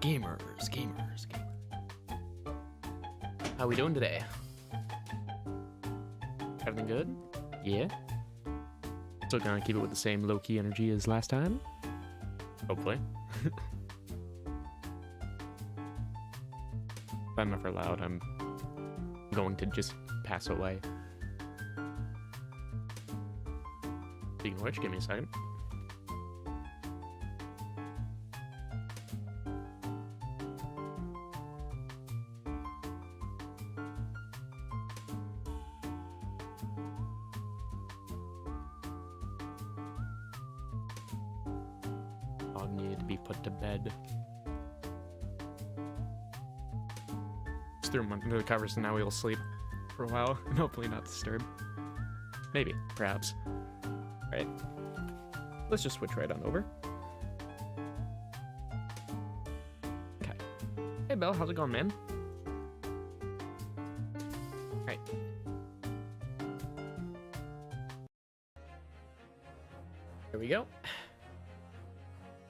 gamers. How we doing today? Everything good? Yeah? Still gonna keep it with the same low-key energy as last time? Hopefully. If I'm ever loud, I'm going to just pass away. Speaking of which, give me a second. Dog needed to be put to bed. Just threw him under the covers and now he'll sleep for a while and hopefully not disturb. Maybe, perhaps. Right. Let's just switch right on over. Okay. Hey, Belle, how's it going, man? Right. Here we go.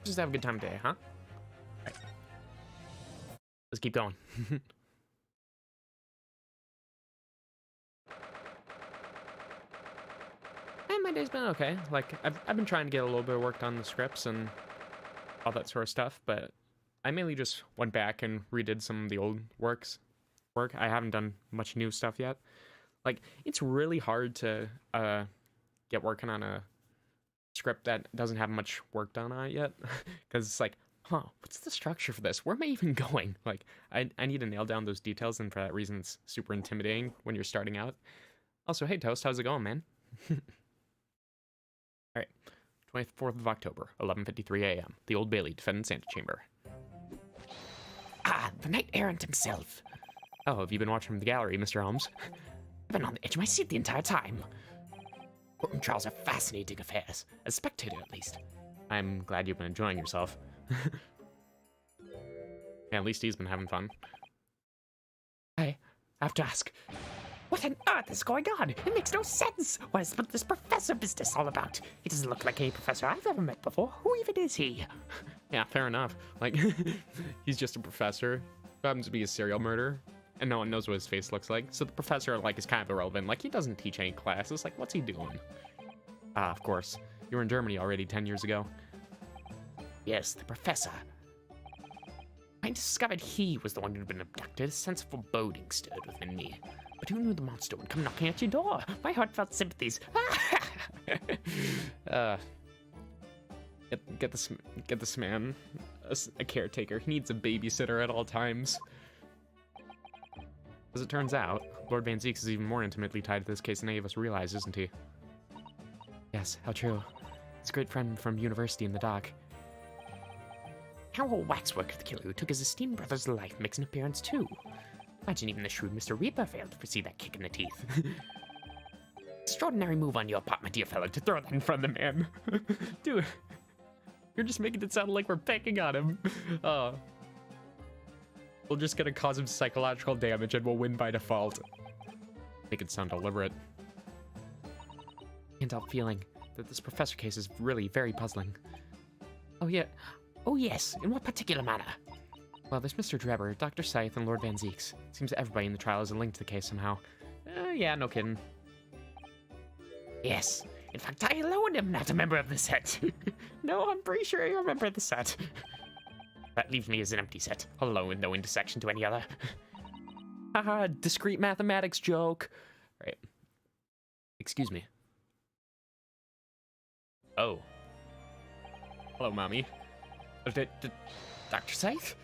Just have a good time today, huh? Right. Let's keep going. My day's been okay. Like, I've been trying to get a little bit of work done on the scripts and all that sort of stuff, but I mainly just went back and redid some of the old work. I haven't done much new stuff yet. Like, it's really hard to get working on a script that doesn't have much work done on it yet, because it's like, huh, what's the structure for this? Where am I even going? Like, I need to nail down those details, and for that reason, it's super intimidating when you're starting out. Also, hey, Toast, how's it going, man? All right, 24th of October, 11:53 a.m. The Old Bailey, Defendant's Antechamber. Ah, the knight errant himself. Oh, have you been watching from the gallery, Mr. Holmes? I've been on the edge of my seat the entire time. Courtroom trials are fascinating affairs, as a spectator at least. I'm glad you've been enjoying yourself. Yeah, at least he's been having fun. I have to ask, what on earth is going on? It makes no sense. What is this professor business all about? He doesn't look like any professor I've ever met before. Who even is he? Yeah, fair enough. Like, he's just a professor who happens to be a serial murderer, and no one knows what his face looks like. So the professor, like, is kind of irrelevant. Like, he doesn't teach any classes. Like, what's he doing? Ah, of course. You were in Germany already 10 years ago. Yes, the professor. I discovered he was the one who'd been abducted. A sense of foreboding stirred within me. But who knew the monster would come knocking at your door? My heartfelt sympathies. Get this man a caretaker. He needs a babysitter at all times. As it turns out, Lord Van Zeeks is even more intimately tied to this case than any of us realize, isn't he? Yes, how true. He's a great friend from university in the dock. How a waxworker the killer who took his esteemed brother's life makes an appearance too. Imagine even the shrewd Mr. Reaper failed to foresee that kick in the teeth. Extraordinary move on your part, my dear fellow, to throw that in front of the man. Dude, you're just making it sound like we're pecking on him. We're just gonna cause him psychological damage and we'll win by default. Make it sound deliberate. Can't help feeling that this professor case is really very puzzling. Oh yes, in what particular manner? Well, there's Mr. Drebber, Dr. Scythe, and Lord Van Zeeks. Seems everybody in the trial is a link to the case somehow. Yeah, no kidding. Yes. In fact, I alone am not a member of the set. No, I'm pretty sure you're a member of the set. That leaves me as an empty set, alone with no intersection to any other. Haha, discrete mathematics joke. Right. Excuse me. Oh. Hello, Mommy. Dr. Scythe?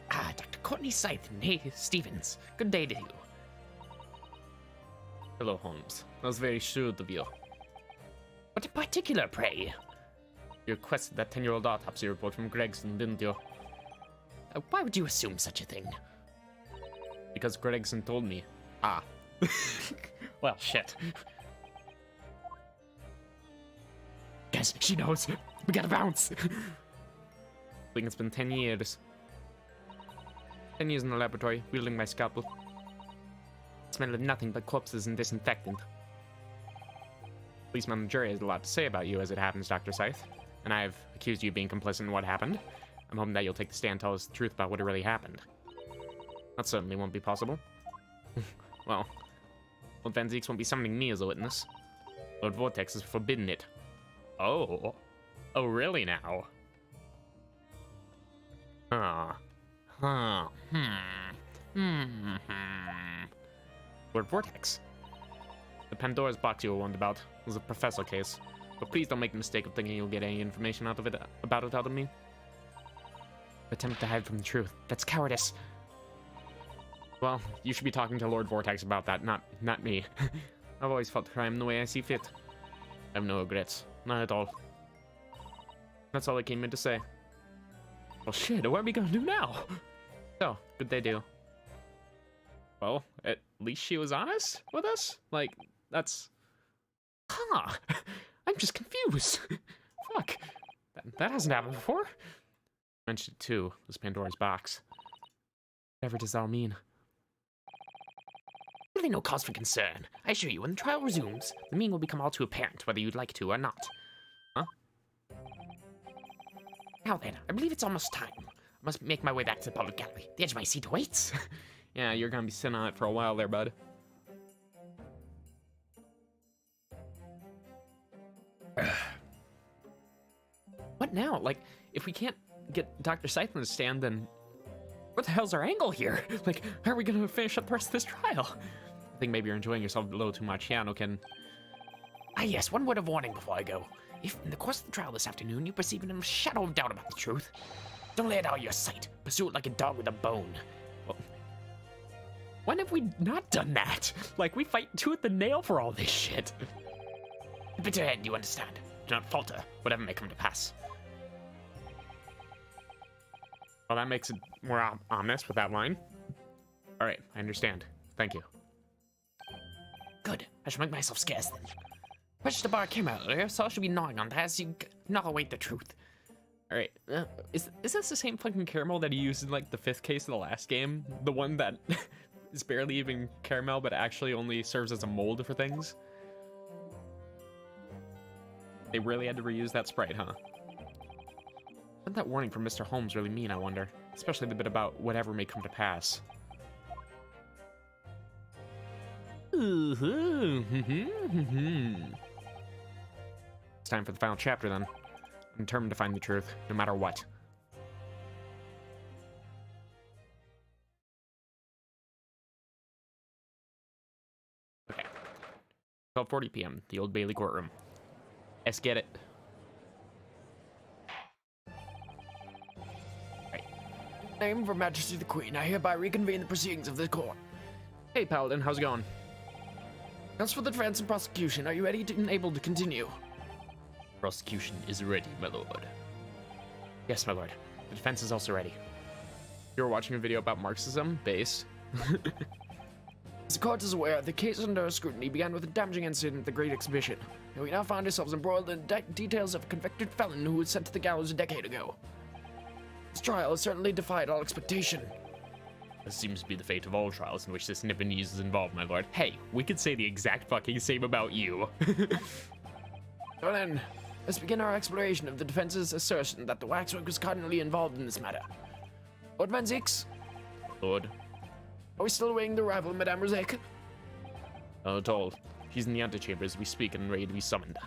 Ah, Dr. Courtney Scythe and hey, Stevens. Good day to you. Hello, Holmes. That was very shrewd of you. What in particular, pray? You requested that 10-year-old autopsy report from Gregson, didn't you? Why would you assume such a thing? Because Gregson told me. Ah. Well, shit. Guess she knows. We gotta bounce. I think it's been 10 years. 10 years in the laboratory, wielding my scalpel. Smell of nothing but corpses and disinfectant. Policeman on the jury has a lot to say about you as it happens, Dr. Scythe. And I've accused you of being complicit in what happened. I'm hoping that you'll take the stand and tell us the truth about what really happened. That certainly won't be possible. Well, Lord Van Zeeks won't be summoning me as a witness. Lord Vortex has forbidden it. Oh. Oh, really now? Huh. Huh. Lord Vortex. The Pandora's box you were warned about was a professor case, but please don't make the mistake of thinking you'll get any information out of me. Attempt to hide from the truth. That's cowardice. Well, you should be talking to Lord Vortex about that, not me. I've always felt crime the way I see fit. I have no regrets. Not at all. That's all I came in to say. Well, shit, what are we gonna do now? So, good they do. Well, at least she was honest with us? Like, that's... Huh. I'm just confused. Fuck. That hasn't happened before. I mentioned it too, was Pandora's box. Whatever does that all mean? Really no cause for concern. I assure you, when the trial resumes, the meaning will become all too apparent, whether you'd like to or not. Huh? Now then, I believe it's almost time. I must make my way back to the public gallery. The edge of my seat awaits. Yeah, you're gonna be sitting on it for a while there, bud. What now? Like, if we can't get Dr. Scythe on the stand, then what the hell's our angle here? Like, how are we gonna finish up the rest of this trial? I think maybe you're enjoying yourself a little too much. Yeah, no kidding. Ah yes, one word of warning before I go. If in the course of the trial this afternoon you perceive even a shadow of doubt about the truth, don't lay it out of your sight. Pursue it like a dog with a bone. Well, when have we not done that? Like, we fight tooth and nail for all this shit. Bitter end, you understand. Do not falter, whatever may come to pass. Well, that makes it more ominous with that line. All right, I understand. Thank you. Good. I shall make myself scarce then. Fetched the bar came out earlier, so I shall be gnawing on that as you not await the truth. All right, is this the same fucking caramel that he used in like the 5th case of the last game? The one that is barely even caramel, but actually only serves as a mold for things? They really had to reuse that sprite, huh? What did that warning from Mr. Holmes really mean, I wonder? Especially the bit about whatever may come to pass. It's time for the final chapter, then. I'm determined to find the truth, no matter what. Okay. 12:40 p.m., the Old Bailey courtroom. Let's get it. Right. In the name of Her Majesty the Queen, I hereby reconvene the proceedings of this court. Hey, Paladin, how's it going? As for the defense and prosecution, are you ready and able to continue? Prosecution is ready, my lord. Yes, my lord. The defense is also ready. You were watching a video about Marxism? Base. As the court is aware, the case under scrutiny began with a damaging incident at the Great Exhibition, and we now find ourselves embroiled in details of a convicted felon who was sent to the gallows a decade ago. This trial has certainly defied all expectation. This seems to be the fate of all trials in which this Nipponese is involved, my lord. Hey, we could say the exact fucking same about you. So then, let's begin our exploration of the defense's assertion that the waxwork was cardinally involved in this matter. Lord Van Zeeks, Lord? are we still awaiting the arrival of Madame Rosek? Not at all. She's in the antechamber as we speak and ready to be summoned.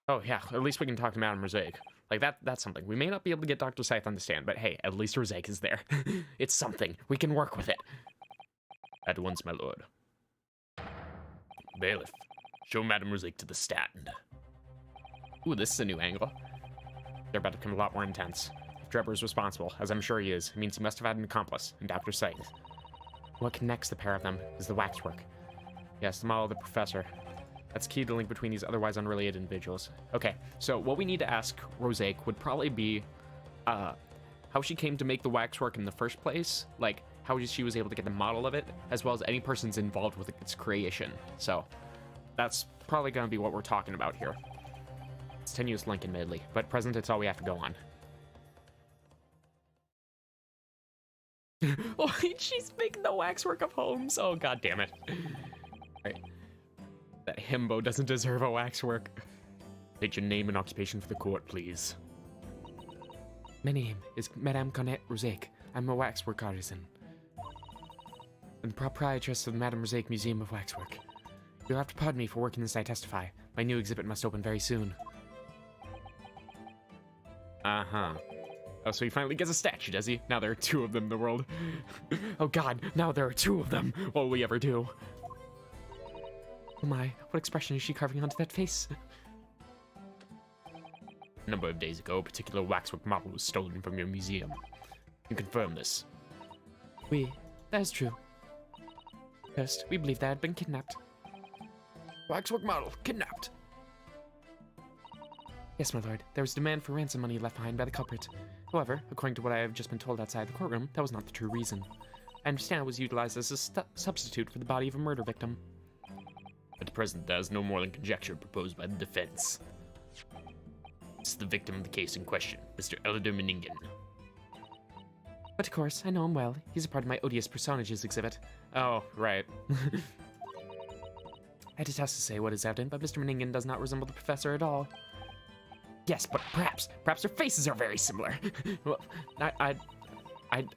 Oh yeah, at least we can talk to Madame Rosek. Like, that's something. We may not be able to get Dr. Scythe on the stand, but hey, at least Rosek is there. It's something. We can work with it. At once, my lord. Bailiff, show Madame Rosek to the stand. Ooh, this is a new angle. They're about to become a lot more intense. If Drebber is responsible, as I'm sure he is, it means he must have had an accomplice in Dr. Scythe. What connects the pair of them is the waxwork. Yes, the model of the professor. That's key to the link between these otherwise unrelated individuals. Okay, so what we need to ask Rosek would probably be how she came to make the waxwork in the first place, like how she was able to get the model of it, as well as any persons involved with its creation. So that's probably going to be what we're talking about here. It's a tenuous link, admittedly, but at present it's all we have to go on. Oh, she's making the waxwork of Holmes. Oh, god damn it. Right. That himbo doesn't deserve a waxwork. State your name and occupation for the court, please. My name is Madame Cornette Rosaic. I'm a waxwork artisan. I'm the proprietress of the Madame Rosaic Museum of Waxwork. You'll have to pardon me for working as I testify. My new exhibit must open very soon. Uh-huh. Oh, so he finally gets a statue, does he? Now there are 2 of them in the world. Oh god, now there are 2 of them! What will we ever do? Oh my, what expression is she carving onto that face? A number of days ago, a particular waxwork model was stolen from your museum. You confirm this? Oui, that is true. First, we believe that had been kidnapped. Waxwork model, kidnapped. Yes, my lord. There was demand for ransom money left behind by the culprit. However, according to what I have just been told outside the courtroom, that was not the true reason. I understand it was utilized as a substitute for the body of a murder victim. At present, that is no more than conjecture proposed by the defense. This is the victim of the case in question, Mr. Elder Meningen. But of course, I know him well. He's a part of my odious personages exhibit. Oh, right. I detest to say what is evident, but Mr. Meningen does not resemble the professor at all. Yes, but perhaps their faces are very similar. Well, I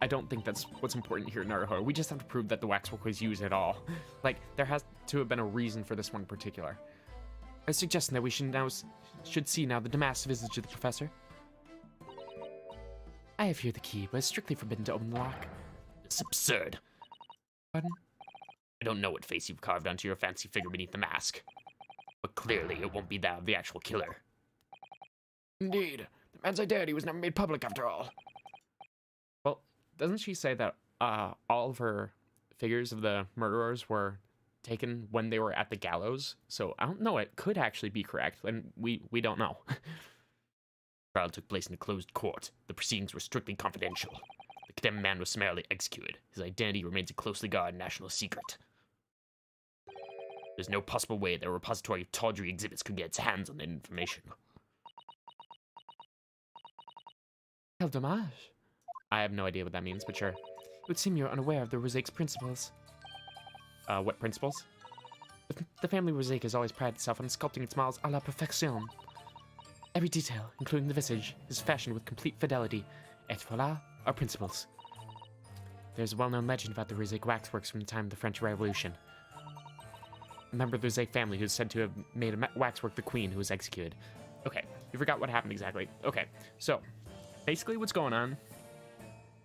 don't think that's what's important here in Naruto. We just have to prove that the waxwork was used at all. Like, there has to have been a reason for this one in particular. I suggest that we should see now the damasked visage of the professor. I have here the key, but it's strictly forbidden to open the lock. It's absurd. Pardon? I don't know what face you've carved onto your fancy figure beneath the mask, but clearly it won't be that of the actual killer. Indeed. The man's identity was never made public after all. Well, doesn't she say that all of her figures of the murderers were taken when they were at the gallows? So I don't know, it could actually be correct, and we don't know. The trial took place in a closed court. The proceedings were strictly confidential. The condemned man was summarily executed. His identity remains a closely guarded national secret. There's no possible way that a repository of tawdry exhibits could get its hands on that information. Quel dommage. I have no idea what that means, but sure. It would seem you're unaware of the Rosaic's principles. What principles? The family Rosaic has always prided itself on sculpting its models à la perfection. Every detail, including the visage, is fashioned with complete fidelity. Et voilà, our principles. There's a well-known legend about the Rosaic waxworks from the time of the French Revolution. A member of the Rosaic family who's said to have made a waxwork the queen who was executed. Okay, you forgot what happened exactly. Okay, so basically what's going on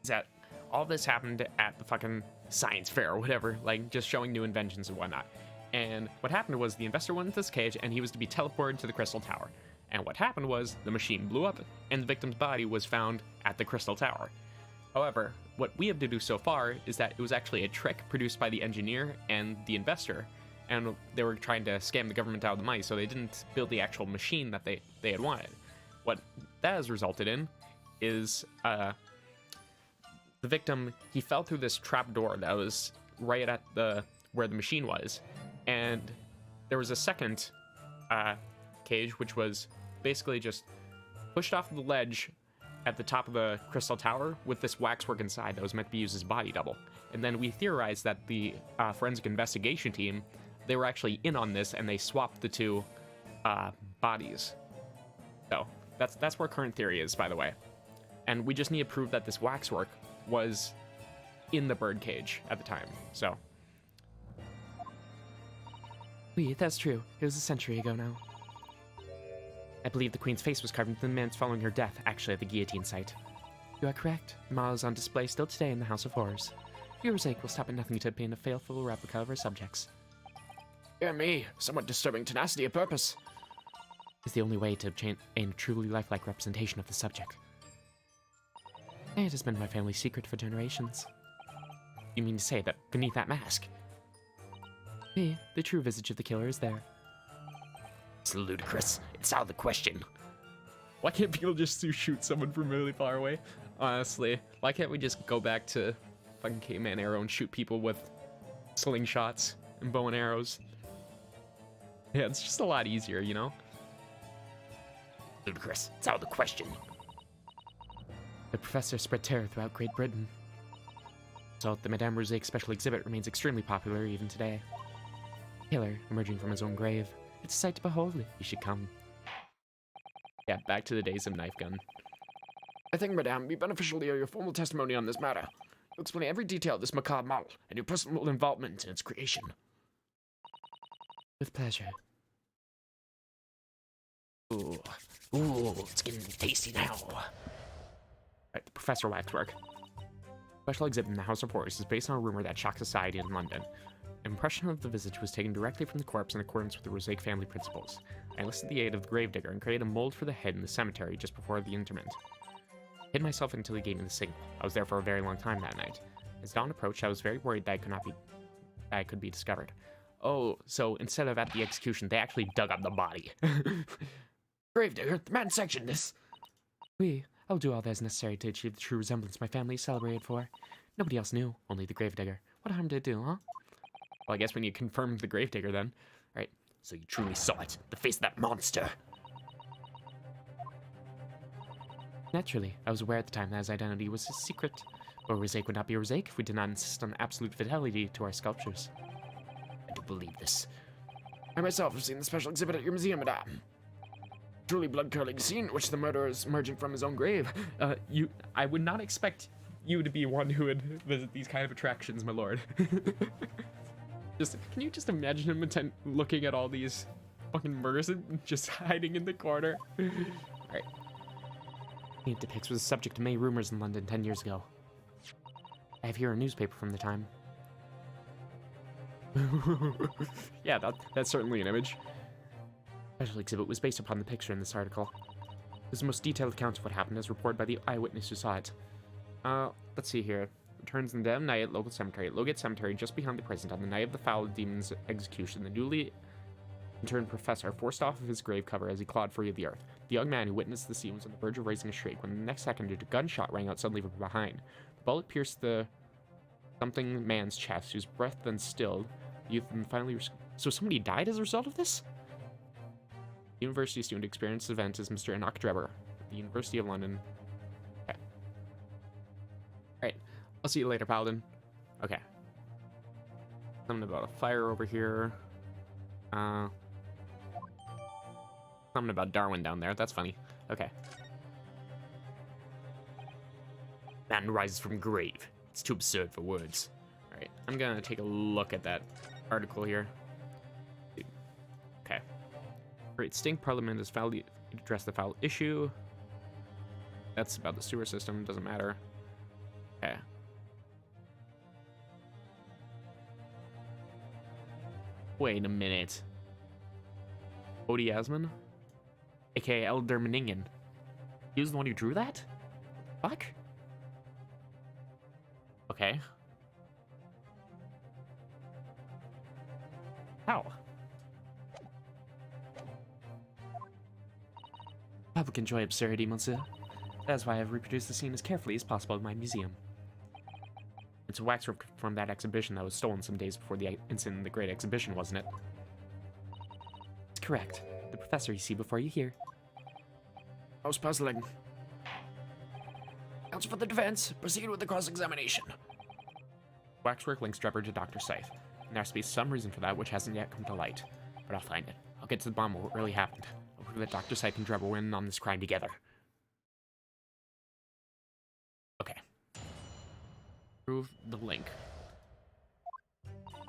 is that all this happened at the fucking science fair or whatever, like just showing new inventions and whatnot. And what happened was the investor went into this cage and he was to be teleported to the Crystal Tower. And what happened was the machine blew up and the victim's body was found at the Crystal Tower. However, what we have to do so far is that it was actually a trick produced by the engineer and the investor, and they were trying to scam the government out of the money, so they didn't build the actual machine that they had wanted. What that has resulted in is the victim, he fell through this trap door that was right at where the machine was, and there was a second cage which was basically just pushed off the ledge at the top of the Crystal Tower with this waxwork inside that was meant to be used as body double. And then we theorized that the forensic investigation team, they were actually in on this and they swapped the 2 bodies. So that's where current theory is, by the way. And we just need to prove that this waxwork was in the bird cage at the time, so. Oui, that's true. It was a century ago now. I believe the queen's face was carved into the minutes following her death, actually at the guillotine site. You are correct. The model is on display still today in the House of Horrors. Your sake will stop at nothing to obtain a faithful replica of her subjects. Dear me, somewhat disturbing tenacity of purpose. It's the only way to obtain a truly lifelike representation of the subject. It has been my family's secret for generations. You mean to say that beneath that mask? Me, the true visage of the killer is there. It's ludicrous. It's out of the question. Why can't people just shoot someone from really far away? Honestly, why can't we just go back to fucking caveman arrow and shoot people with slingshots and bow and arrows? Yeah, it's just a lot easier, you know? Ludicrous. It's out of the question. The professor spread terror throughout Great Britain. So the Madame Rosaic special exhibit remains extremely popular even today. Killer emerging from his own grave. It's a sight to behold. You should come. Yeah, back to the days of knife gun. I think, madame, it would be beneficial to hear your formal testimony on this matter. You'll explain every detail of this macabre model and your personal involvement in its creation. With pleasure. Ooh, it's getting tasty now. Right, the Professor Waxwork. Special exhibit in the House of Horrors is based on a rumor that shocked society in London. An impression of the visage was taken directly from the corpse in accordance with the Rosaic family principles. I enlisted the aid of the gravedigger and created a mold for the head in the cemetery just before the interment. I hid myself until he gave me the signal. I was there for a very long time that night. As dawn approached, I was very worried that I could be discovered. Oh, so instead of at the execution, they actually dug up the body. Gravedigger, the man sectioned this. I'll do all that is necessary to achieve the true resemblance my family is celebrated for. Nobody else knew, only the gravedigger. What harm did it do, huh? Well, I guess we need to confirm the gravedigger then. Right. So you truly saw it, the face of that monster. Naturally, I was aware at the time that his identity was his secret. But Rosaic would not be Rosaic if we did not insist on absolute fidelity to our sculptures. I do believe this. I myself have seen the special exhibit at your museum, madame. Truly blood-curdling scene in which the murderer is emerging from his own grave. I would not expect you to be one who would visit these kind of attractions, my lord. Can you just imagine him looking at all these fucking murders and just hiding in the corner? Alright. It depicts was subject to many rumors in London 10 years ago. I have here a newspaper from the time. Yeah, that's certainly an image. The special exhibit was based upon the picture in this article. It was the most detailed account of what happened as reported by the eyewitness who saw it. Let's see here. Returns in the night at local cemetery. At Logate Cemetery, just behind the prison, on the night of the foul demon's execution, the newly interned professor forced off of his grave cover as he clawed free of the earth. The young man who witnessed the scene was on the verge of raising a shriek when the next second a gunshot rang out suddenly from behind. The bullet pierced the something man's chest, whose breath then stilled. The youth then finally... So somebody died as a result of this? The university student experienced the event as Mr. Enoch Drebber at the University of London. Okay. Alright. I'll see you later, Paladin. Okay. Something about a fire over here. Something about Darwin down there. That's funny. Okay. Man rises from grave. It's too absurd for words. Alright. I'm gonna take a look at that article here. Okay. Great Stink Parliament has addressed the foul issue. That's about the sewer system. Doesn't matter. Okay. Wait a minute. Odie Asman? AKA Elder Meningen. He was the one who drew that? Fuck? Okay. How? Public enjoy absurdity, monsieur. That's why I've reproduced the scene as carefully as possible in my museum. It's a waxwork from that exhibition that was stolen some days before the incident in the Great Exhibition, wasn't it? It's correct. The professor you see before you here. Most puzzling. Counsel for the defense, proceed with the cross-examination. Waxwork links Drebber to Dr. Scythe, and there has to be some reason for that which hasn't yet come to light. But I'll find it. I'll get to the bottom of what really happened. I'll prove that Dr. Scythe and Drebber were in on this crime together. Okay. Prove the link.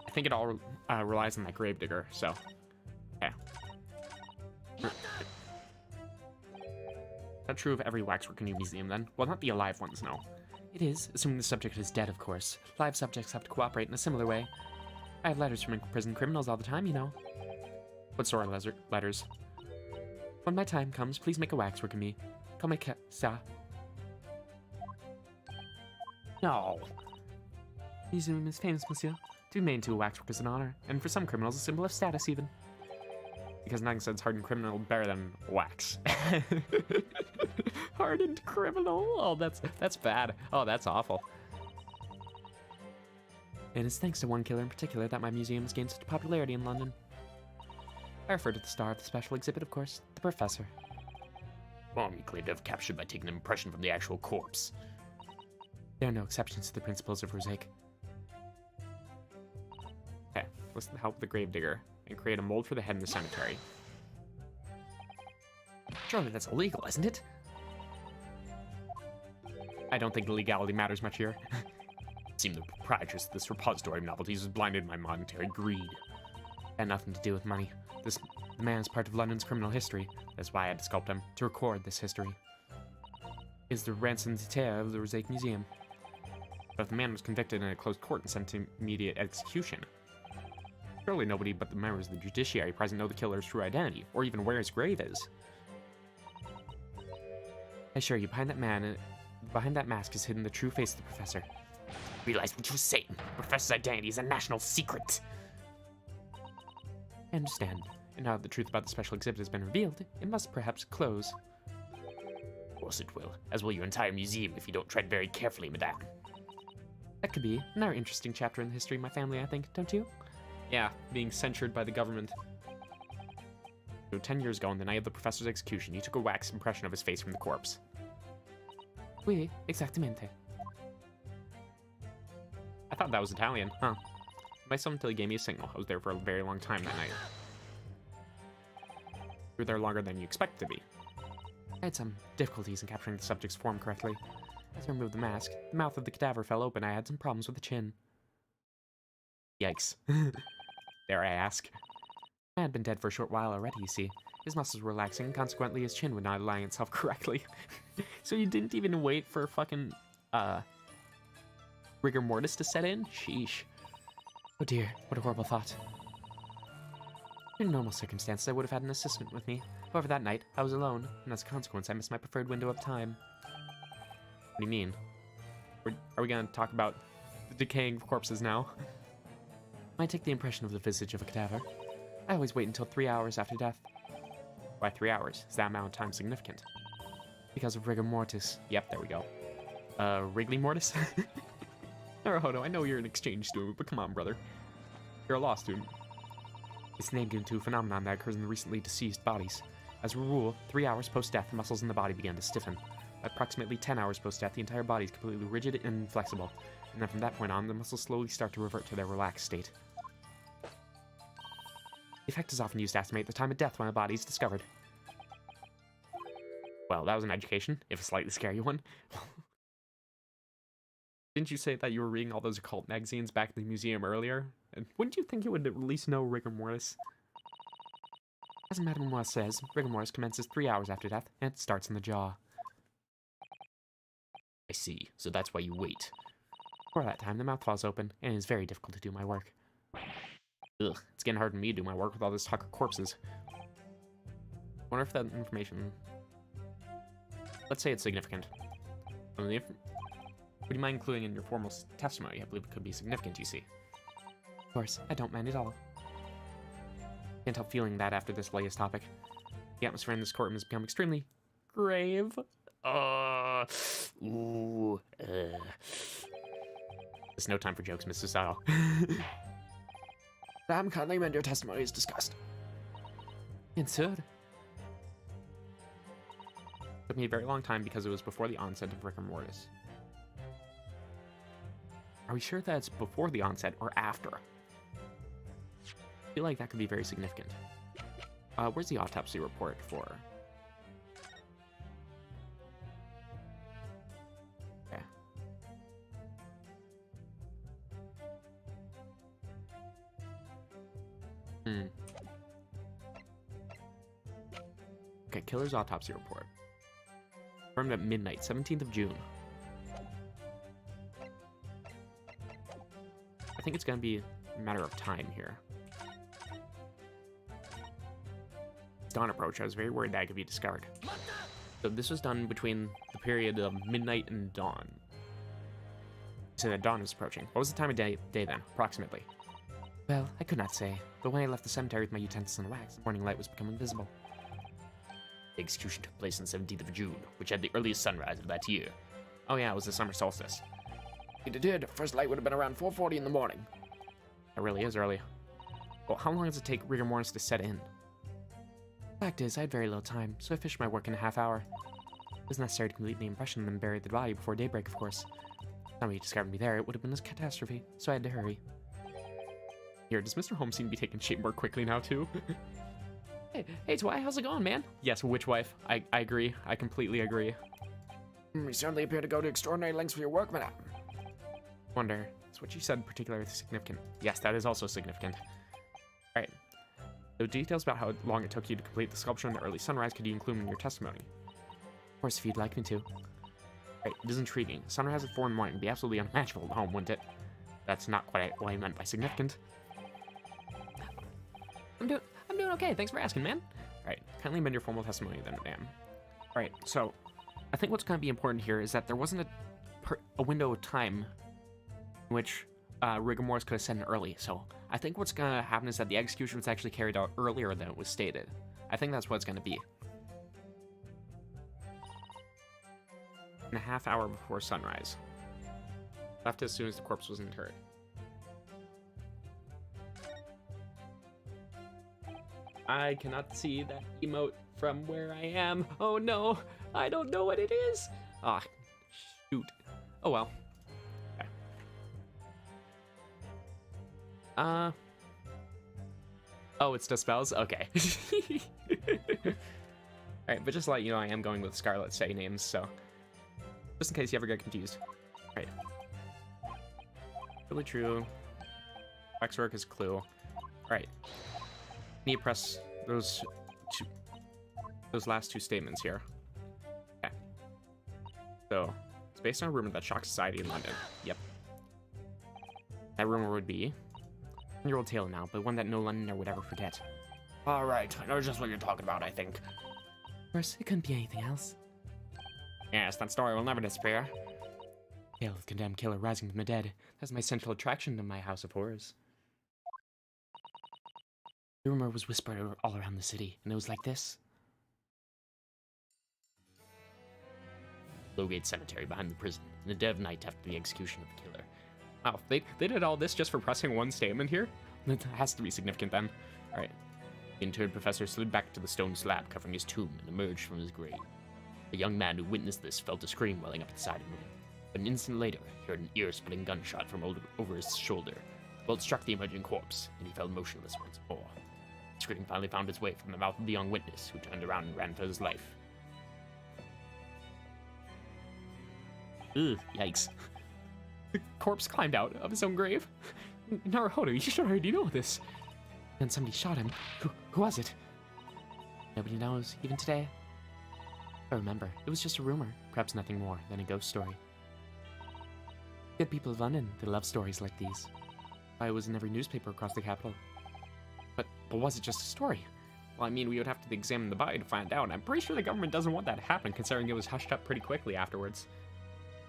I think it all relies on that gravedigger, so... Okay. That's true of every waxwork in your museum, then? Well, not the alive ones, no. It is, assuming the subject is dead, of course. Live subjects have to cooperate in a similar way. I have letters from imprisoned criminals all the time, you know. What sort of letters? When my time comes, please make a waxwork of me. Call me ça. No. Museum is famous, monsieur. To be made into a waxwork is an honor, and for some criminals, a symbol of status, even. Because nothing says hardened criminal better than wax. Hardened criminal? Oh, that's bad. Oh, that's awful. And it's thanks to one killer in particular that my museum has gained such popularity in London. I refer to the star of the special exhibit, of course, the professor. Bomb you claim to have captured by taking an impression from the actual corpse. There are no exceptions to the principles of Rosaic. Okay, let's help the gravedigger and create a mold for the head in the cemetery. Surely that's illegal, isn't it? I don't think legality matters much here. It seemed the proprietress of this repository of novelties was blinded by monetary greed. It had nothing to do with money. The man is part of London's criminal history. That's why I had to sculpt him, to record this history. Is the ransom detail of the Rosaic Museum. But if the man was convicted in a closed court and sent to immediate execution, surely nobody but the members of the judiciary present know the killer's true identity, or even where his grave is. I assure you, behind that mask is hidden the true face of the professor. Realize what you're saying. The professor's identity is a national secret. I understand. And now that the truth about the special exhibit has been revealed, it must perhaps close. Of course it will, as will your entire museum if you don't tread very carefully, madame. That could be another interesting chapter in the history of my family, I think, don't you? Yeah, being censured by the government. So 10 years ago, on the night of the professor's execution, you took a wax impression of his face from the corpse. Oui, exactamente. I thought that was Italian, huh? My son until he gave me a signal. I was there for a very long time that night. You were there longer than you expected to be. I had some difficulties in capturing the subject's form correctly. As I removed the mask, the mouth of the cadaver fell open. I had some problems with the chin. Yikes. Dare I ask? I had been dead for a short while already, you see. His muscles were relaxing, and consequently his chin would not align itself correctly. So you didn't even wait for fucking, rigor mortis to set in? Sheesh. Oh dear, what a horrible thought. In normal circumstances, I would have had an assistant with me. However, that night, I was alone, and as a consequence, I missed my preferred window of time. What do you mean? Are we gonna talk about the decaying corpses now? I take the impression of the visage of a cadaver. I always wait until 3 hours after death. Why 3 hours? Is that amount of time significant? Because of rigor mortis. Yep, there we go. Wrigley mortis? Naruhodo, I know you're an exchange student, but come on, brother. You're a law student. It's named due to a phenomenon that occurs in the recently deceased bodies. As a rule, 3 hours post-death, the muscles in the body begin to stiffen. At approximately 10 hours post-death, the entire body is completely rigid and inflexible, and then from that point on, the muscles slowly start to revert to their relaxed state. The effect is often used to estimate the time of death when a body is discovered. Well, that was an education, if a slightly scary one. Didn't you say that you were reading all those occult magazines back in the museum earlier? And wouldn't you think you would at least know rigor mortis? As Madame Moise says, rigor mortis commences 3 hours after death, and it starts in the jaw. I see, so that's why you wait. For that time, the mouth falls open, and it is very difficult to do my work. Ugh, It's getting hard for me to do my work with all this talk of corpses. I wonder if that information... Let's say it's significant. Would you mind including in your formal testimony? I believe it could be significant, you see. Of course, I don't mind at all. Can't help feeling that after this latest topic. The atmosphere in this courtroom has become extremely grave. There's no time for jokes, Mr. Sal. Madame, kindly amend your testimony as discussed. Insert. Took me a very long time because it was before the onset of rigor mortis. Are we sure that it's before the onset or after? I feel like that could be very significant. Where's the autopsy report for? Okay. Okay, killer's autopsy report. Confirmed at midnight, 17th of June. I think it's gonna be a matter of time here. Dawn approach, I was very worried that I could be discovered. So this was done between the period of midnight and dawn. So that dawn was approaching. What was the time of day then, approximately? Well, I could not say, but when I left the cemetery with my utensils and wax, the morning light was becoming visible. The execution took place on the 17th of June, which had the earliest sunrise of that year. Oh yeah, it was the summer solstice. It did. First light would have been around 4:40 in the morning. That really is early. Well, how long does it take rigor mortis to set in? Fact is, I had very little time, so I finished my work in a half hour. It was necessary to complete the impression and then bury the body before daybreak, of course. If somebody discovered me there, it would have been a catastrophe, so I had to hurry. Here, does Mr. Holmes seem to be taking shape more quickly now, too? Hey, Twy, how's it going, man? Yes, witch wife. I agree. I completely agree. You certainly appear to go to extraordinary lengths for your work, madame. Wonder, is what you said particularly significant? Yes, that is also significant. Alright. So details about how long it took you to complete the sculpture in the early sunrise could you include in your testimony? Of course, if you'd like me to. Right, it is intriguing. Sunrise at 4 in the morning would be absolutely unmatchable at home, wouldn't it? That's not quite what I meant by significant. I'm doing okay. Thanks for asking, man. Alright, kindly amend your formal testimony then, ma'am. Alright, so I think what's going to be important here is that there wasn't a window of time in which rigor mortis could have set in early. So I think what's going to happen is that the execution was actually carried out earlier than it was stated. I think that's what it's going to be. And a half hour before sunrise. Left as soon as the corpse was interred. I cannot see that emote from where I am. Oh no, I don't know what it is. Ah, shoot. Oh well. Okay. Oh, it's dispels? Okay. Alright, but just to let you know, I am going with Scarlet Say names, so just in case you ever get confused. Alright. Really true. Waxwork is clue. Alright. Need to press those last two statements here. Okay. So, it's based on a rumor that shocked society in London. Yep. That rumor would be a 100-year-old tale now, but one that no Londoner would ever forget. Alright, I know just what you're talking about, I think. Of course, it couldn't be anything else. Yes, that story will never disappear. Tale of condemned killer rising from the dead. That's my central attraction to my house of horrors. The rumor was whispered all around the city, and it was like this. Lowgate Cemetery behind the prison, in the dead of night after the execution of the killer. Oh, they did all this just for pressing one statement here? That has to be significant then. Alright. The interred professor slid back to the stone slab covering his tomb and emerged from his grave. A young man who witnessed this felt a scream welling up inside him, but an instant later, he heard an ear-splitting gunshot from over his shoulder. The bolt struck the emerging corpse, and he fell motionless once more. The scream finally found its way from the mouth of the young witness, who turned around and ran for his life. Ugh, yikes. The corpse climbed out of his own grave? Naruhodo, you should already know this. Then somebody shot him. Who was it? Nobody knows, even today. I remember, it was just a rumor, perhaps nothing more than a ghost story. Good people of London, they love stories like these. I was in every newspaper across the capital. But was it just a story? Well, I mean, we would have to examine the body to find out. I'm pretty sure the government doesn't want that to happen, considering it was hushed up pretty quickly afterwards.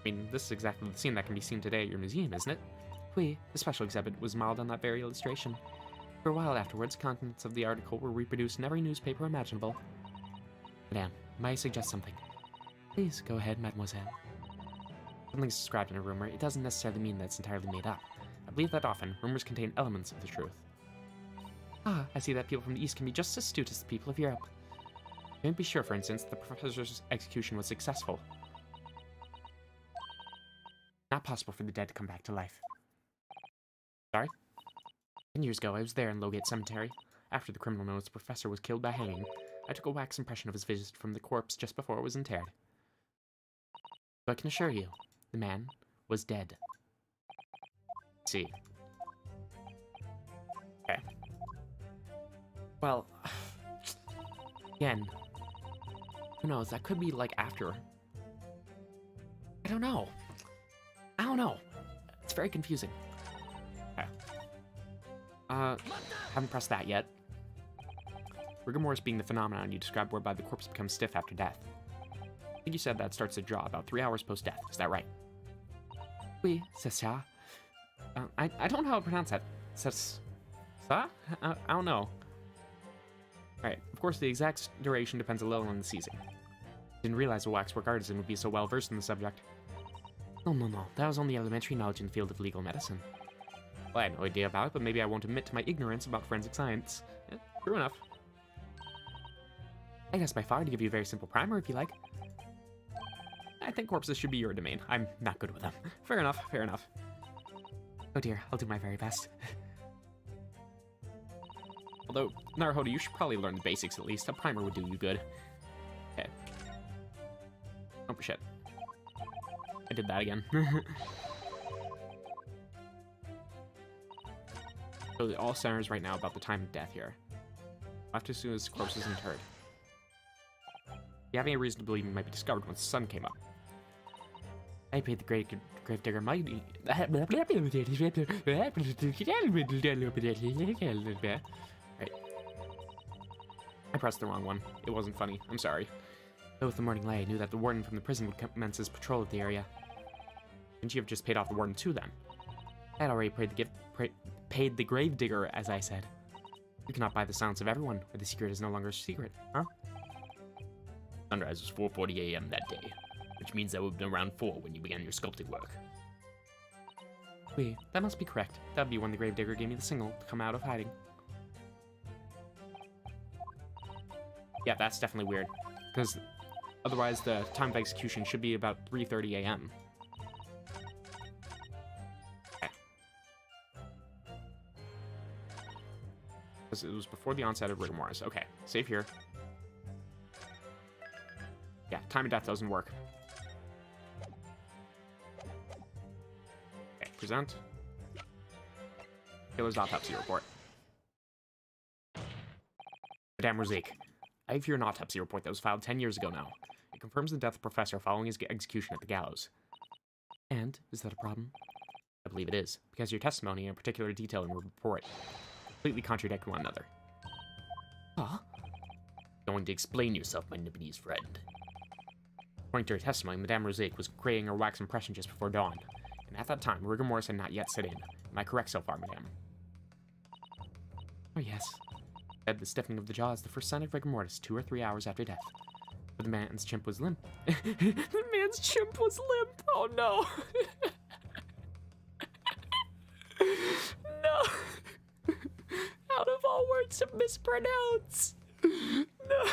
I mean, this is exactly the scene that can be seen today at your museum, isn't it? The special exhibit was modeled on that very illustration. For a while afterwards, contents of the article were reproduced in every newspaper imaginable. Madame, may I suggest something? Please, go ahead, mademoiselle. Something's described in a rumor, it doesn't necessarily mean that it's entirely made up. I believe that often, rumors contain elements of the truth. Ah, I see that people from the East can be just as astute as the people of Europe. You can be sure, for instance, the professor's execution was successful. Not possible for the dead to come back to life. Sorry? 10 years ago, I was there in Lowgate Cemetery. After the criminal knows the professor was killed by hanging, I took a wax impression of his visit from the corpse just before it was interred. So I can assure you, the man was dead. See. Okay. Well, again, who knows, that could be like after. I don't know. It's very confusing. Okay. Haven't pressed that yet. Rigor mortis being the phenomenon you described whereby the corpse becomes stiff after death. I think you said that starts to draw about 3 hours post-death, is that right? Oui, c'est ça. I don't know how to pronounce that. I don't know. Alright, of course the exact duration depends a little on the season. Didn't realize a waxwork artisan would be so well versed in the subject. No. That was only elementary knowledge in the field of legal medicine. Well, I had no idea about it, but maybe I won't admit to my ignorance about forensic science. True enough. I guess by far to give you a very simple primer if you like. I think corpses should be your domain. I'm not good with them. Fair enough. Oh dear, I'll do my very best. Although, Naruhodo, you should probably learn the basics at least. A primer would do you good. Okay. Oh, shit. did that again. So it all centers right now about the time of death here. After as soon as the corpse is interred. You have any reason to believe he might be discovered once the sun came up? I paid the gravedigger mighty. Right. I pressed the wrong one. It wasn't funny. I'm sorry. Though with the morning light, I knew that the warden from the prison would commence his patrol of the area. Shouldn't you have just paid off the warden too, then? I had already paid the gravedigger, as I said. You cannot buy the silence of everyone, or the secret is no longer a secret, huh? Sunrise was 4:40 a.m. that day, which means that would have been around 4 when you began your sculpting work. Wait, that must be correct. That would be when the gravedigger gave me the signal to come out of hiding. Yeah, that's definitely weird, because otherwise the time of execution should be about 3:30 a.m. Okay. Because it was before the onset of rigor mortis. Okay, save here. Yeah, time of death doesn't work. Okay, present. Killer's autopsy report. Madame Rosique, I have here an autopsy report that was filed 10 years ago now. It confirms the death of the professor following his execution at the gallows. And, is that a problem? I believe it is, because your testimony and particular detail in your report completely contradict one another. Huh? Going to explain yourself, my Nibonese friend. According to her testimony, Madame Rosique was creating her wax impression just before dawn, and at that time, rigor mortis had not yet set in. Am I correct so far, Madame? Oh, yes. Said the stiffening of the jaw is the first sign of rigor mortis 2 or 3 hours after death. But the man's chimp was limp. The man's chimp was limp! Oh, no! No! Out of all words to mispronounce! No!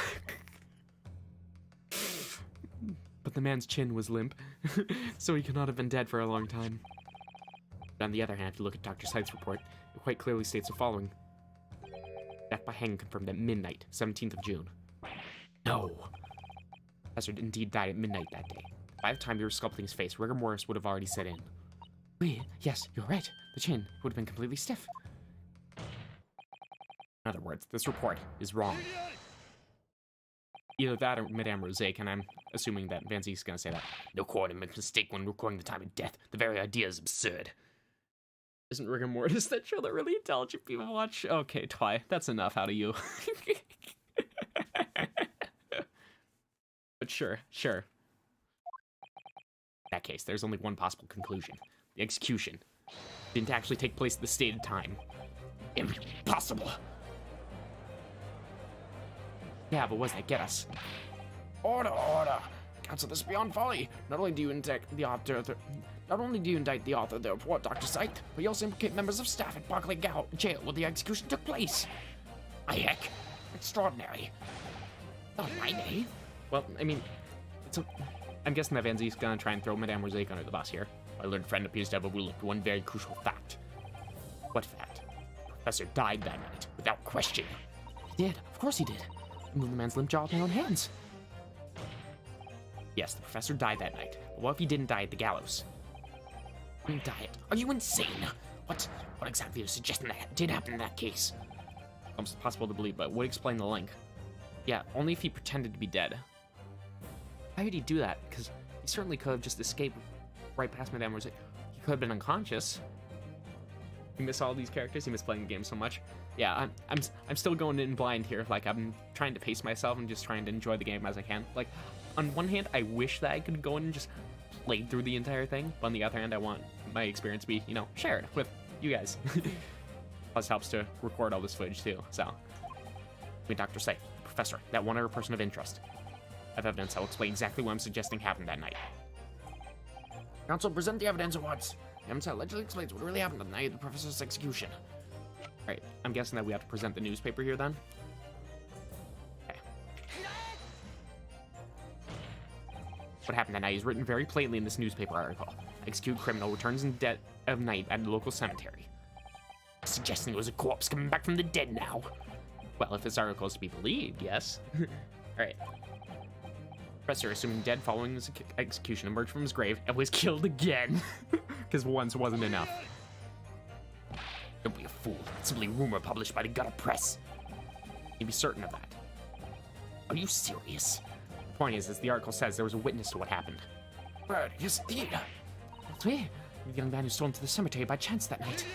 But the man's chin was limp, so he could not have been dead for a long time. But on the other hand, if you look at Dr. Scythe's report, it quite clearly states the following. Death by hanging confirmed at midnight, 17th of June. No! The professor indeed died at midnight that day. By the time you were sculpting his face, rigor mortis would have already set in. Wait, yes, you're right. The chin would have been completely stiff. In other words, this report is wrong. Either that or Madame Rosique, and I'm assuming that Van Zeke's gonna say that. No court makes a mistake when recording the time of death. The very idea is absurd. Isn't rigor mortis that show that really intelligent people watch? Okay, Twy, that's enough out of you. But sure. In that case, there's only one possible conclusion. The execution didn't actually take place at the stated time. Impossible! Yeah, but what does that get us? Order, order! Counsel this beyond folly. Not only do you indict the author of the report, Dr. Scythe, but you also implicate members of staff at Barclay Jail where the execution took place. My heck, extraordinary. Not mine, eh? Well, I mean, I'm guessing that Van Zeke's gonna try and throw Madame Rosique under the bus here. My learned friend appears to have overlooked one very crucial fact. What fact? The professor died that night, without question. He did, of course he did. I moved the man's limp jaw with my own hands. Yes, the professor died that night. But what if he didn't die at the gallows? Didn't die it? Are you insane? What exactly are you suggesting that did happen in that case? Almost impossible to believe, but would explain the link. Yeah, only if he pretended to be dead. Why would he do that? Because he certainly could have just escaped right past Madame Rosique. He could have been unconscious. You miss all these characters. You miss playing the game so much. Yeah, I'm still going in blind here. Like, I'm trying to pace myself and just trying to enjoy the game as I can. Like, on one hand, I wish that I could go in and just play through the entire thing. But on the other hand, I want my experience to be, shared with you guys. Plus, helps to record all this footage too. So, Dr. Scythe, the professor, that one other person of interest. I have evidence that will explain exactly what I'm suggesting happened that night. Counsel, present the evidence at once. The evidence allegedly explains what really happened on the night of the professor's execution. Right, I'm guessing that we have to present the newspaper here then? Okay. What happened that night is written very plainly in this newspaper article. Executed criminal returns in dead of night at the local cemetery. Suggesting it was a corpse coming back from the dead now. Well, if this article is to be believed, yes. Alright. Professor, assuming dead following his execution, emerged from his grave and was killed again. Because once wasn't enough. Don't be a fool. It's simply a rumor published by the gutter press. You'd be certain of that. Are you serious? The point is, as the article says, there was a witness to what happened. Bird, yes, indeed. That's me. The young man who stole into the cemetery by chance that night.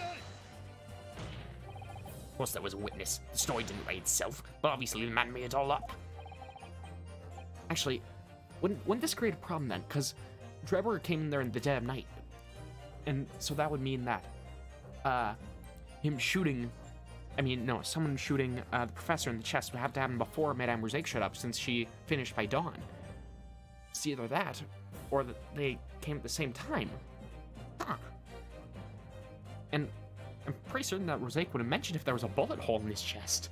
Of course there was a witness. The story didn't write itself, but obviously the man made it all up. Actually, wouldn't this create a problem then? Because Drebber came in there in the dead of night. And so that would mean that, someone shooting the professor in the chest would have to happen before Madame Rosé showed up, since she finished by dawn. It's either that, or that they came at the same time. Huh. And I'm pretty certain that Rosé would have mentioned if there was a bullet hole in his chest.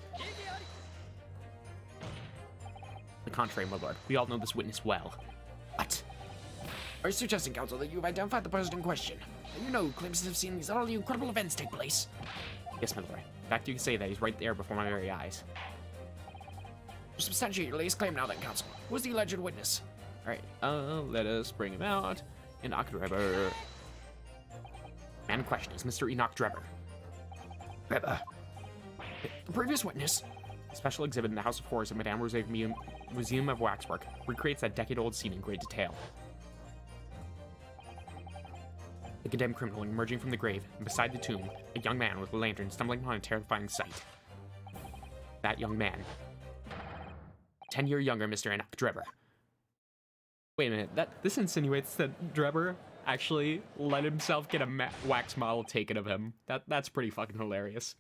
The contrary, my lord. We all know this witness well. What? Are you suggesting, Counsel, that you've identified the person in question? And you know who claims to have seen these utterly incredible events take place? Yes, my lord. In fact, you can say that. He's right there before my very eyes. Substantiate your latest claim now then, Counsel. Who's the alleged witness? Alright, let us bring him out. Enoch Drebber. Man in question is Mr. Enoch Drebber. Drebber. The previous witness? A special exhibit in the House of Horrors at Madame Rosé Museum of Waxwork recreates that decade-old scene in great detail. The condemned criminal emerging from the grave, and beside the tomb, a young man with a lantern stumbling upon a terrifying sight. That young man. 10-year younger Mr. Enoch Drebber. Wait a minute, this insinuates that Drebber actually let himself get a wax model taken of him. That's pretty fucking hilarious.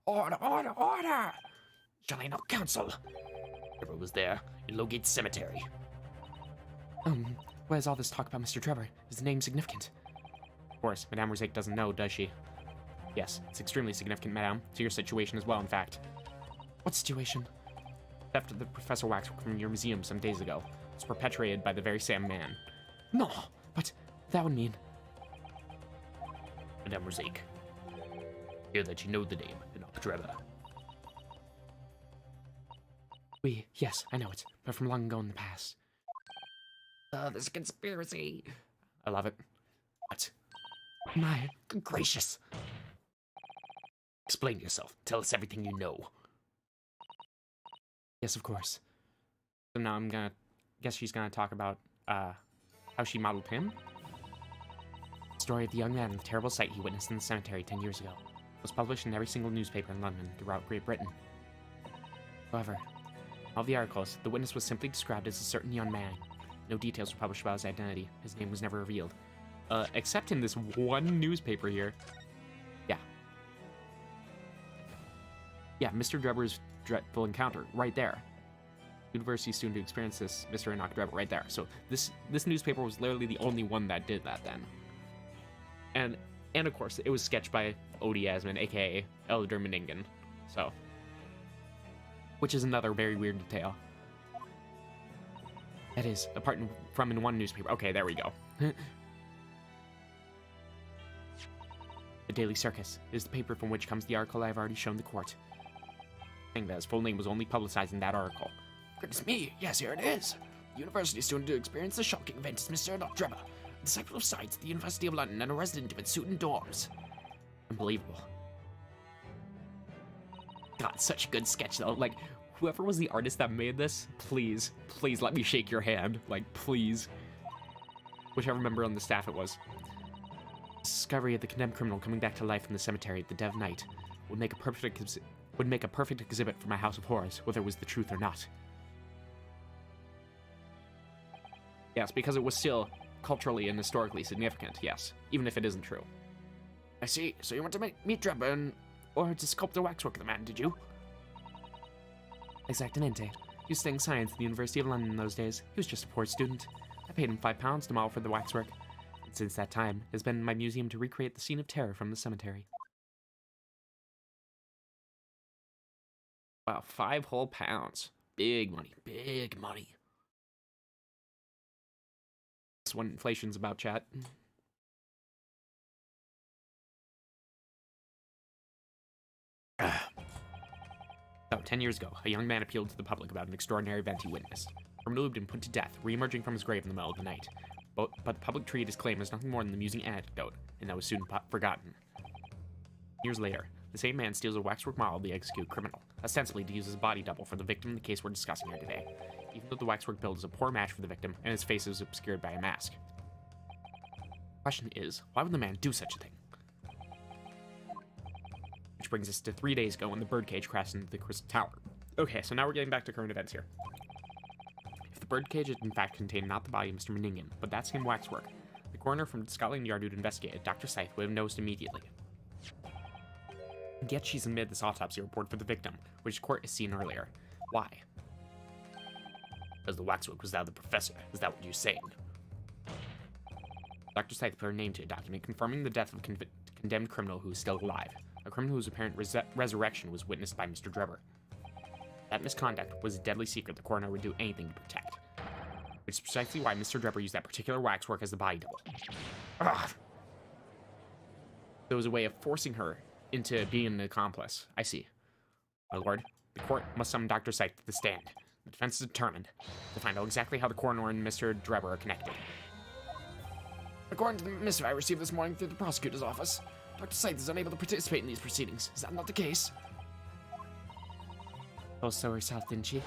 Order, order, order! Shall I not, Counsel? Drebber was there, in Lowgate Cemetery. Where's all this talk about Mr. Drebber? Is the name significant? Of course, Madame Rosé doesn't know, does she? Yes, it's extremely significant, Madame, to your situation as well, in fact. What situation? Theft of the Professor Waxwork from your museum some days ago. It's perpetrated by the very same man. No, but that would mean... Madame Rosé, hear that you know the name, Enoch Drebber. Yes, I know it, but from long ago in the past. There's a conspiracy. I love it. What? My... Good gracious. Explain yourself. Tell us everything you know. Yes, of course. So now guess she's gonna talk about, how she modeled him? The story of the young man and the terrible sight he witnessed in the cemetery 10 years ago was published in every single newspaper in London throughout Great Britain. However, in all the articles, the witness was simply described as a certain young man. No details were published about his identity. His name was never revealed. Except in this one newspaper here. Yeah, Mr. Drebber's dreadful encounter, right there. University student who experienced this, Mr. Enoch Drebber, right there. So this newspaper was literally the only one that did that then. And of course, it was sketched by Odie Asman, aka Elder Meningen. So, which is another very weird detail. That is, apart from in one newspaper. Okay, there we go. The Daily Circus is the paper from which comes the article I have already shown the court. Saying that his full name was only publicized in that article. Goodness me, yes, here it is. The university student who experienced the shocking event is Mr. Enoch Drebber, a disciple of science at the University of London and a resident of its student dorms. Unbelievable. God, such a good sketch though. Like, whoever was the artist that made this, please let me shake your hand. Like, please. Whichever member on the staff it was. The discovery of the condemned criminal coming back to life in the cemetery at the dead of night would make a perfect exhibit for my House of Horrors, whether it was the truth or not. Yes, because it was still culturally and historically significant, yes, even if it isn't true. I see. So you want to meet Drebber or to sculpt the waxwork of the man, did you? Exactamente. He was studying science at the University of London in those days. He was just a poor student. I paid him £5 to model for the waxwork. And since that time, it has been in my museum to recreate the scene of terror from the cemetery. Wow, £5 whole. Big money, big money. That's what inflation's about, chat. So, 10 years ago, a young man appealed to the public about an extraordinary event he witnessed. removed and put to death, re-emerging from his grave in the middle of the night. But the public treated his claim as nothing more than an amusing anecdote, and that was soon forgotten. Years later, the same man steals a waxwork model of the executed criminal, ostensibly to use as a body double for the victim in the case we're discussing here today, even though the waxwork build is a poor match for the victim and his face is obscured by a mask. The question is, why would the man do such a thing? Which brings us to 3 days ago when the birdcage crashed into the Crystal Tower. Okay, so now we're getting back to current events here. If the birdcage had in fact contained not the body of Mr. Meningen, but that same waxwork, the coroner from Scotland Yard who'd investigated, Dr. Scythe, would have noticed immediately. And yet she submitted this autopsy report for the victim, which the court has seen earlier. Why? Because the waxwork was that of the professor. Is that what you're saying? Dr. Scythe put her name to a document confirming the death of a condemned criminal who is still alive, a criminal whose apparent resurrection was witnessed by Mr. Drebber. That misconduct was a deadly secret the coroner would do anything to protect, which is precisely why Mr. Drebber used that particular waxwork as the body double. Ugh. It was a way of forcing her into being an accomplice. I see. My lord, the court must summon Dr. Scythe to the stand. The defense is determined to find out exactly how the coroner and Mr. Drebber are connected. According to the missive I received this morning through the prosecutor's office, Dr. Scythe is unable to participate in these proceedings. Is that not the case? Oh, so herself, didn't she?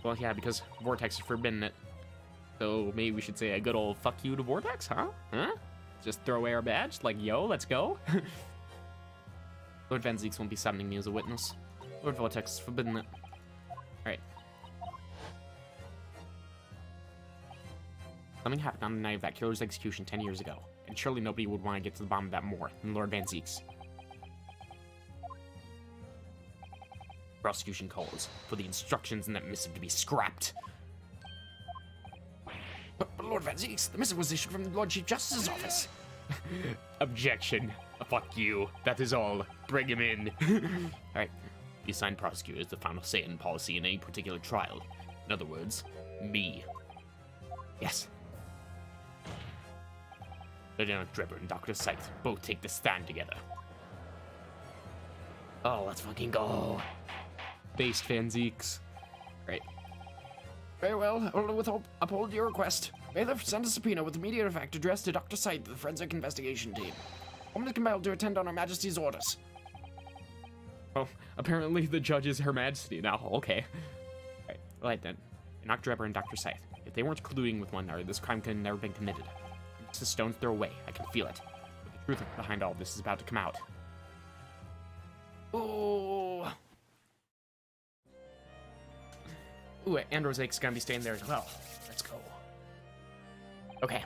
Well, yeah, because Vortex has forbidden it. So maybe we should say a good old fuck you to Vortex, huh? Huh? Just throw away our badge? Like, yo, let's go? Lord Van Zeeks won't be summoning me as a witness. Lord Vortex has forbidden it. Alright. Something happened on the night of that killer's execution 10 years ago, and surely nobody would want to get to the bottom of that more than Lord Van Zeeks. Prosecution calls for the instructions in that missive to be scrapped. But Lord Van Zeeks, the missive was issued from the Lord Chief Justice's office. Objection. Fuck you. That is all. Bring him in. Alright. The assigned prosecutor is the final say in policy in any particular trial. In other words, me. Yes. Lieutenant Drebber and Dr. Scythe both take the stand together. Oh, let's fucking go. Based Van Zeeks. Right. Very well, I will uphold your request. Bailiff, send a subpoena with immediate effect addressed to Dr. Scythe of the Forensic Investigation Team. Woman is compelled to attend on Her Majesty's orders. Well, apparently the judge is Her Majesty now. Okay. Right then. Dr. Drebber and Dr. Scythe. If they weren't colluding with one another, this crime could have never been committed. It's a stone's throw away. I can feel it. But the truth behind all this is about to come out. Oh. Ooh, and Rosaike's gonna be staying there as well. Let's go. Okay.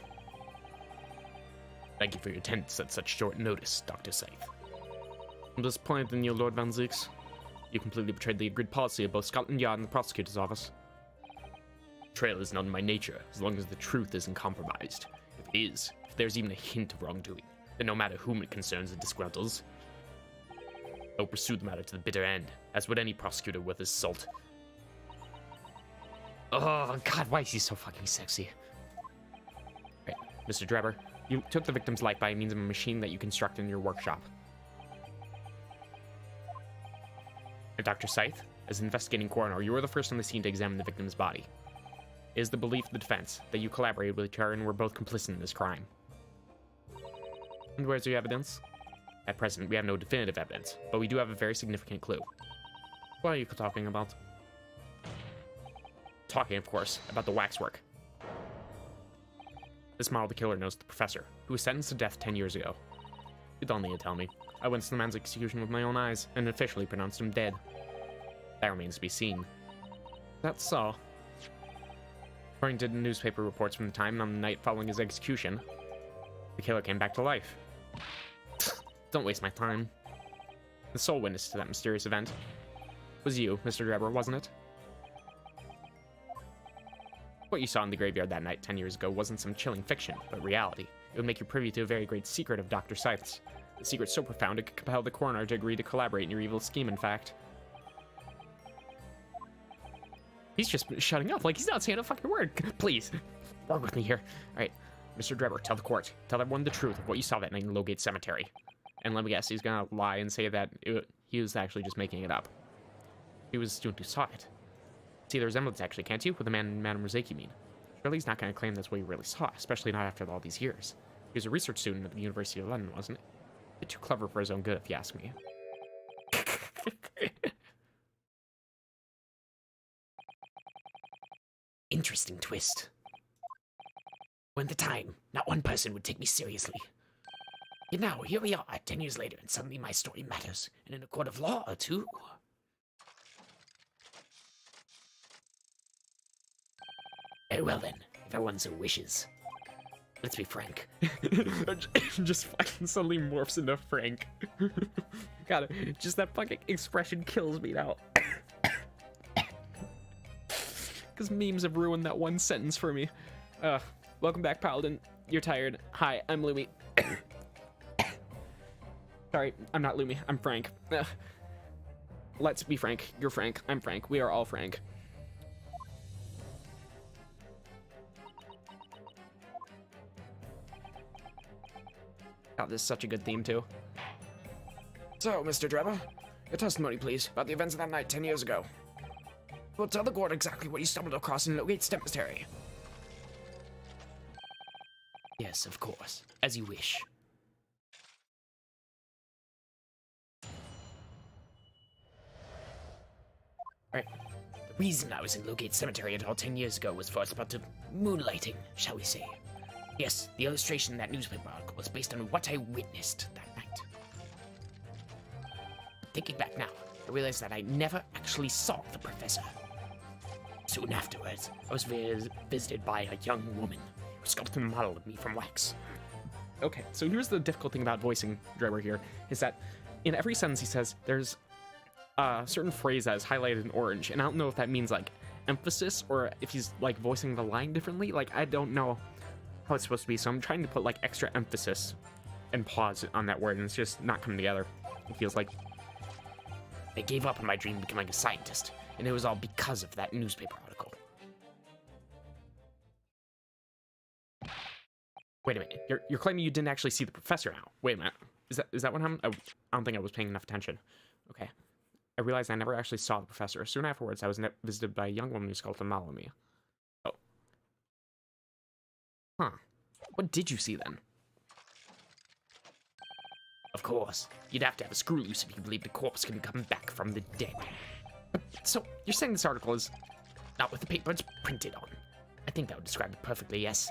Thank you for your attendance at such short notice, Dr. Scythe. I'm disappointed in you, Lord Van Zeeks. You completely betrayed the agreed policy of both Scotland Yard and the prosecutor's office. Betrayal is not in my nature, as long as the truth isn't compromised. If it is, if there's even a hint of wrongdoing, then no matter whom it concerns and disgruntles, I will pursue the matter to the bitter end, as would any prosecutor worth his salt. Oh, God, why is he so fucking sexy? Right, Mr. Drebber, you took the victim's life by means of a machine that you constructed in your workshop. And Dr. Scythe, as an investigating coroner, you were the first on the scene to examine the victim's body. It is the belief of the defense that you collaborated with each other and were both complicit in this crime. And where's your evidence? At present, we have no definitive evidence, but we do have a very significant clue. What are you talking about? Talking, of course, about the waxwork. This model the killer knows the professor, who was sentenced to death 10 years ago. You don't need to tell me. I witnessed the man's execution with my own eyes, and officially pronounced him dead. That remains to be seen. That's so. According to the newspaper reports from the time on the night following his execution, the killer came back to life. Don't waste my time. The sole witness to that mysterious event was you, Mr. Drebber, wasn't it? What you saw in the graveyard that night 10 years ago wasn't some chilling fiction, but reality. It would make you privy to a very great secret of Dr. Scythe's. A secret so profound it could compel the coroner to agree to collaborate in your evil scheme, in fact. He's just shutting up, like he's not saying a fucking word. Please, work with me here. Alright, Mr. Drebber, tell the court. Tell everyone the truth of what you saw that night in Lowgate Cemetery. And let me guess, he's gonna lie and say that he was actually just making it up. He was the student who saw it. See the resemblance, actually, can't you? With the man and Madame Roseki mean. Surely he's not going to claim that's what he really saw, especially not after all these years. He was a research student at the University of London, wasn't he? A bit too clever for his own good, if you ask me. Interesting twist. When at the time, not one person would take me seriously. Yet now, here we are, 10 years later, and suddenly my story matters, and in a court of law, too. Very well then, if everyone so wishes. Let's be frank. Just fucking suddenly morphs into Frank. God, just that fucking expression kills me now. Because memes have ruined that one sentence for me. Welcome back, Paladin. You're tired. Hi, I'm Lumi. Sorry, I'm not Lumi. I'm Frank. Let's be frank. You're Frank. I'm Frank. We are all Frank. God, this is such a good theme, too. So, Mr. Drebber, your testimony, please, about the events of that night 10 years ago. Well, tell the court exactly what you stumbled across in Logate's cemetery. Yes, of course. As you wish. Right. The reason I was in Logate Cemetery at all 10 years ago was for a spot of moonlighting, shall we say. Yes, the illustration in that newspaper article was based on what I witnessed that night. Thinking back now, I realized that I never actually saw the professor. Soon afterwards, I was visited by a young woman who sculpted a model of me from wax. Okay, so here's the difficult thing about voicing Drebber here, is that in every sentence he says, there's a certain phrase that is highlighted in orange, and I don't know if that means, like, emphasis, or if he's, like, voicing the line differently. Like, I don't know how it's supposed to be, so I'm trying to put, like, extra emphasis and pause on that word, and it's just not coming together, it feels like. I gave up on my dream of becoming a scientist, and it was all because of that newspaper article. Wait a minute, you're claiming you didn't actually see the professor now. Wait a minute, is that what happened? I don't think I was paying enough attention. Okay. I realized I never actually saw the professor. Soon afterwards, I was visited by a young woman who sculpted a model of me. Oh. Huh. What did you see then? Of course, you'd have to have a screw loose if you believe the corpse can come back from the dead. So, you're saying this article is... Not with the paper it's printed on. I think that would describe it perfectly, yes.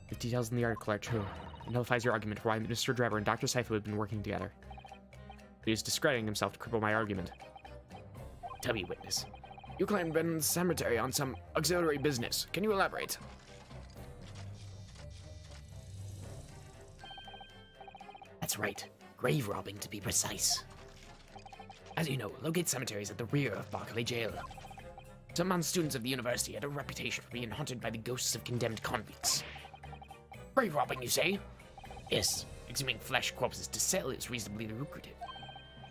The details in the article are true. It nullifies your argument for why Mr. Drebber and Dr. Scythe have been working together. He is discrediting himself to cripple my argument. Tell me, witness. You claim to have been in the cemetery on some auxiliary business. Can you elaborate? That's right. Grave robbing, to be precise. As you know, Logate Cemetery is at the rear of Berkeley Jail. Some students of the university had a reputation for being haunted by the ghosts of condemned convicts. Grave robbing, you say? Yes, exhuming flesh corpses to sell is reasonably lucrative.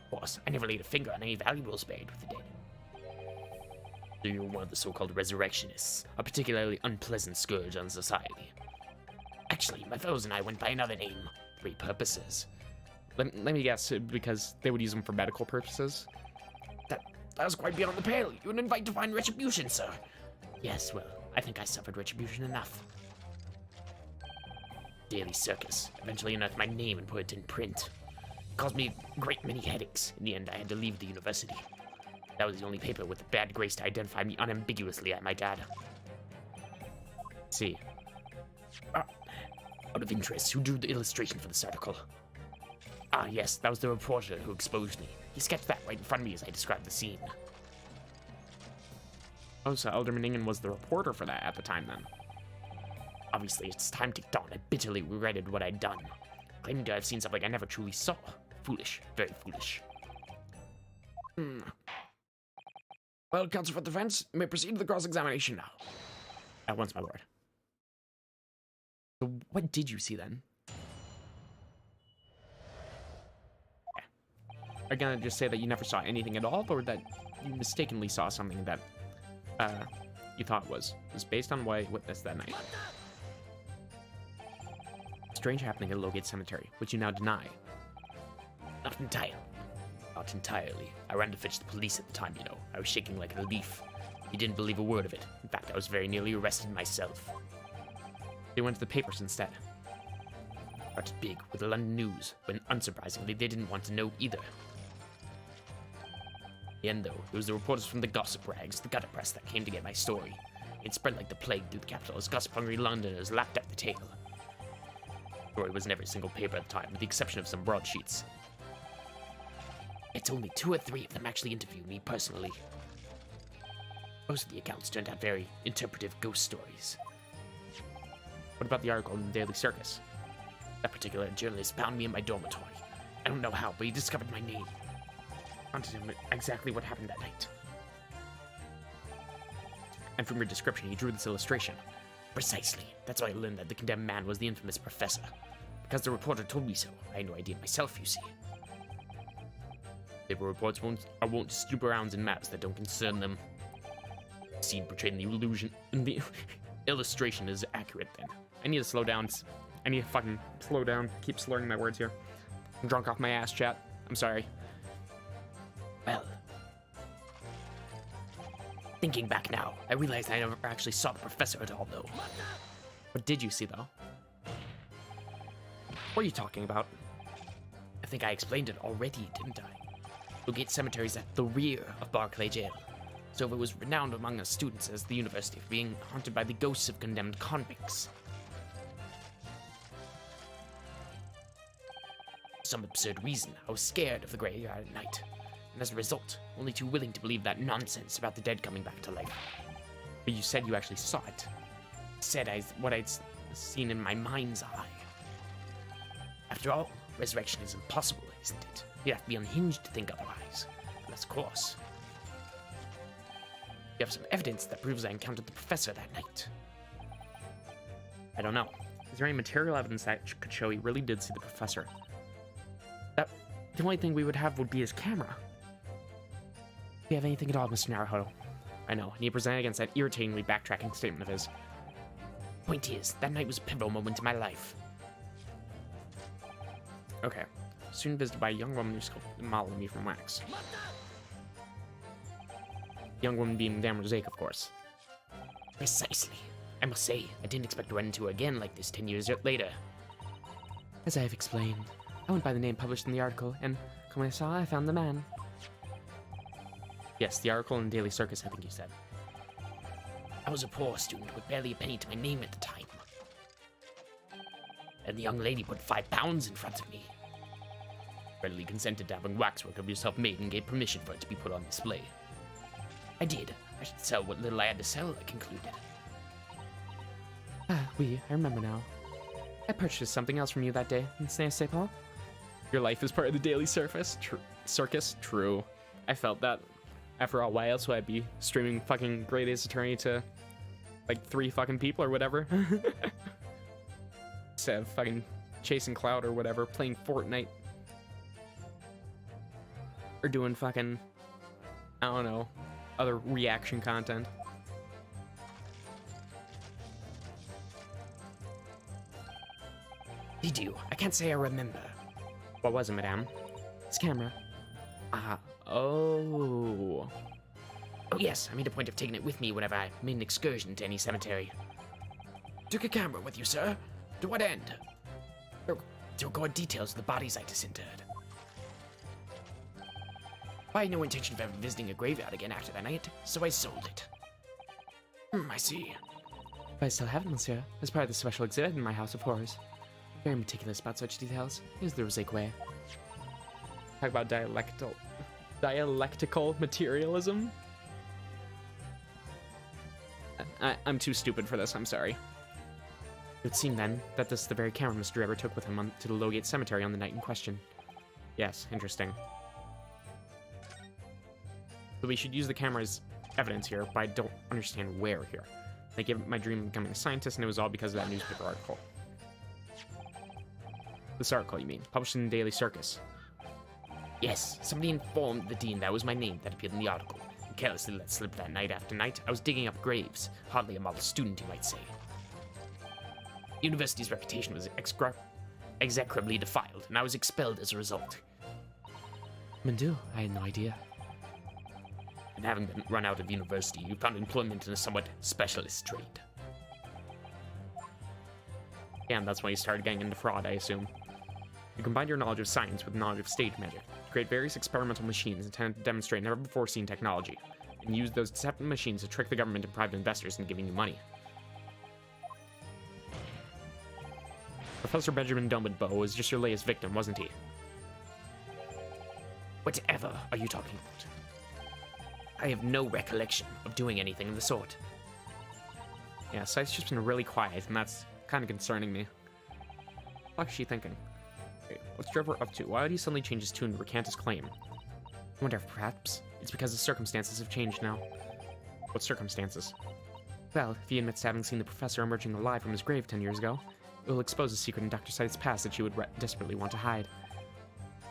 Of course, I never laid a finger on any valuables buried with the dead. So you're one of the so-called resurrectionists, a particularly unpleasant scourge on society. Actually, my fellows and I went by another name, Three Purposes. Let me guess, because they would use them for medical purposes? That was quite beyond the pale. You would invite divine retribution, sir. Yes, well, I think I suffered retribution enough. Daily Circus eventually unearthed my name and put it in print. It caused me a great many headaches. In the end, I had to leave the university. That was the only paper with the bad grace to identify me unambiguously, I might add. See. Out of interest, who drew the illustration for this article? Ah, yes, that was the reporter who exposed me. He sketched that right in front of me as I described the scene. Oh, so Alderman Ingen was the reporter for that at the time, then. Obviously, as time ticked on, I bitterly regretted what I'd done. Claiming to have seen something I never truly saw. Foolish. Very foolish. Well, counsel for defense, you may proceed to the cross-examination now. At once, my lord. So what did you see then? Are you gonna just say that you never saw anything at all, or that you mistakenly saw something that you thought was based on what you witnessed that night? Strange happening at Logate Cemetery, which you now deny. Not entirely. Not entirely. I ran to fetch the police at the time, you know. I was shaking like a leaf. He didn't believe a word of it. In fact, I was very nearly arrested myself. They went to the papers instead. Started big with the London News, when unsurprisingly they didn't want to know either. In the end, though, it was the reporters from the gossip rags, the gutter press, that came to get my story. It spread like the plague through the capital as gossip-hungry Londoners lapped up the tale. The story was in every single paper at the time, with the exception of some broadsheets. It's only 2 or 3 of them actually interviewed me personally. Most of the accounts turned out very interpretive ghost stories. What about the article in the Daily Circus? That particular journalist found me in my dormitory. I don't know how, but he discovered my name. Wanted to know exactly what happened that night. And from your description, he drew this illustration. Precisely. That's why I learned that the condemned man was the infamous professor. Because the reporter told me so. I had no idea myself, you see. Paper reports won't snoop around in maps that don't concern them. The scene portrayed in the illusion in the illustration is accurate then. I need to slow down. I need to fucking slow down. Keep slurring my words here. I'm drunk off my ass, chat. I'm sorry. Well, thinking back now, I realized I never actually saw the professor at all, though. What did you see, though? What are you talking about? I think I explained it already, didn't I? Logate cemeteries at the rear of Barclay Jail. So it was renowned among us students as the university for being haunted by the ghosts of condemned convicts. For some absurd reason, I was scared of the graveyard at night, and as a result, only too willing to believe that nonsense about the dead coming back to life. But you said you actually saw it. I said what I'd seen in my mind's eye. After all, resurrection is impossible, isn't it? You'd have to be unhinged to think otherwise. Unless, of course, you have some evidence that proves I encountered the professor that night. I don't know. Is there any material evidence that could show he really did see the professor? The only thing we would have would be his camera. Do you have anything at all, Mr. Naruhodo? I know, and he presented against that irritatingly backtracking statement of his. Point is, that night was a pivotal moment in my life. Okay. Soon visited by a young woman who sculpted a model of me from wax. Young woman being Madame Rosaic, of course. Precisely. I must say, I didn't expect to run into her again like this 10 years later. As I have explained, I went by the name published in the article, and come I saw, I found the man. Yes, the article in the Daily Circus, I think you said. I was a poor student with barely a penny to my name at the time. And the young lady put £5 in front of me. Readily consented to having waxwork of yourself made and gave permission for it to be put on display. I did. I should sell what little I had to sell, I concluded. Ah, oui, I remember now. I purchased something else from you that day, St. Paul. Your life is part of the Daily Circus? True. I felt that. After all, why else would I be streaming fucking Great Ace Attorney to, like, 3 fucking people or whatever? Instead of fucking chasing cloud or whatever, playing Fortnite. Or doing fucking, I don't know, other reaction content. Did you? I can't say I remember. What was it, madame? This camera. Oh. Oh yes, I made a point of taking it with me whenever I made an excursion to any cemetery. Took a camera with you, sir? To what end? To record details of the bodies I disinterred. I had no intention of ever visiting a graveyard again after that night, so I sold it. I see. But I still have it, monsieur, as part of the special exhibit in my House of Horrors. Very meticulous about such details. Here's the Rosaic way. Talk about dialectical materialism. I'm too stupid for this, I'm sorry. It would seem then that this is the very camera Mr. Drebber took with him to the Lowgate Cemetery on the night in question. Yes, interesting. So we should use the camera as evidence here, but I don't understand where here. I gave up my dream of becoming a scientist, and it was all because of that newspaper article. This article, you mean? Published in the Daily Circus. Yes, somebody informed the dean that was my name that appeared in the article, and carelessly let slip that night after night I was digging up graves. Hardly a model student, you might say. The university's reputation was execrably defiled, and I was expelled as a result. do? I had no idea. And having been run out of university, you found employment in a somewhat specialist trade. Yeah, and that's why you started getting into fraud, I assume. You combined your knowledge of science with knowledge of stage magic to create various experimental machines intended to demonstrate never-before-seen technology, and use those deceptive machines to trick the government and private investors into giving you money. Professor Benjamin Dobinbough was just your latest victim, wasn't he? Whatever are you talking about? I have no recollection of doing anything of the sort. Yeah, Scythe's just been really quiet, and that's kind of concerning me. What is she thinking? Wait, what's Trevor up to? Why would he suddenly change his tune to recant his claim? I wonder if perhaps it's because the circumstances have changed now. What circumstances? Well, if he admits to having seen the professor emerging alive from his grave 10 years ago, it will expose a secret in Dr. Scythe's past that she would desperately want to hide.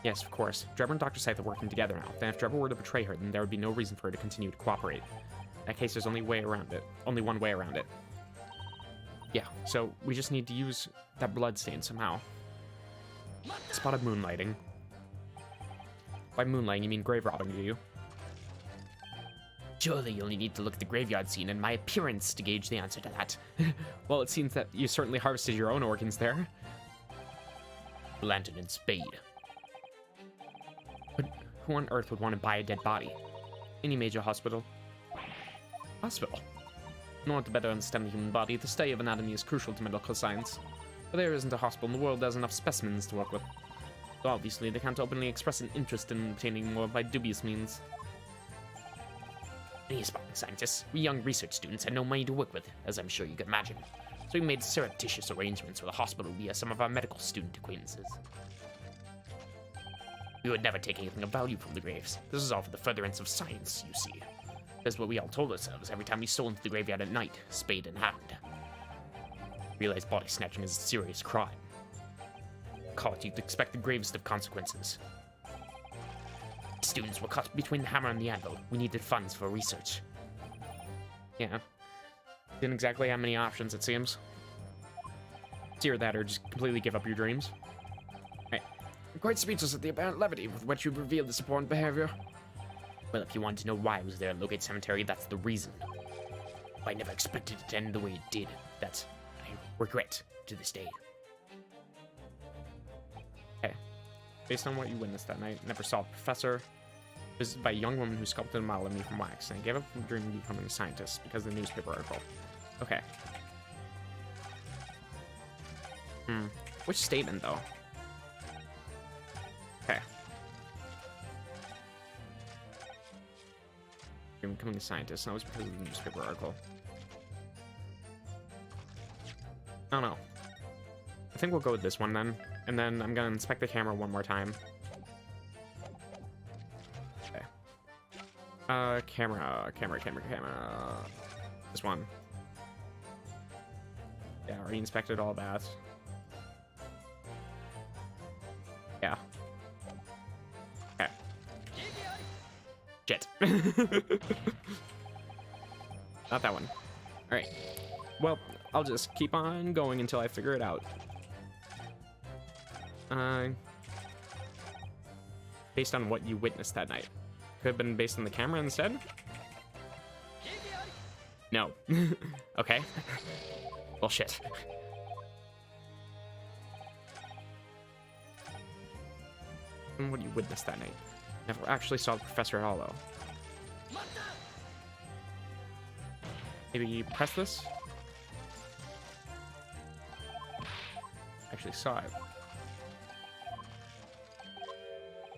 Yes, of course. Drebber and Dr. Scythe are working together now. Then if Drebber were to betray her, then there would be no reason for her to continue to cooperate. In that case, there's only one way around it. Yeah, so we just need to use that blood stain somehow. Spotted moonlighting. By moonlighting, you mean grave robbing, do you? Surely you only need to look at the graveyard scene and my appearance to gauge the answer to that. Well, it seems that you certainly harvested your own organs there. Lantern and spade. But who on earth would want to buy a dead body? Any major hospital? Hospital? In order to better understand the human body, the study of anatomy is crucial to medical science. But there isn't a hospital in the world that has enough specimens to work with. So obviously, they can't openly express an interest in obtaining more by dubious means. Any aspiring scientists, we young research students had no money to work with, as I'm sure you can imagine. So we made surreptitious arrangements with a hospital via some of our medical student acquaintances. We would never take anything of value from the graves. This is all for the furtherance of science, you see. That's what we all told ourselves every time we stole into the graveyard at night, spade in hand. Realize body snatching is a serious crime. Caught, you'd expect the gravest of consequences. Students were caught between the hammer and the anvil. We needed funds for research. Yeah. Didn't exactly have many options, it seems. It's either that or just completely give up your dreams. I'm quite speechless at the apparent levity with which you've revealed this abhorrent behavior. Well, if you wanted to know why I was there at Locate Cemetery, that's the reason. I never expected it to end the way it did. That I regret to this day. Okay. Based on what you witnessed that night, never saw a professor. Visited by a young woman who sculpted a model of me from wax, and I gave up from dreaming of becoming a scientist because of the newspaper article. Okay. Which statement, though? Okay. You're becoming a scientist, and that was because of the newspaper article. I don't know. I think we'll go with this one then, and then I'm gonna inspect the camera one more time. Okay. Camera. This one. Yeah, already inspected all that. Yeah. Okay. Shit. Not that one. Alright. Well, I'll just keep on going until I figure it out. Based on what you witnessed that night. Could have been based on the camera instead? No. Okay. Bullshit. And what you witnessed that night. Never actually saw the professor at all, though. Maybe press this? Actually saw it.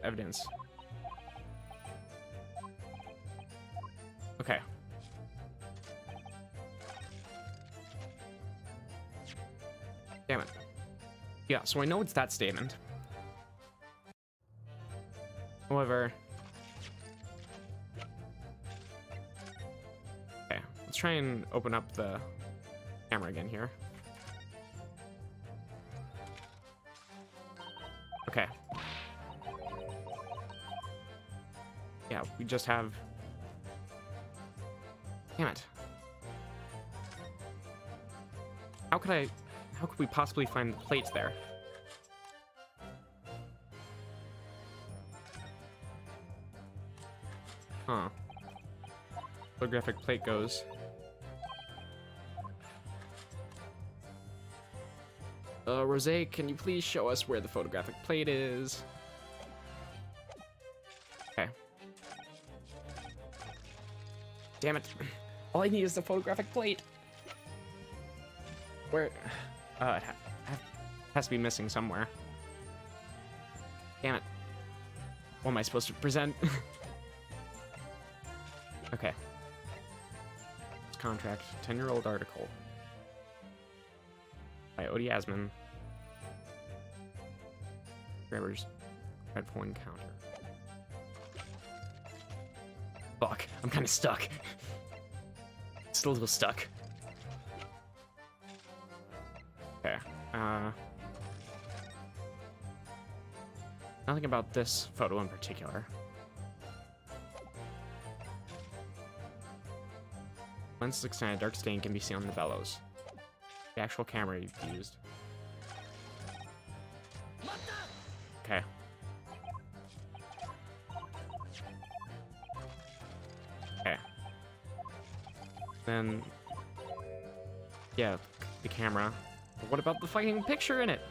Evidence. Okay. Damn it. Yeah, so I know it's that statement. However... Okay, let's try and open up the camera again here. Okay. Yeah, we just have... Damn it. How could we possibly find the plates there? Huh. Photographic plate goes. Rose, can you please show us where the photographic plate is? Okay. Damn it. All I need is the photographic plate. Where? It has to be missing somewhere. Damn it. What am I supposed to present? Okay. Contract, 10-year-old article. By Odie Asman. Grabber's dreadful encounter. Fuck, I'm kind of stuck. Still a little stuck. Okay, nothing about this photo in particular. Lens is extended, dark stain can be seen on the bellows. The actual camera you've used. Okay. Okay. Then, yeah, the camera. But what about the fucking picture in it?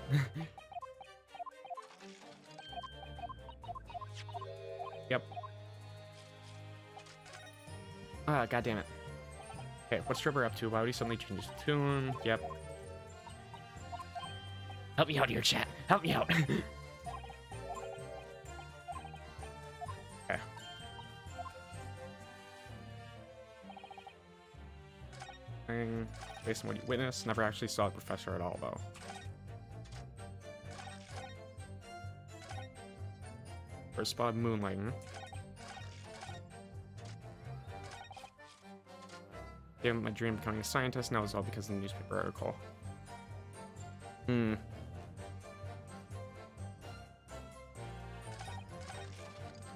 Yep. Ah, god damn it. Okay, what's Trevor up to? Why would he suddenly change his tune? Yep. Help me out here, chat. Help me out. Okay. Based on what you witnessed, never actually saw the professor at all, though. First spot moonlighting. Gave up my dream of becoming a scientist, now it's all because of the newspaper article.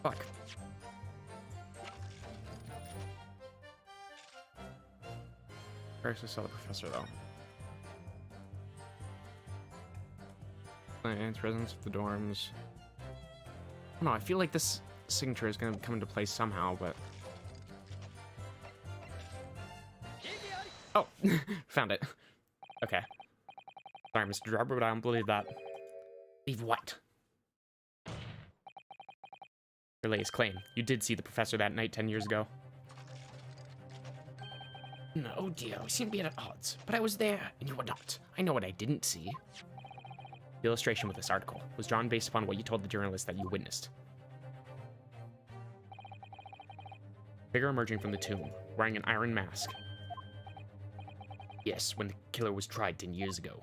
Fuck. I actually saw the professor, though. Science, residents of the dorms. I don't know, I feel like this signature is going to come into play somehow, but... Oh, found it. Okay. Sorry, Mr. Dropper, but I don't believe that. Leave what? Your latest claim. You did see the professor that night 10 years ago. No, dear, we seem to be at odds. But I was there, and you were not. I know what I didn't see. The illustration with this article was drawn based upon what you told the journalist that you witnessed. Figure emerging from the tomb, wearing an iron mask. Yes, when the killer was tried 10 years ago.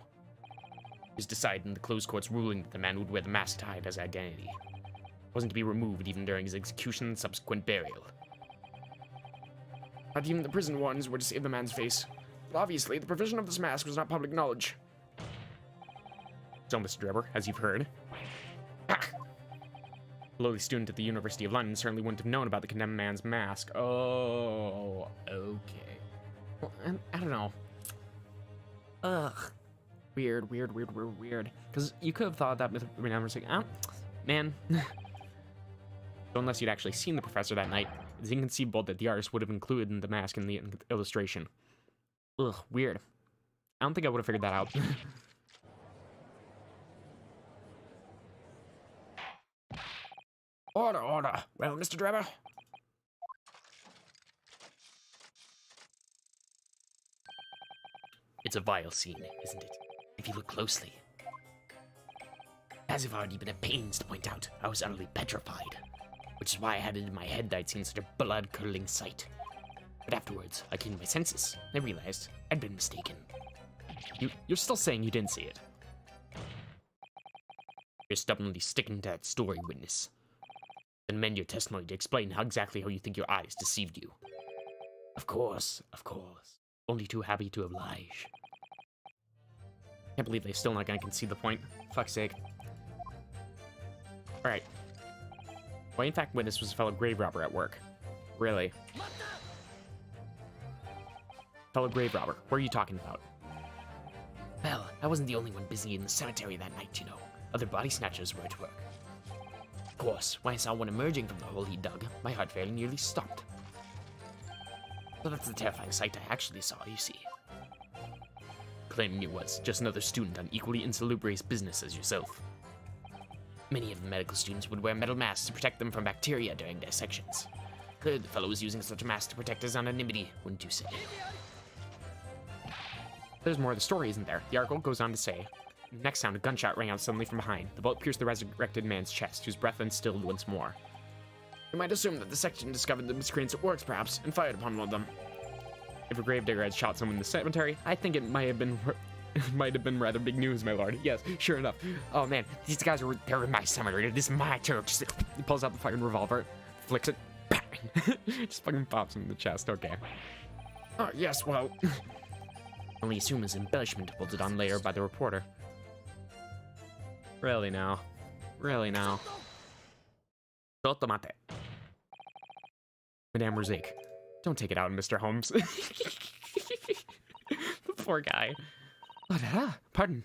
It was decided in the closed court's ruling that the man would wear the mask to hide his identity. It wasn't to be removed even during his execution and subsequent burial. Not even the prison wardens were to save the man's face. But obviously, the provision of this mask was not public knowledge. So, Mr. Drebber, as you've heard, a lowly student at the University of London certainly wouldn't have known about the condemned man's mask. Oh, okay. Well, I don't know. Ugh. Weird. Because you could have thought that with remembering, like, oh, man. So unless you'd actually seen the professor that night, it's inconceivable that the artist would have included the mask in the illustration. Ugh, weird. I don't think I would have figured that out. Order. Well, Mr. Drebber? It's a vile scene, isn't it? If you look closely. As I've already been at pains to point out, I was utterly petrified. Which is why I had it in my head that I'd seen such a blood-curdling sight. But afterwards, I came to my senses, and I realized I'd been mistaken. You're still saying you didn't see it? You're stubbornly sticking to that story, witness. Then amend your testimony to explain exactly how you think your eyes deceived you. Of course. Only too happy to oblige. Can't believe they're still not gonna concede the point. Fuck's sake. Alright. Why in fact witness was a fellow grave robber at work. Really? Fellow grave robber, what are you talking about? Well, I wasn't the only one busy in the cemetery that night, you know. Other body snatchers were at work. course, when I saw one emerging from the hole he dug, my heart very nearly stopped. So that's the terrifying sight I actually saw, you see. Claiming it was just another student on equally insalubrious business as yourself. Many of the medical students would wear metal masks to protect them from bacteria during dissections. Clearly the fellow was using such a mask to protect his anonymity, wouldn't you say? There's more of the story, isn't there? The article goes on to say, next sound, a gunshot rang out suddenly from behind. The bullet pierced the resurrected man's chest, whose breath then stilled once more. You might assume that the section discovered the miscreants at works, perhaps, and fired upon one of them. If a gravedigger had shot someone in the cemetery, I think it might have been rather big news, my lord. Yes, sure enough. Oh man, these guys are they're in my cemetery. This is my church. He pulls out the fucking revolver, flicks it, bang! Just fucking pops him in the chest. Okay. Oh, yes, well, Only assume as embellishment bolted on later by the reporter. Really now? Really now? Tomate. Madame Rosique, don't take it out on Mr. Holmes. The poor guy. Pardon.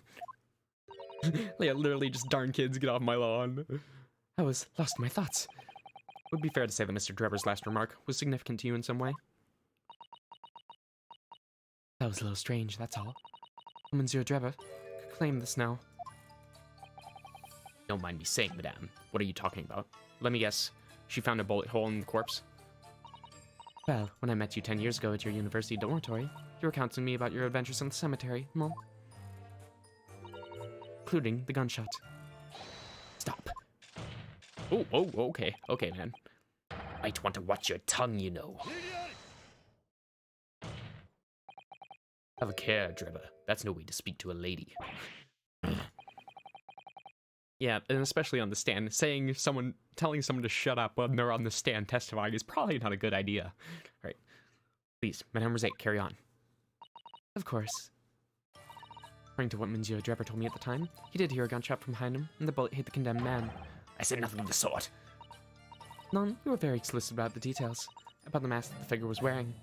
Yeah, literally just darn kids, get off my lawn. I was lost in my thoughts. Would be fair to say that Mr. Drebber's last remark was significant to you in some way. That was a little strange, that's all. Monsieur Drebber could claim this now. Don't mind me saying, madame. What are you talking about? Let me guess. She found a bullet hole in the corpse? Well, when I met you 10 years ago at your university dormitory, you were counseling me about your adventures in the cemetery, no? Including the gunshot. Stop. Oh, okay. Okay, man. Might want to watch your tongue, you know. Have a care, Drebber. That's no way to speak to a lady. Yeah, and especially on the stand, telling someone to shut up when they're on the stand testifying is probably not a good idea. All right. Please, Madame Rosique, carry on. Of course. According to what Monsieur Drebber told me at the time, he did hear a gunshot from behind him, and the bullet hit the condemned man. I said nothing of the sort. None, you were very explicit about the details, about the mask that the figure was wearing,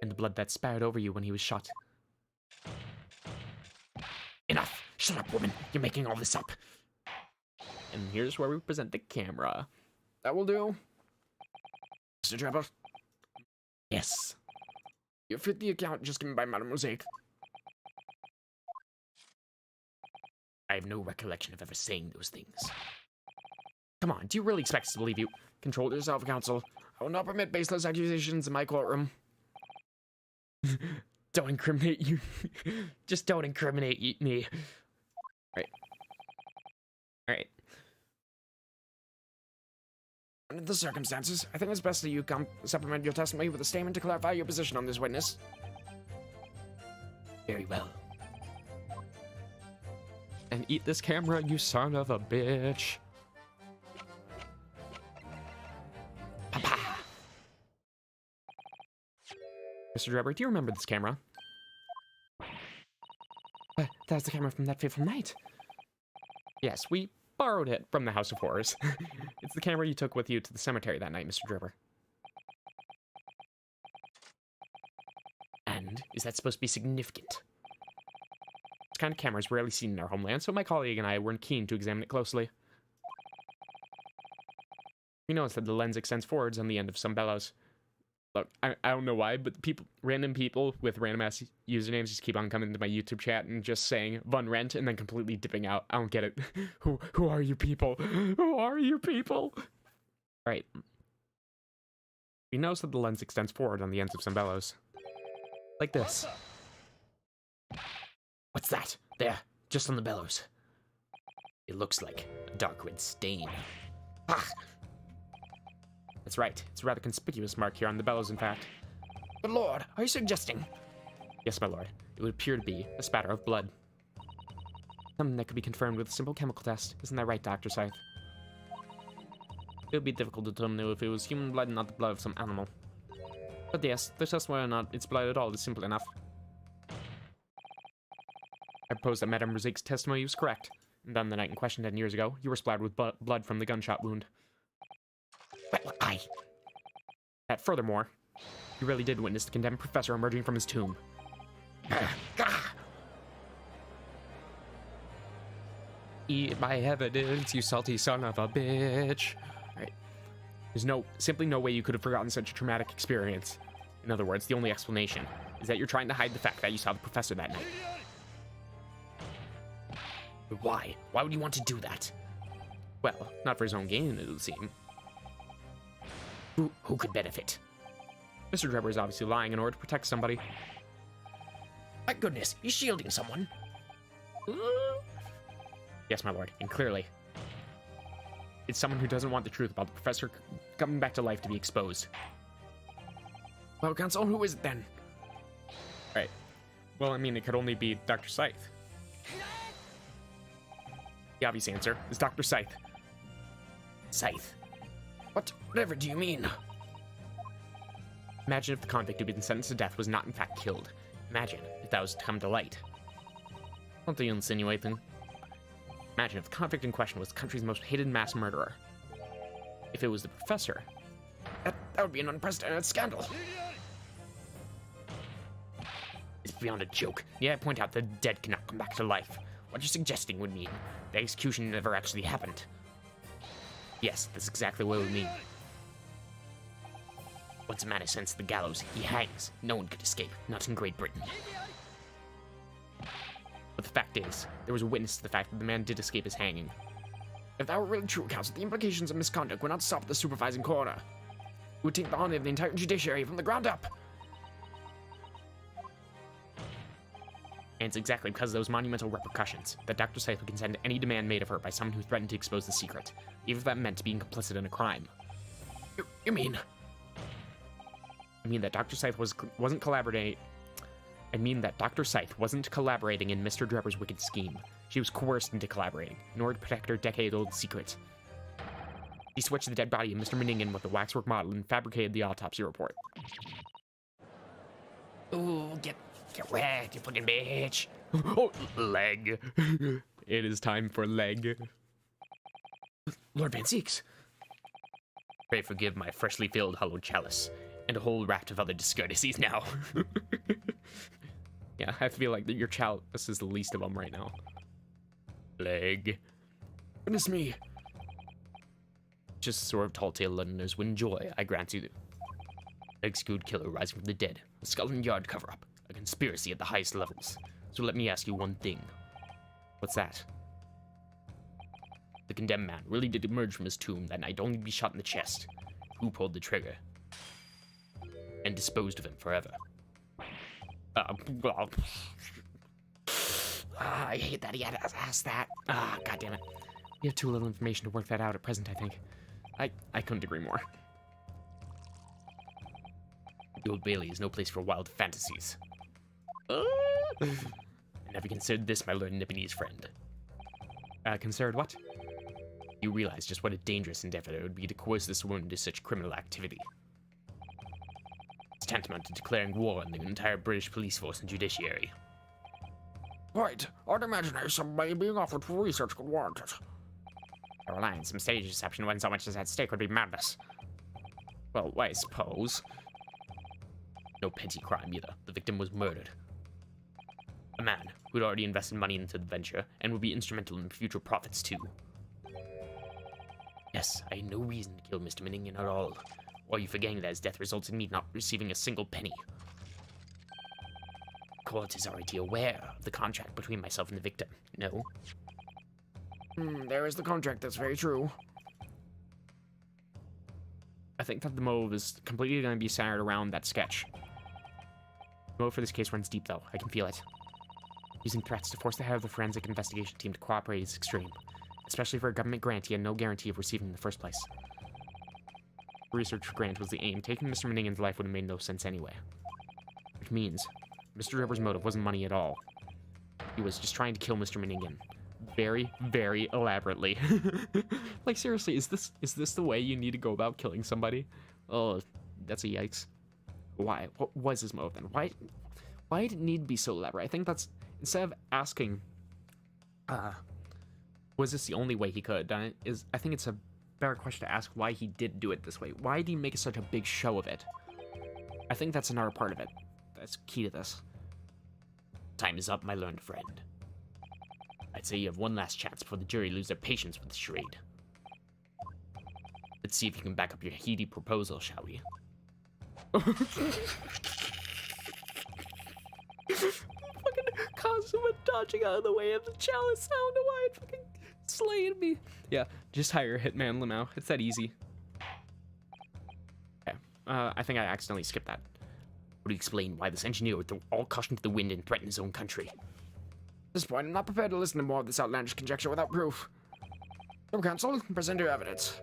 and the blood that spattered over you when he was shot. Enough! Shut up, woman! You're making all this up. And here's where we present the camera. that will do. Mr. Drebber, Yes. you fit the account just given by Madame Rosique. I have no recollection of ever saying those things. Come on, do you really expect us to believe you? Control yourself, counsel. I will not permit baseless accusations in my courtroom. Don't incriminate you. Just don't incriminate me. Alright. Under the circumstances, I think it's best that you supplement your testimony with a statement to clarify your position on this witness. Very well. And eat this camera, you son of a bitch. Papa! Mr. Drebber, do you remember this camera? That was the camera from that fateful night. Yes, we borrowed it from the House of Horrors. It's the camera you took with you to the cemetery that night, Mr. Drebber. And is that supposed to be significant? This kind of camera is rarely seen in our homeland, so my colleague and I were keen to examine it closely. We noticed that the lens extends forwards on the end of some bellows. Look, I don't know why, but random people with random ass usernames just keep on coming to my YouTube chat and just saying Von Rent and then completely dipping out. I don't get it. Who are you people? Who are you people? Right. We noticed that the lens extends forward on the ends of some bellows. Like this. What's that? There, just on the bellows. It looks like a dark red stain. Ah! That's right. It's a rather conspicuous mark here on the bellows, in fact. But Lord, are you suggesting? Yes, my lord. It would appear to be a spatter of blood. Something that could be confirmed with a simple chemical test. Isn't that right, Dr. Scythe? It would be difficult to determine if it was human blood and not the blood of some animal. But yes, the test whether or not it's blood at all is simple enough. I propose that Madame Rosique's testimony was correct. And on the night in question 10 years ago, you were splattered with blood from the gunshot wound. Well, That furthermore, you really did witness the condemned professor emerging from his tomb. Eat my evidence, you salty son of a bitch. Alright. There's simply no way you could have forgotten such a traumatic experience. In other words, the only explanation is that you're trying to hide the fact that you saw the professor that night. But why? Why would you want to do that? Well, not for his own gain, it would seem. Who could benefit? Mr. Drebber is obviously lying in order to protect somebody. My goodness, he's shielding someone. Yes, my lord, and clearly. It's someone who doesn't want the truth about the professor coming back to life to be exposed. Well, Council, who is it then? Right. Well, I mean, it could only be Dr. Scythe. The obvious answer is Dr. Scythe. Scythe. Whatever do you mean? Imagine if the convict who'd been sentenced to death was not in fact killed. Imagine if that was to come to light. What are you insinuating? Imagine if the convict in question was the country's most hated mass murderer. If it was the professor. That would be an unprecedented scandal. It's beyond a joke. Yeah, I point out The dead cannot come back to life. What you're suggesting would mean the execution never actually happened. yes, that's exactly what it would mean. Once a man is sentenced to the gallows, he hangs. No one could escape, not in Great Britain. But the fact is, there was a witness to the fact that the man did escape his hanging. If that were really true, Council, the implications of misconduct would not stop at the supervising coroner. It would take the honor of the entire judiciary from the ground up. And it's exactly because of those monumental repercussions that Dr. Scythe would consent to any demand made of her by someone who threatened to expose the secret, even if that meant being complicit in a crime. You mean? I mean that Dr. Scythe wasn't collaborating. I mean that Dr. Scythe wasn't collaborating in Mr. Drebber's wicked scheme. She was coerced into collaborating, in order to protect her decade-old secret. She switched the dead body of Mr. Meningen with a waxwork model and fabricated the autopsy report. Ooh, get wrecked, you fucking bitch. Oh, leg. It is time for leg. Lord Van Zeeks. Pray forgive my freshly filled hollow chalice, and a whole raft of other discourtesies now. Yeah, I feel like your chalice is the least of them right now. Leg. Goodness me. Just a sort of tall tale Londoners would enjoy, I grant you. An executed killer rising from the dead, a Scotland Yard cover-up, a conspiracy at the highest levels. So let me ask you one thing. What's that? The condemned man really did emerge from his tomb that night only to be shot in the chest. Who pulled the trigger? And disposed of him forever? I hate that he had to ask that. God damn it. We have too little information to work that out at present, I think. I couldn't agree more. The Old Bailey is no place for wild fantasies. And have you considered this, my learned Nipponese friend? Considered what? You realize just what a dangerous endeavor it would be to coerce this woman into such criminal activity. It's tantamount to declaring war on the entire British police force and judiciary. Right. I'd imagine there's some money being offered for research could warrant it. Relying on some stage deception when so much is at stake would be madness. Well, I suppose. No petty crime either. The victim was murdered. A man who'd already invested money into the venture and would be instrumental in future profits too. Yes, I had no reason to kill Mr. Meningen at all. Or are you forgetting that his death resulted in me not receiving a single penny? The court is already aware of the contract between myself and the victim, no? There is the contract, that's very true. I think that the motive is completely going to be centered around that sketch. The motive for this case runs deep, though. I can feel it. Using threats to force the head of the forensic investigation team to cooperate is extreme, especially for a government grant he had no guarantee of receiving in the first place. The research grant was the aim. Taking Mr. Meningen's life would have made no sense anyway. Which means Mr. Drebber's motive wasn't money at all. He was just trying to kill Mr. Meningen. Very, very elaborately. Like, seriously, is this the way you need to go about killing somebody? Oh, that's a yikes. Why? What was his motive then? Why did it need to be so elaborate? I think that's, instead of asking, was this the only way he could have done it, I think it's a better question to ask why he did do it this way. Why did he make such a big show of it? I think that's another part of it. That's key to this. Time is up, my learned friend. I'd say you have one last chance before the jury lose their patience with the charade. Let's see if you can back up your heady proposal, shall we? Fucking consummate dodging out of the way of the chalice. I don't know why it fucking slayed me. Yeah, just hire a hitman, Lamau. It's that easy. Okay, I think I accidentally skipped that. Would you explain why this engineer would throw all caution to the wind and threaten his own country? At this point, I'm not prepared to listen to more of this outlandish conjecture without proof. So, counsel, present your evidence.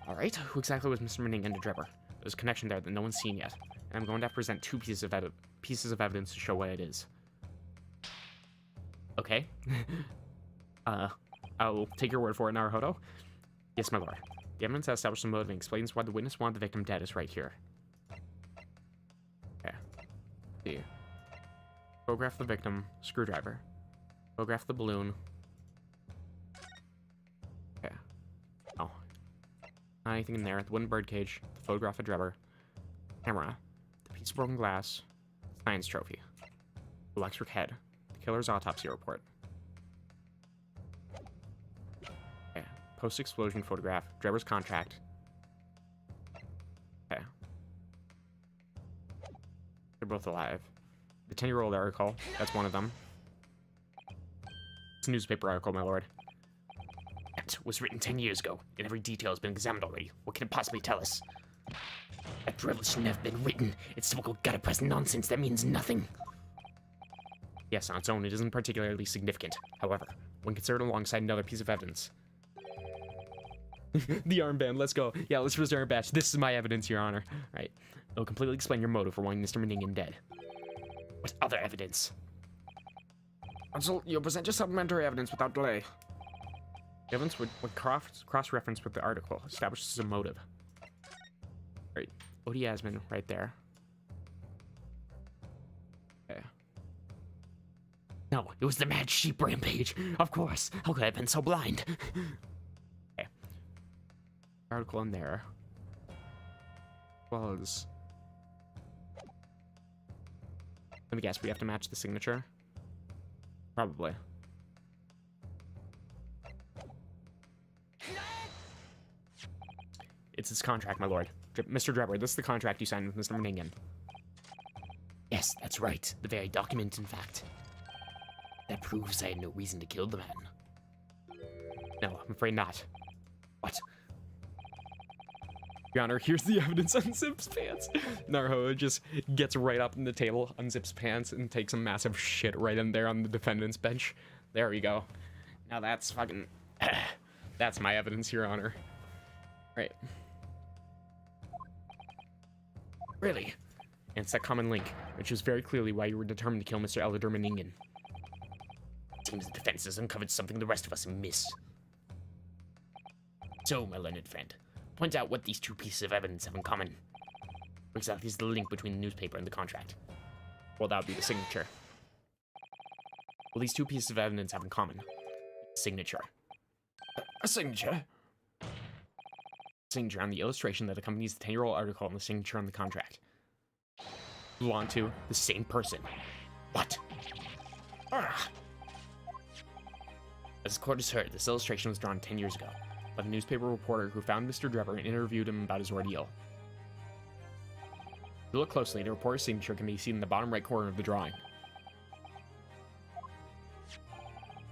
All right, who exactly was Mr. Manning and Drebber? There's a connection there that no one's seen yet, and I'm going to have to present two pieces of evidence to show what it is. Okay. I'll take your word for it, Naruhodo. Yes, my lord. The evidence that establishes the motive and explains why the witness wanted the victim dead is right here. Okay. See. Photograph the victim, screwdriver. Photograph the balloon. Okay. Oh. Not anything in there. The wooden birdcage, the photograph of Drebber, camera, the piece of broken glass, science trophy, the electric head, the killer's autopsy report. Okay. Post-explosion photograph, Drebber's contract. Okay. They're both alive. The 10-year-old article, that's one of them. It's a newspaper article, my lord. That was written 10 years ago, and every detail has been examined already. What can it possibly tell us? That revelation never been written. It's typical gutter-press nonsense that means nothing. Yes, on its own, it isn't particularly significant. However, when considered alongside another piece of evidence. The armband, let's go. Yeah, let's reserve our batch. This is my evidence, Your Honor. Right. It'll completely explain your motive for wanting Mr. Meningen dead. What other evidence? Counsel, you'll present your supplementary evidence without delay. The evidence would cross-reference with the article establishes a motive. Right. Odie Yasmin, right there. Okay. No, it was the mad sheep rampage. Of course. How could I have been so blind? Okay. Article in there. Well as... Let me guess, we have to match the signature? Probably. It's his contract, my lord. Mr. Drebber, this is the contract you signed with Mr. Meningen. Yes, that's right. The very document, in fact. That proves I had no reason to kill the man. No, I'm afraid not. What? Your Honor, here's the evidence. Unzips pants. Naruhodo just gets right up in the table, unzips pants, and takes a massive shit right in there on the defendant's bench. There we go. Now that's fucking... that's my evidence, Your Honor. Right. Really? And it's that common link, which is very clearly why you were determined to kill Mr. Elder Meningen. Seems the defense has uncovered something the rest of us missed. So, my learned friend, point out what these two pieces of evidence have in common. What exactly is the link between the newspaper and the contract? Well, that would be the signature. Well, these two pieces of evidence have in common. Signature. A signature? Signature on the illustration that accompanies the 10-year-old article and the signature on the contract. Belong to the same person. What? Ah. As the court has heard, this illustration was drawn 10 years ago by the newspaper reporter who found Mr. Drebber and interviewed him about his ordeal. If you look closely, the reporter's signature can be seen in the bottom right corner of the drawing.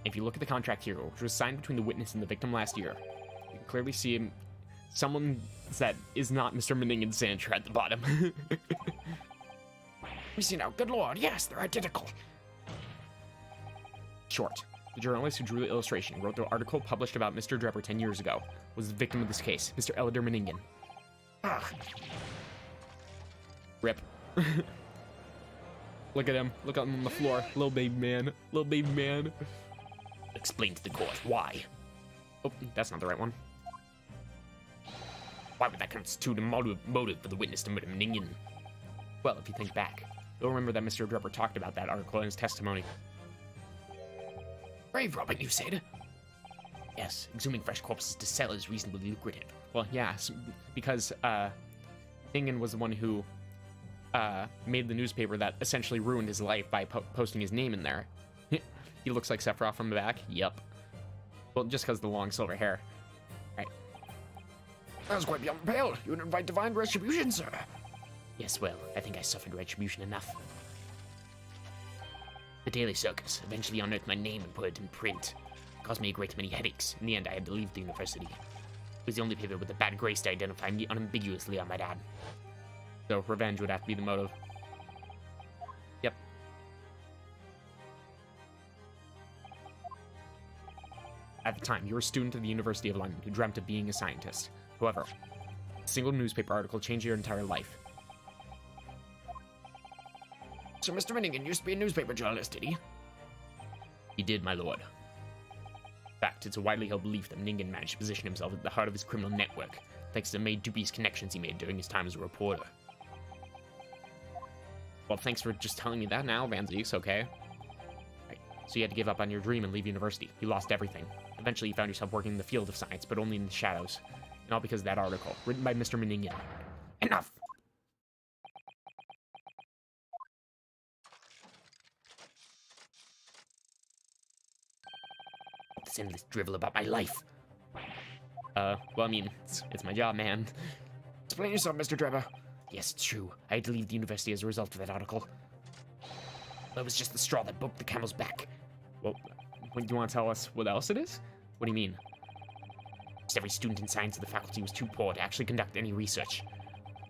If you look at the contract here, which was signed between the witness and the victim last year, you can clearly see someone that is not Mr. Meningen's signature at the bottom. You see now, good lord, yes, they're identical. Short. The journalist who drew the illustration and wrote the article published about Mr. Drebber 10 years ago was the victim of this case, Mr. Elder Meningen. Ah. Rip. Look at him. Look at him on the floor. Little baby man. Little baby man. Explain to the court why. Oh, that's not the right one. Why would that constitute a motive for the witness to murder Meningen? Well, if you think back, you'll remember that Mr. Drebber talked about that article in his testimony. Grave robbing, you said? Yes, exhuming fresh corpses to sell is reasonably lucrative. Well, yeah, because Meningen was the one who made the newspaper that essentially ruined his life by posting his name in there. He looks like Sephiroth from the back. Yep. Well, just because of the long silver hair. Right. That was quite beyond the pale. You would invite divine retribution, sir. Yes, well, I think I suffered retribution enough. The Daily Circus eventually unearthed my name and put it in print. It caused me a great many headaches. In the end, I had to leave the university. It was the only paper with the bad grace to identify me unambiguously on my dad. So revenge would have to be the motive. Yep. At the time, you were a student of the University of London who dreamt of being a scientist. However, a single newspaper article changed your entire life. So Mr. Minnigan used to be a newspaper journalist, did he? He did, my lord. In fact, it's a widely held belief that Minnigan managed to position himself at the heart of his criminal network, thanks to the dubious connections he made during his time as a reporter. Well, thanks for just telling me that now, Van Zeeks, okay? Right. So you had to give up on your dream and leave university. You lost everything. Eventually, you found yourself working in the field of science, but only in the shadows. And all because of that article, written by Mr. Minnigan. Enough! This endless drivel about my life. Well, I mean, it's my job, man. Explain yourself, Mr. Drebber. Yes, it's true. I had to leave the university as a result of that article. That was just the straw that broke the camel's back. Well, do you want to tell us what else it is? What do you mean? Just every student in science of the faculty was too poor to actually conduct any research.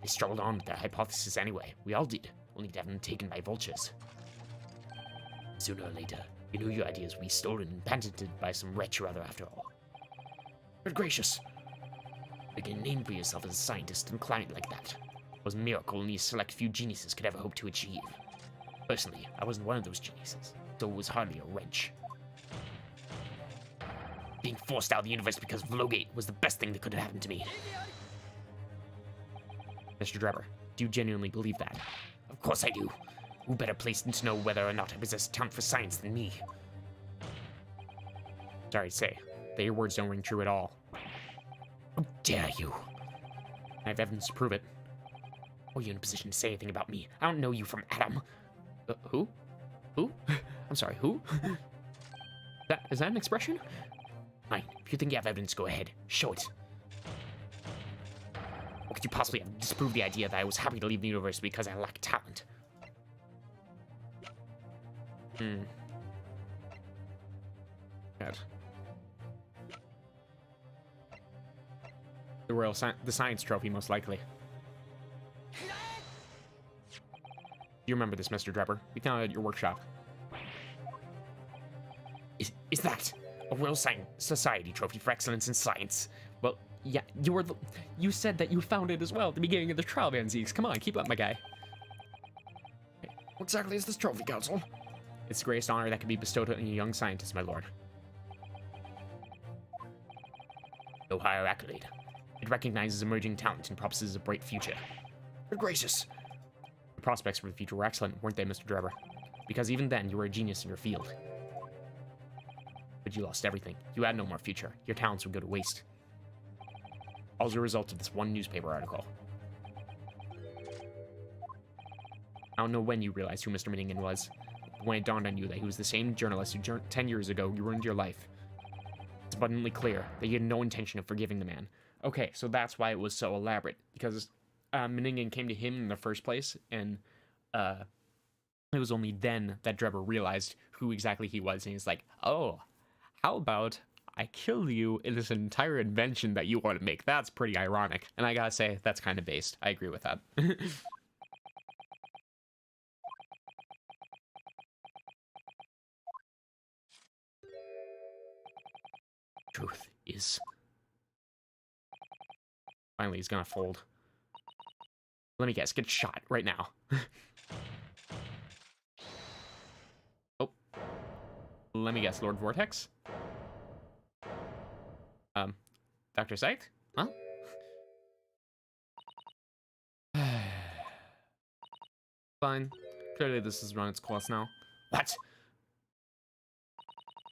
They struggled on with their hypothesis anyway. We all did, only to have them taken by vultures. Sooner or later, you knew your ideas would be stolen and patented by some wretch or other after all. Good gracious. Making a name for yourself as a scientist and client like that was a miracle only a select few geniuses could ever hope to achieve. Personally, I wasn't one of those geniuses, so it was hardly a wrench. Being forced out of the universe because of Logate was the best thing that could have happened to me. Mr. Drebber, do you genuinely believe that? Of course I do. Who better placed to know whether or not I possess talent for science than me? Sorry to say, that your words don't ring true at all. How dare you? I have evidence to prove it. Are you in a position to say anything about me? I don't know you from Adam. Who? Who? I'm sorry, who? Is that an expression? Fine. If you think you have evidence, go ahead. Show it. What could you possibly have to disprove the idea that I was happy to leave the university because I lack talent? God. The science trophy, most likely. You remember this, Mr. Drebber? We found it at your workshop. Is that a Royal Society trophy for excellence in science? Well, yeah, you said that you found it as well at the beginning of the trial, Van Zeeks. Come on, keep up, my guy. What exactly is this trophy, Council? It's the greatest honor that can be bestowed on a young scientist, my lord. No higher accolade. It recognizes emerging talent and promises a bright future. Good gracious. The prospects for the future were excellent, weren't they, Mr. Drebber? Because even then, you were a genius in your field. But you lost everything. You had no more future. Your talents would go to waste. All as a result of this one newspaper article. I don't know when you realized who Mr. Minnigan was, but when it dawned on you that he was the same journalist who 10 years ago you ruined your life. It's abundantly clear that you had no intention of forgiving the man. Okay, so that's why it was so elaborate, because Minnigan came to him in the first place, and it was only then that Drebber realized who exactly he was, and he's like, oh, how about I kill you in this entire invention that you want to make? That's pretty ironic. And I gotta say, that's kind of based. I agree with that. Truth is... Finally, he's gonna fold. Let me guess, get shot right now. Oh. Let me guess, Lord Vortex? Dr. Scythe? Huh? Fine. Clearly this has run its course now. What?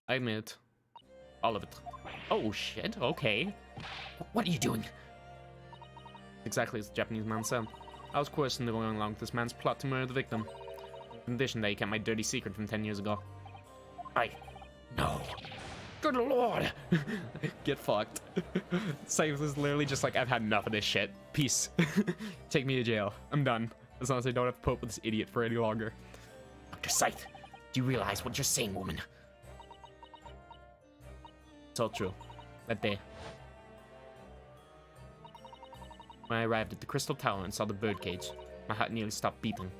I admit it. All of it. Oh shit, okay. What are you doing? Exactly as the Japanese man said. I was coerced into going along with this man's plot to murder the victim. In addition, that he kept my dirty secret from 10 years ago. Aye, No. Good lord. Get fucked. Scythe is literally just like, I've had enough of this shit. Peace. Take me to jail. I'm done. As long as I don't have to put up with this idiot for any longer. Dr. Scythe, do you realize what you're saying, woman? It's all true. That day, when I arrived at the Crystal Tower and saw the birdcage, my heart nearly stopped beating.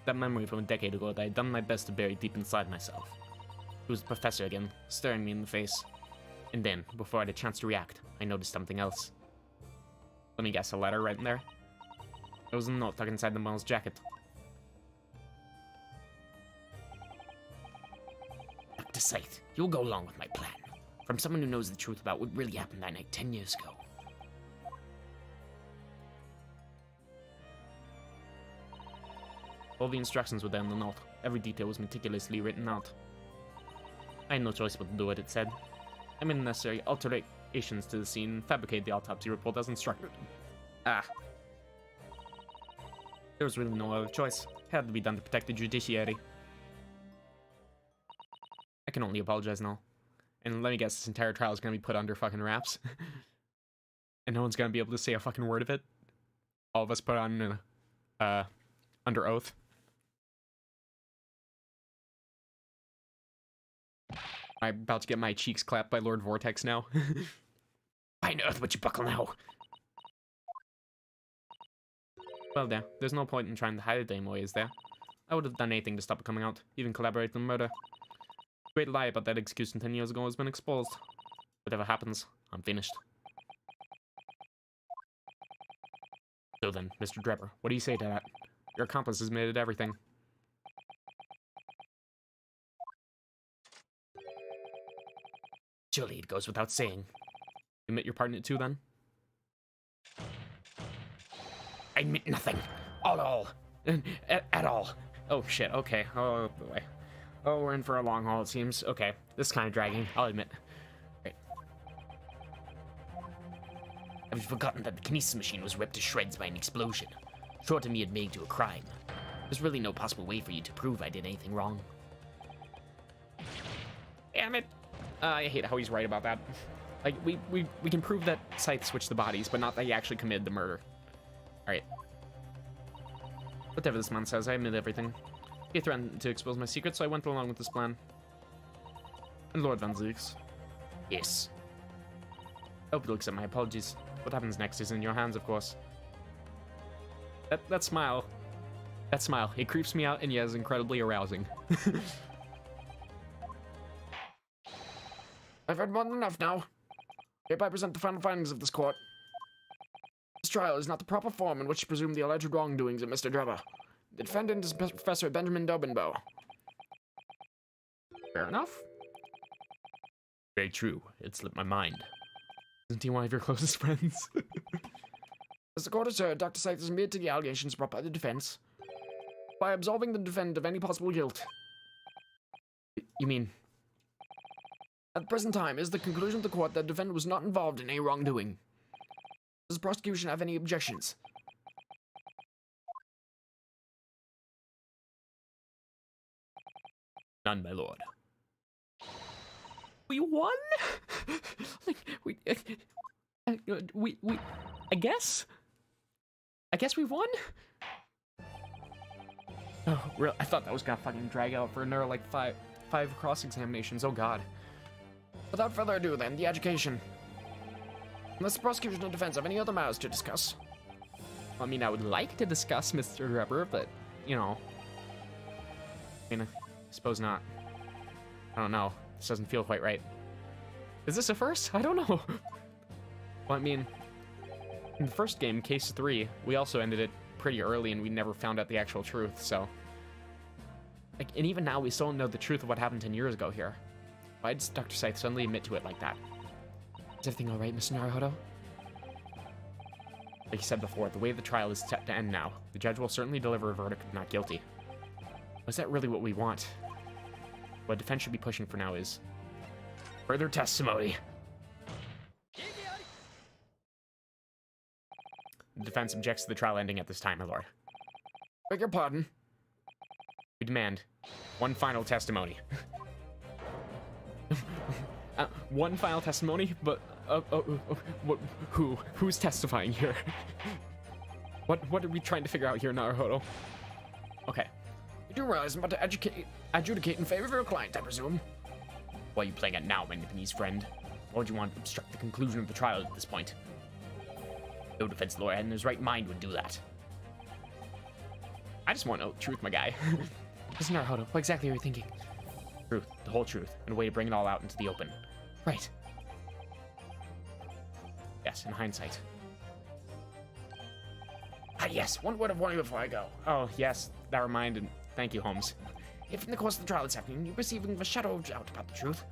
That memory from a decade ago that I had done my best to bury deep inside myself. It was the professor again, staring me in the face. And then, before I had a chance to react, I noticed something else. Let me guess, a letter right in there? It was a note tucked inside the model's jacket. Dr. Scythe, you'll go along with my plan. From someone who knows the truth about what really happened that night 10 years ago. All the instructions were there in the note. Every detail was meticulously written out. I had no choice but to do what it said. I made the necessary alterations to the scene and fabricated the autopsy report as instructed. Ah. There was really no other choice. It had to be done to protect the judiciary. I can only apologize now. And let me guess, this entire trial is going to be put under fucking wraps. And no one's going to be able to say a fucking word of it. All of us put on under oath. I'm about to get my cheeks clapped by Lord Vortex now. Why on earth would you buckle now? Well, there's no point in trying to hide it anymore, is there? I would have done anything to stop it coming out, even collaborate on murder. The great lie about that execution 10 years ago has been exposed. Whatever happens, I'm finished. So then, Mr. Drebber, what do you say to that? Your accomplice has admitted everything. Surely it goes without saying. Admit your part in it too, then? I admit nothing. All. At all. Oh shit, okay. Oh boy. Oh, we're in for a long haul, it seems. Okay, this is kind of dragging, I'll admit. Right. Have you forgotten that the kinesis machine was ripped to shreds by an explosion? Short of me admitting to a crime. There's really no possible way for you to prove I did anything wrong. Damn it! I hate how he's right about that. Like, we can prove that Scythe switched the bodies, but not that he actually committed the murder. Alright. Whatever this man says, I admit everything. He threatened to expose my secret, so I went along with this plan. And Lord Van Zieks. Yes. I hope you'll accept my apologies. What happens next is in your hands, of course. That smile. That smile. It creeps me out and yet is incredibly arousing. I've heard more than enough now. Hereby present the final findings of this court. This trial is not the proper form in which to presume the alleged wrongdoings of Mr. Drebber. The defendant is Professor Benjamin Dobinbough. Fair enough. Very true. It slipped my mind. Isn't he one of your closest friends? As the court has heard, Dr. Scythe has admitted to the allegations brought by the defense by absolving the defendant of any possible guilt. You mean... At the present time, it is the conclusion of the court that the defendant was not involved in any wrongdoing. Does the prosecution have any objections? None, my lord. We won? Like, we I guess we won? Oh, real, I thought that was gonna fucking drag out for another, like, five cross-examinations, oh god. Without further ado, then, the education. Unless the prosecution and defense have any other matters to discuss. I mean, I would like to discuss Mr. Drebber, but, you know. I mean, I suppose not. I don't know. This doesn't feel quite right. Is this a first? I don't know. Well, I mean, in the first game, Case 3, we also ended it pretty early and we never found out the actual truth, so. Like, and even now, we still don't know the truth of what happened 10 years ago here. Why did Dr. Scythe suddenly admit to it like that? Is everything alright, Mr. Naruhodo? Like you said before, the way the trial is set to end now, the judge will certainly deliver a verdict of not guilty. Was that really what we want? What defense should be pushing for now is further testimony. The defense objects to the trial ending at this time, my lord. Beg your pardon. demand one final testimony. One final testimony, but who's testifying here? What are we trying to figure out here, Naruhodo? Okay. You do realize I'm about to adjudicate in favor of your client, I presume? Why are you playing it now, my Nipponese friend? Why would you want to obstruct the conclusion of the trial at this point? No defense lawyer in his right mind would do that. I just want to know the truth, my guy. Listen, Naruhodo, what exactly are you thinking? Truth, the whole truth, and a way to bring it all out into the open. Right. Yes, in hindsight. Ah, yes, one word of warning before I go. Oh, yes, that reminded. Thank you, Holmes. If in the course of the trial it's happening, you perceive a shadow of doubt about the truth,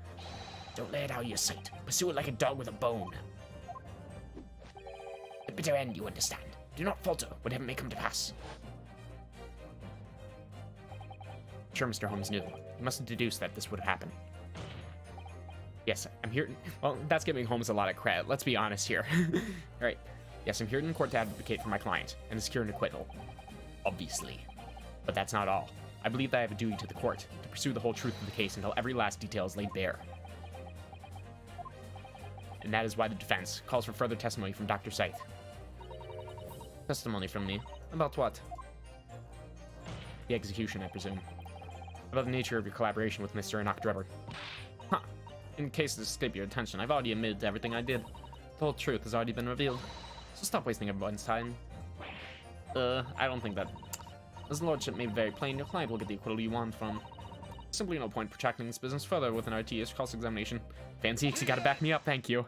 don't lay it out of your sight. Pursue it like a dog with a bone. The bitter end, you understand. Do not falter, whatever may come to pass. Sure, Mr. Holmes knew. He must have deduced that this would happen. Yes, I'm here. Well, that's giving Holmes a lot of credit. Let's be honest here. All right. Yes, I'm here in court to advocate for my client and secure an acquittal. Obviously. But that's not all. I believe that I have a duty to the court to pursue the whole truth of the case until every last detail is laid bare. And that is why the defense calls for further testimony from Dr. Scythe. Testimony from me. About what? The execution, I presume. About the nature of your collaboration with Mr. Enoch Drebber. Huh. In case to escape your attention, I've already admitted to everything I did. The whole truth has already been revealed. So stop wasting everyone's time. I don't think that. As the lordship made very plain, your client will get the acquittal you want from. Simply no point protracting this business further with an arduous cross-examination. Fancy, you gotta back me up, thank you.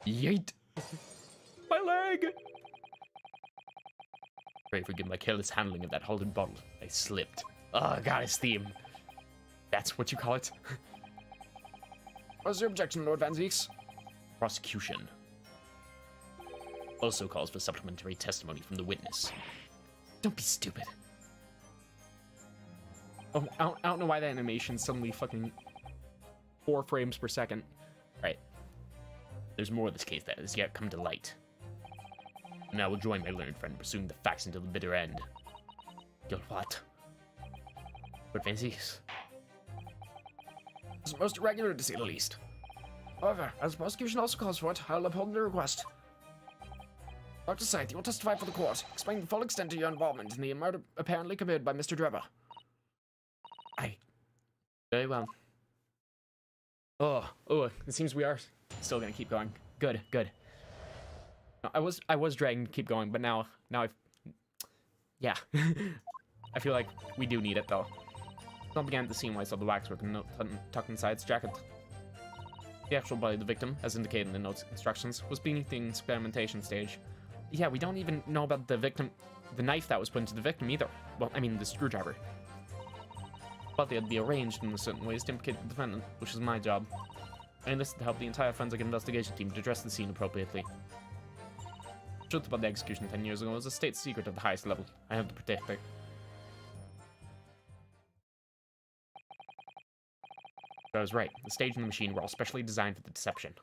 Yeet! My leg! Pray forgive my careless handling of that halted bottle. I slipped. Oh, God, his theme. That's what you call it? What's your objection, Lord Van Zieks? Prosecution. Also calls for supplementary testimony from the witness. Don't be stupid. Oh, I don't know why that animation suddenly fucking 4 frames per second. Right. There's more of this case that has yet come to light. And I will join my learned friend pursuing the facts until the bitter end. You'll what? But Fancies. It's most irregular, to say the least. However, as the prosecution also calls for it, I'll uphold the request. Dr. Scythe, you will testify for the court, explaining the full extent of your involvement in the murder apparently committed by Mr. Drebber. Very well. Oh, it seems we are still gonna keep going. Good. I was dragging to keep going, but now I've... Yeah. I feel like we do need it, though. It all began at the scene where I saw the waxwork and note tucked inside its jacket. The actual body of the victim, as indicated in the note's instructions, was beneath the experimentation stage. Yeah, we don't even know about the knife that was put into the victim either. Well, I mean, the screwdriver. But they had to be arranged in certain ways to implicate the defendant, which is my job. I enlisted to help the entire forensic investigation team to address the scene appropriately. The truth about the execution 10 years ago was a state secret at the highest level. I have to protect it. But I was right. The stage and the machine were all specially designed for the deception.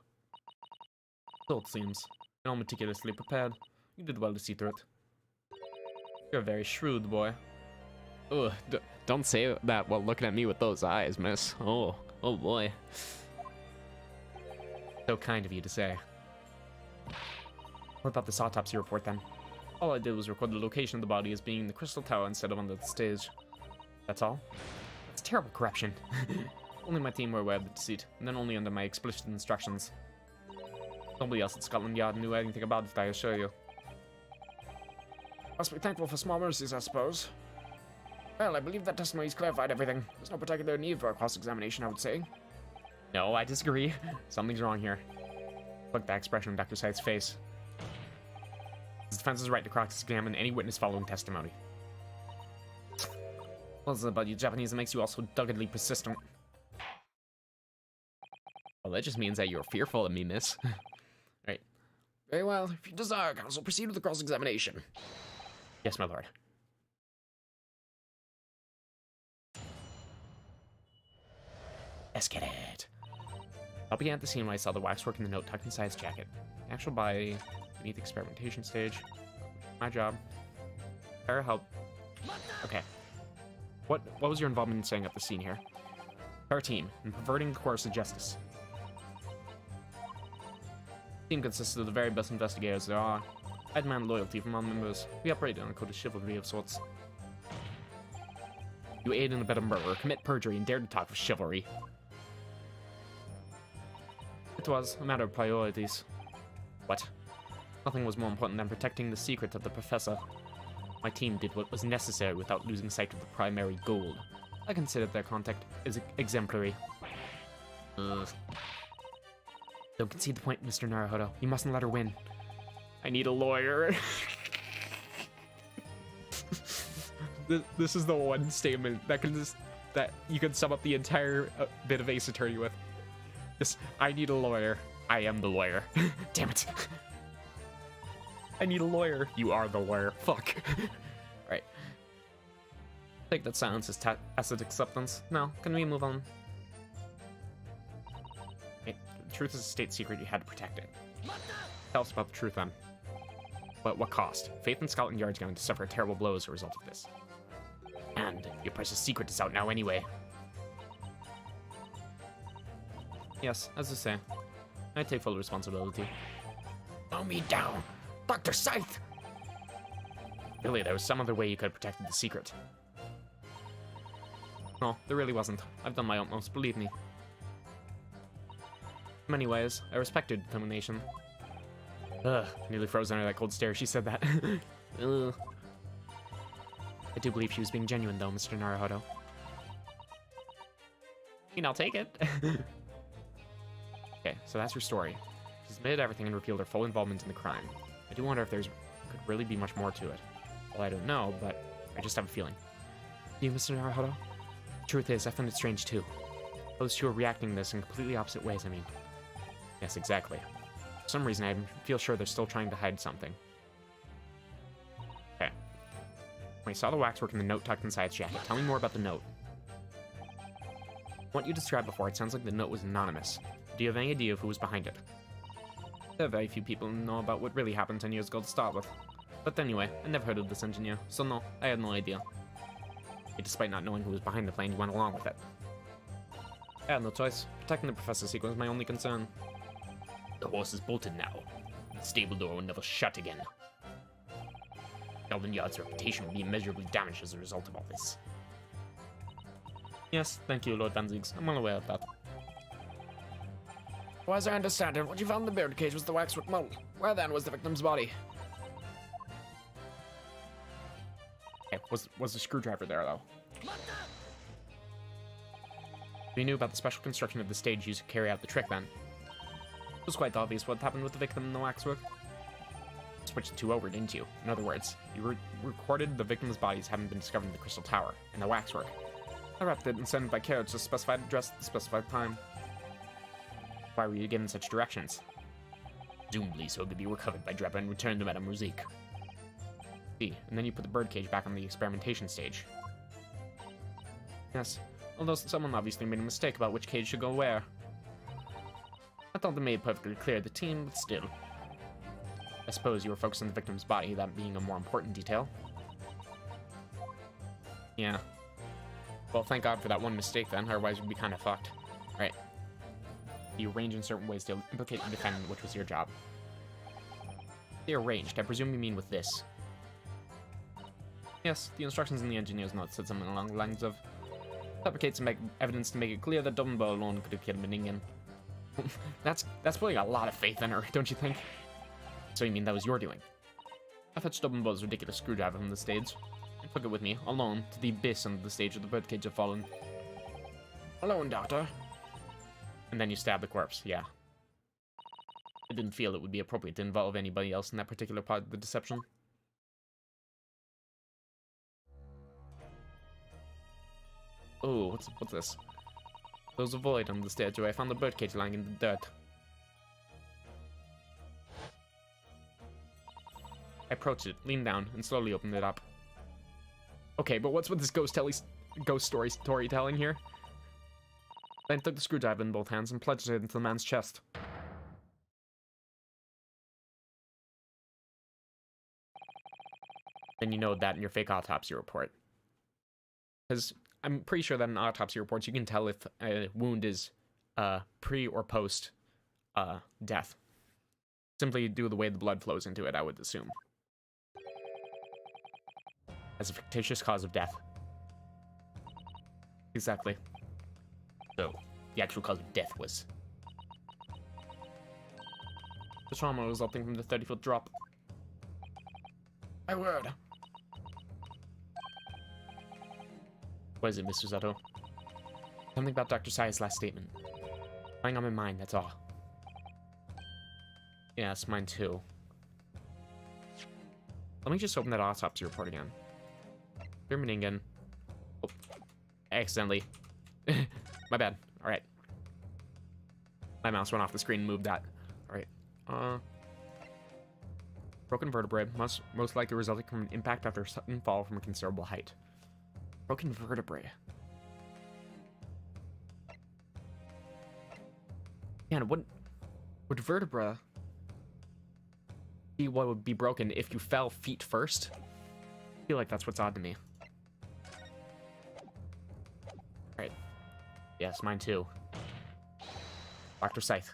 So it seems. And all meticulously prepared. You did well to see through it. You're a very shrewd boy. Ugh, don't say that while looking at me with those eyes, miss. Oh boy. So kind of you to say. What about this autopsy report, then? All I did was record the location of the body as being in the Crystal Tower instead of under the stage. That's all? It's terrible corruption. Only my team were aware of the deceit, and then only under my explicit instructions. Nobody else at Scotland Yard knew anything about it, I assure you. Must be thankful for small mercies, I suppose. Well, I believe that testimony's clarified everything. There's no particular need for a cross-examination, I would say. No, I disagree. Something's wrong here. Look at that expression on Dr. Scythe's face. The defense is right to cross-examine any witness following testimony. What's it about you Japanese that makes you all so doggedly persistent? Well, that just means that you're fearful of me, miss. Right. Very well. If you desire, counsel, proceed with the cross-examination. Yes, my lord. Let's get it. I began at the scene when I saw the waxwork in the note tucked inside his jacket. The actual body beneath the experimentation stage. My job. Better help. Okay. What was your involvement in setting up the scene here? 13. In perverting the course of justice. The team consisted of the very best investigators there are. I demand loyalty from all members. We operated on a code of chivalry of sorts. You aid and abet a murderer, commit perjury, and dare to talk of chivalry. It was a matter of priorities. What? Nothing was more important than protecting the secret of the professor. My team did what was necessary without losing sight of the primary goal. I considered their conduct as exemplary. Ugh. Don't concede the point, Mr. Naruhodo. You mustn't let her win. I need a lawyer. This is the one statement that you can sum up the entire bit of Ace Attorney with. This, I need a lawyer. I am the lawyer. Damn it. I need a lawyer. You are the lawyer. Fuck. Right. Take that silence as tacit acceptance. Now, can we move on? Okay. The truth is a state secret. You had to protect it. Tell us about the truth then. But what cost? Faith in Scotland Yard's going to suffer a terrible blow as a result of this. And your precious secret is out now anyway. Yes, as I say, I take full responsibility. Slow me down. Dr. Scythe! Really, there was some other way you could have protected the secret. No, there really wasn't. I've done my utmost, believe me. In many ways, I respect your determination. Ugh, nearly froze under that cold stare. She said that. Ugh. I do believe she was being genuine, though, Mr. Naruhodo. I mean, I'll take it. Okay, so that's her story. She's admitted everything and revealed her full involvement in the crime. I do wonder if could really be much more to it. Well, I don't know, but I just have a feeling. You, Mr. Naruhodo? The truth is, I find it strange, too. Those two are reacting to this in completely opposite ways, I mean. Yes, exactly. For some reason, I feel sure they're still trying to hide something. Okay. When I saw the waxwork in the note tucked inside its jacket, tell me more about the note. What you described before, it sounds like the note was anonymous. Do you have any idea of who was behind it? There are very few people who know about what really happened 10 years ago to start with. But anyway, I never heard of this engineer, so no, I had no idea. Yet despite not knowing who was behind the plan, you went along with it. I had no choice. Protecting the professor's secret was my only concern. The horse is bolted now. The stable door will never shut again. Scotland Yard's reputation will be immeasurably damaged as a result of all this. Yes, thank you, Lord Van Ziegs. I'm well aware of that. Well, as I understand it, what you found in the birdcage was the waxwork mold. Where then was the victim's body? Okay, was the screwdriver there, though? We knew about the special construction of the stage used to carry out the trick, then. It was quite obvious what happened with the victim and the waxwork. Switched the two over, didn't you? In other words, you recorded the victim's bodies having been discovered in the Crystal Tower, and the waxwork. I wrapped it and sent it by carriage to the specified address at the specified time. Why were you given such directions? Presumably so it could be recovered by Dreppa and returned to Madame Rosique. See, and then you put the birdcage back on the experimentation stage. Yes, although someone obviously made a mistake about which cage should go where. I thought they made it perfectly clear the team, but still. I suppose you were focused on the victim's body, that being a more important detail. Yeah. Well, thank God for that one mistake then, otherwise we'd be kind of fucked. Right. You arrange in certain ways to implicate the defendant, which was your job. They arranged, I presume you mean with this. Yes, the instructions in the engineer's note said something along the lines of fabricate some evidence to make it clear that dobinbough alone could have killed Meningen. That's putting a lot of faith in her, don't you think? So you mean that was your doing? I fetched Dobinbough's ridiculous screwdriver from the stage and took it with me, alone, to the abyss under the stage where the birdcage had fallen. Alone, Doctor. And then you stabbed the corpse, yeah. I didn't feel it would be appropriate to involve anybody else in that particular part of the deception. Oh, what's this? There was a void under the stage where I found the birdcage lying in the dirt. I approached it, leaned down, and slowly opened it up. Okay, but what's with this ghost storytelling here? Then took the screwdriver in both hands and plunged it into the man's chest. Then you know that in your fake autopsy report. Because I'm pretty sure that in autopsy reports, you can tell if a wound is pre or post death. Simply due to the way the blood flows into it, I would assume. As a fictitious cause of death. Exactly. So, the actual cause of death was... the trauma resulting from the 30-foot drop. My word. What is it, Mr. Zato? Something about Dr. Sai's last statement. Lying on my mind, that's all. Yes, mine too. Let me just open that autopsy report again. Dear Meningen. Oh, accidentally. My bad. Alright. My mouse went off the screen and moved that. Alright. Broken vertebrae, most likely resulting from an impact after a sudden fall from a considerable height. Broken vertebrae. Man, would vertebra be what would be broken if you fell feet first? I feel like that's what's odd to me. Alright. Yes, mine too. Dr. Scythe.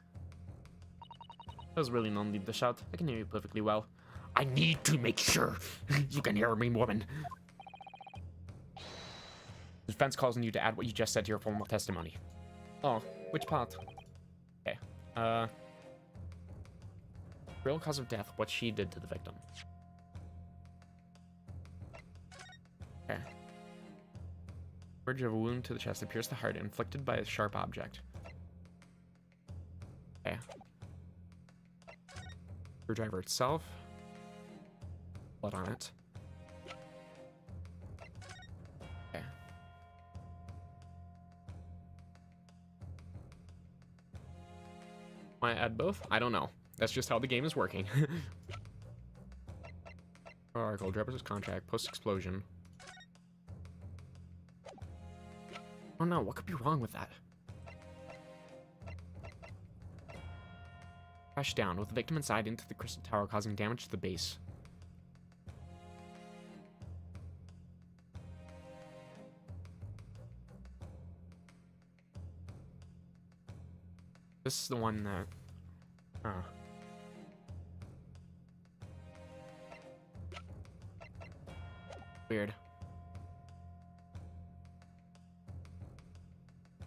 There's really no need to shout. I can hear you perfectly well. I need to make sure you can hear me, woman. The defense calls on you to add what you just said to your formal testimony. Oh, which part? Okay. Real cause of death, what she did to the victim. Okay. Verge of a wound to the chest appears the heart inflicted by a sharp object. Okay. Screwdriver itself. Blood on it. Okay. Want to add both? I don't know. That's just how the game is working. Article, driver's contract, post-explosion. Oh no, what could be wrong with that? Crashed down, with the victim inside into the crystal tower, causing damage to the base. This is the one that... Weird.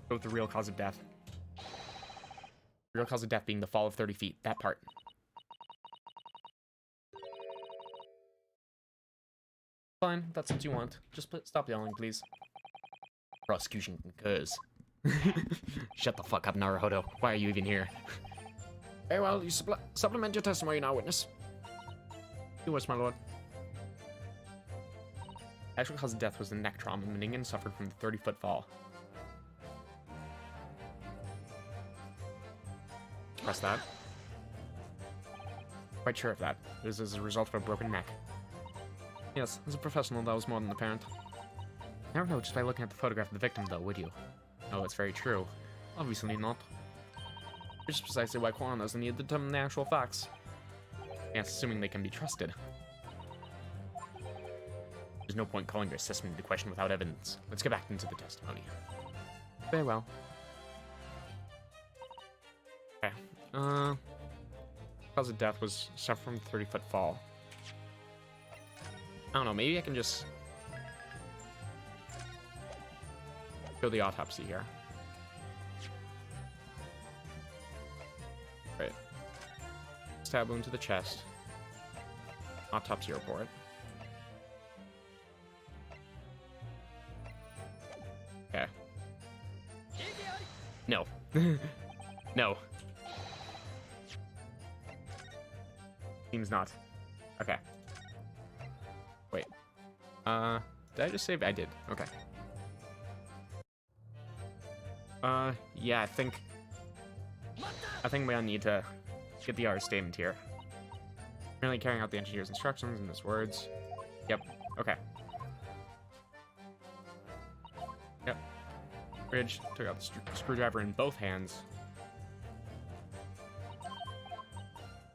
Go with the real cause of death. Real cause of death being the fall of 30 feet. That part. Fine, that's what you want. Just stop yelling, please. Prosecution concurs. Shut the fuck up, Naruhodo. Why are you even here? Very well, you supplement your testimony now, witness. You wish, my lord. Actual cause of death was the neck trauma Meningen suffered from the 30-foot fall. Press that. Quite sure of that. It was as a result of a broken neck. Yes, as a professional, that was more than apparent. Never know just by looking at the photograph of the victim, though, would you? Oh, it's very true. Obviously not. Which is precisely why coroners need to determine the actual facts. Yes, assuming they can be trusted. There's no point calling your assessment into question without evidence. Let's get back into the testimony. Very well. Okay. Cause of death was suffered from a 30-foot fall. I don't know, maybe I can just show the autopsy here. Right. Stab wound to the chest. Autopsy report. Okay. No. No. Seems not. Okay. Wait. Did I just save? I did. Okay. Yeah, I think we need to get the R statement here. Merely carrying out the engineer's instructions in his words. Yep. Okay. Yep. Bridge took out the screwdriver in both hands.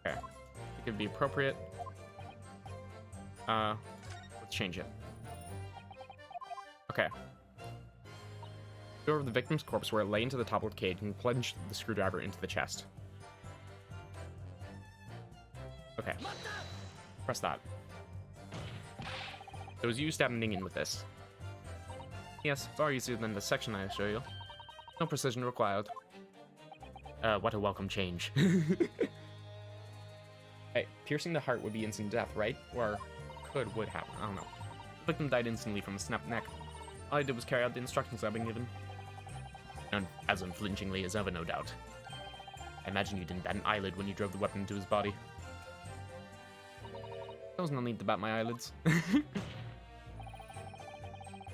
Okay. It could be appropriate. Let's change it. Okay. Go over the victim's corpse where it lay into the toppled cage and plunge the screwdriver into the chest. Okay. Press that. It was you stabbing Ningen with this. Yes, far easier than the section I show you. No precision required. What a welcome change. Hey, piercing the heart would be instant death, right? Or would happen. I don't know. The victim died instantly from a snapped neck. All I did was carry out the instructions I've been given. And as unflinchingly as ever, no doubt. I imagine you didn't bat an eyelid when you drove the weapon into his body. There was no need to bat my eyelids.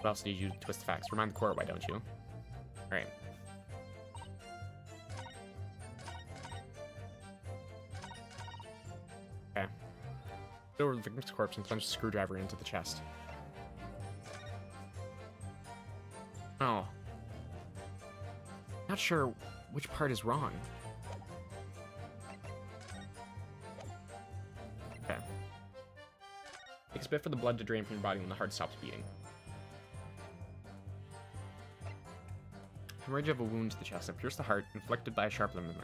What else did you twist the facts? Remind the court, why don't you? Alright. Okay. Go over the victim's corpse and plunge the screwdriver into the chest. Oh. Not sure which part is wrong. Okay. Takes a bit for the blood to drain from your body when the heart stops beating. Hemorrhage of a wound to the chest that pierced the heart, inflicted by a sharp limb.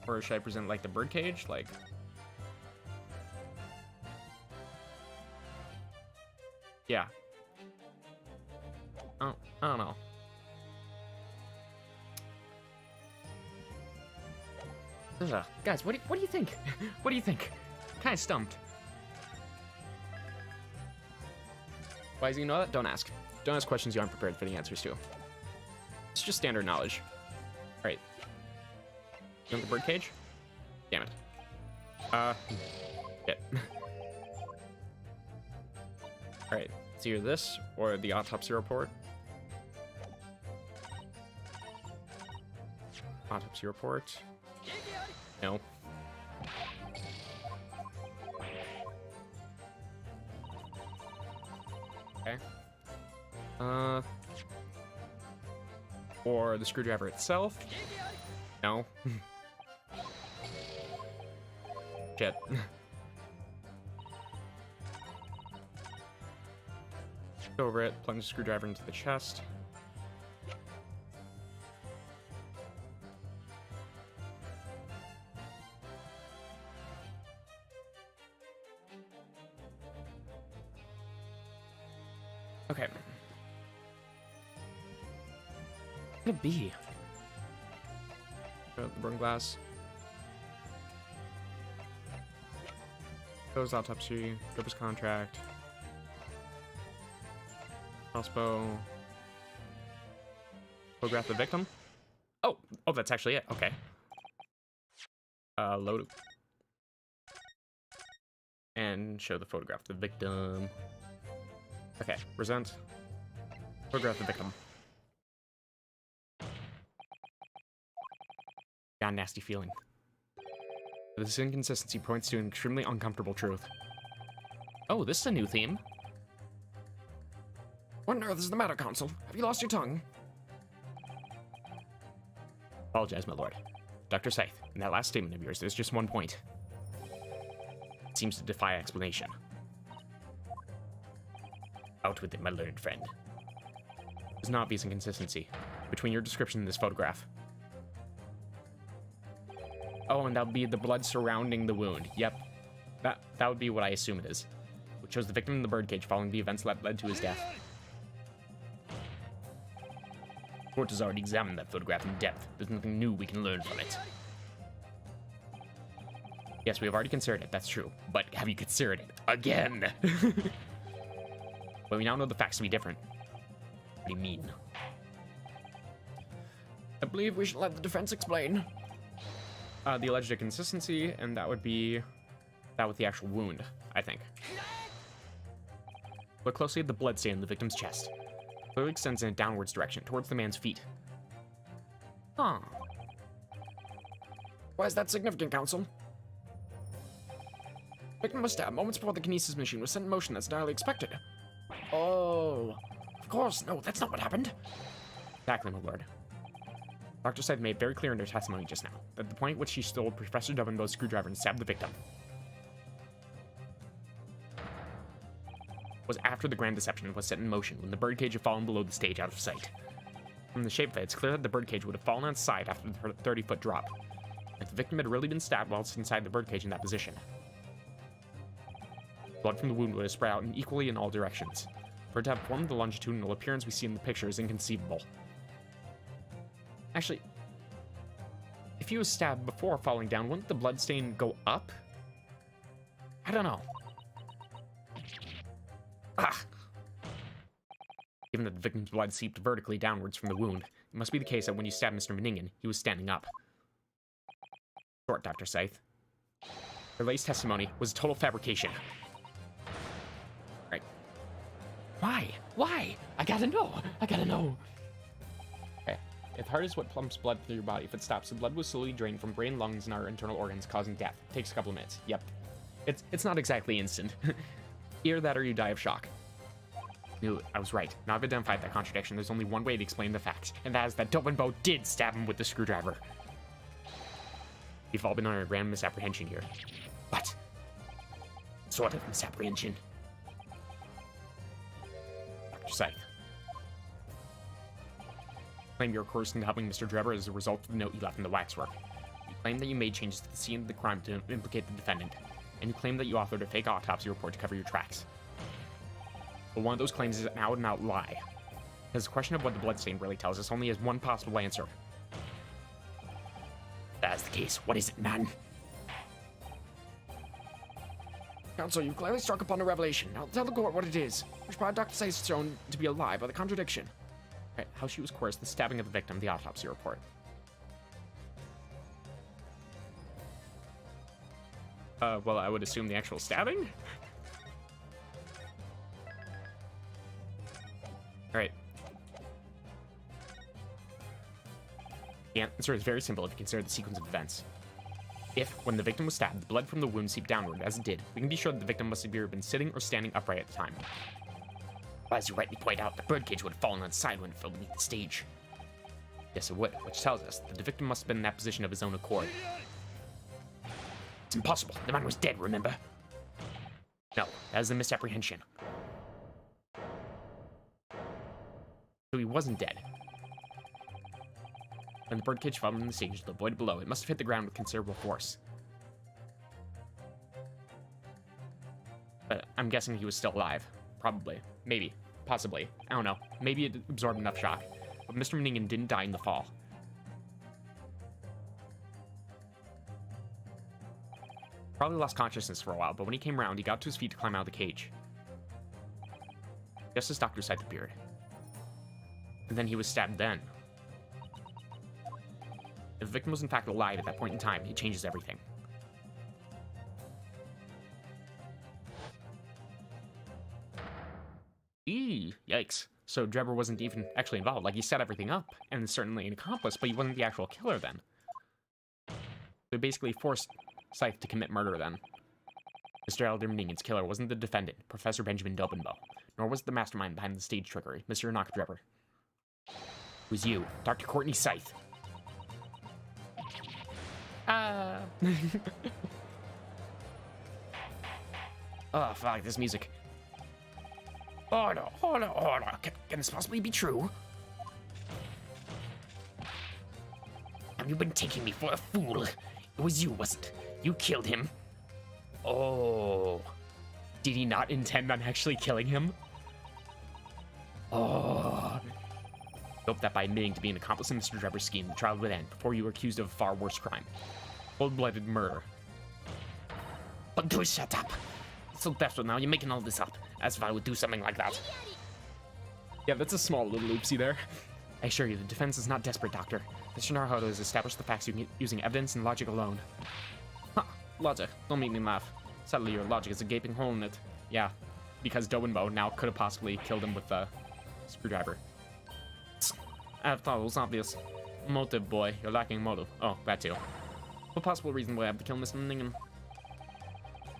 Or should I present like the birdcage? Like... Yeah. Oh, I don't know. Guys, what do you think? What do you think? Kind of stumped. Why do you know that? Don't ask. Don't ask questions you aren't prepared for the answers to. It's just standard knowledge. Alright. You want the birdcage? Damn it. Shit. Alright. It's either this or the autopsy report. Autopsy report. No. Okay. Or the screwdriver itself. No. Shit. Go over it, plunge the screwdriver into the chest. Okay. What could it be? The burn glass. Goes autopsy. Goes contract. Crossbow. Photograph the victim. Oh, that's actually it. Okay. Load. And show the photograph of the victim. Okay, present. Photograph the victim. Got a nasty feeling. This inconsistency points to an extremely uncomfortable truth. Oh, this is a new theme. What on earth is the matter, Counsel? Have you lost your tongue? Apologize, my lord. Dr. Scythe, in that last statement of yours, there's just one point. It seems to defy explanation. Out with it, my learned friend. There's an obvious inconsistency between your description and this photograph. Oh, and that would be the blood surrounding the wound. Yep. That would be what I assume it is. Which shows the victim in the birdcage following the events that led to his death. The court has already examined that photograph in depth. There's nothing new we can learn from it. Yes, we have already considered it, that's true. But have you considered it again? But we now know the facts to be different. What do you mean? I believe we should let the defense explain. The alleged inconsistency, and that would be that with the actual wound, I think. Look closely at the blood stain in the victim's chest. It clearly extends in a downwards direction, towards the man's feet. Huh. Why is that significant, Counsel? Victim was stabbed moments before the kinesis machine was set in motion. That's entirely expected. Oh, of course. No, that's not what happened. Exactly, my lord. Dr. Scythe made very clear in her testimony just now that the point at which she stole Professor Dobinbough's screwdriver and stabbed the victim was after the grand deception was set in motion when the birdcage had fallen below the stage out of sight. From the shape of it, it's clear that the birdcage would have fallen on its side after the 30-foot drop. If the victim had really been stabbed whilst inside the birdcage in that position, blood from the wound would have spread out equally in all directions. For it to have formed the longitudinal appearance we see in the picture is inconceivable. Actually, if he was stabbed before falling down, wouldn't the blood stain go up? I don't know. Given that the victim's blood seeped vertically downwards from the wound, it must be the case that when you stabbed Mr. Meningen, he was standing up. Short, Dr. Scythe. Relay's testimony was a total fabrication. Right. Why? Why? I gotta know. I gotta know. Okay. If heart is what pumps blood through your body, if it stops, the blood will slowly drain from brain, lungs, and our internal organs, causing death. It takes a couple of minutes. Yep. It's not exactly instant. Either that or you die of shock. No, I was right. Now I've identified that contradiction. There's only one way to explain the facts, and that is that Dobinbough did stab him with the screwdriver. We've all been under a grand misapprehension here. What? Sort of misapprehension. Dr. Scythe. Claim you're coerced into helping Mr. Drebber as a result of the note you left in the waxwork. You claim that you made changes to the scene of the crime to implicate the defendant, and you claim that you authored a fake autopsy report to cover your tracks. But one of those claims is an out-and-out lie. Because the question of what the bloodstain really tells us only has one possible answer. If that's the case, what is it, man? Counsel, you've clearly struck upon a revelation. Now tell the court what it is, which by Dr. Scythe is shown to be a lie by the contradiction. Right, how she was coerced, the stabbing of the victim, the autopsy report. Well, I would assume the actual stabbing? Alright. The answer is very simple if you consider the sequence of events. If, when the victim was stabbed, the blood from the wound seeped downward, as it did, we can be sure that the victim must have either been sitting or standing upright at the time. As you rightly point out, the birdcage would have fallen on its side when it fell beneath the stage. Yes, it would, which tells us that the victim must have been in that position of his own accord. It's impossible. The man was dead, remember? No, that is a misapprehension. So he wasn't dead. When the birdcage fell from the stage to the void below, it must have hit the ground with considerable force. But I'm guessing he was still alive. Probably. Maybe. Possibly. I don't know. Maybe it absorbed enough shock. But Mr. Meningen didn't die in the fall. Probably lost consciousness for a while, but when he came around, he got to his feet to climb out of the cage. Just as Dr. Scythe appeared. And then he was stabbed then. If the victim was in fact alive at that point in time, it changes everything. Eee, yikes. So Drebber wasn't even actually involved. Like, he set everything up, and is certainly an accomplice, but he wasn't the actual killer then. So he basically forced Scythe to commit murder then. Mr. Elder Meningen's killer wasn't the defendant, Professor Benjamin Dobinbough, nor was it the mastermind behind the stage trickery, Mr. Enoch Drebber. It was you, Dr. Courtney Scythe. Oh, fuck, this music. Order, order, order. Can this possibly be true? Have you been taking me for a fool? It was you, wasn't it? You killed him. Oh. Did he not intend on actually killing him? Oh. Hope that by admitting to be an accomplice in Mr. Drebber's scheme, the trial would end before you were accused of a far worse crime. Cold-blooded murder. But do shut up. So desperate now, you're making all this up. As if I would do something like that. Yeah, that's a small little oopsie there. I assure you, the defense is not desperate, Doctor. Mr. Naruhodo has established the facts using evidence and logic alone. Ha! Logic. Don't make me laugh. Sadly, your logic is a gaping hole in it. Yeah, because Dobinbough now could have possibly killed him with the screwdriver. I thought it was obvious. Motive, boy. You're lacking motive. Oh, that too. What possible reason would I have to kill Mr. Meningen?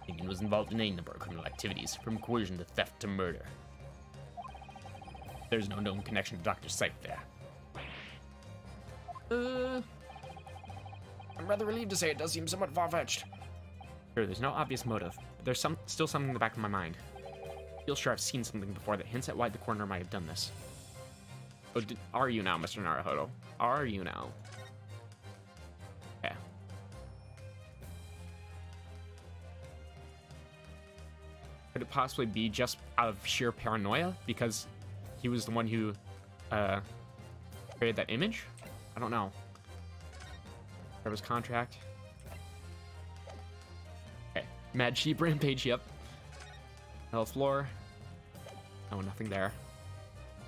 Meningen was involved in a number of criminal activities, from coercion to theft to murder. There's no known connection to Dr. Scythe there. I'm rather relieved to say it does seem somewhat far-fetched. Sure, there's no obvious motive, but there's still something in the back of my mind. feel sure I've seen something before that hints at why the coroner might have done this. Oh, are you now, Mr. Naruhodo? Are you now? Okay. Could it possibly be just out of sheer paranoia? Because he was the one who created that image? I don't know. Trevor's contract. Okay. Mad Sheep Rampage, yep. Health floor. Oh, nothing there.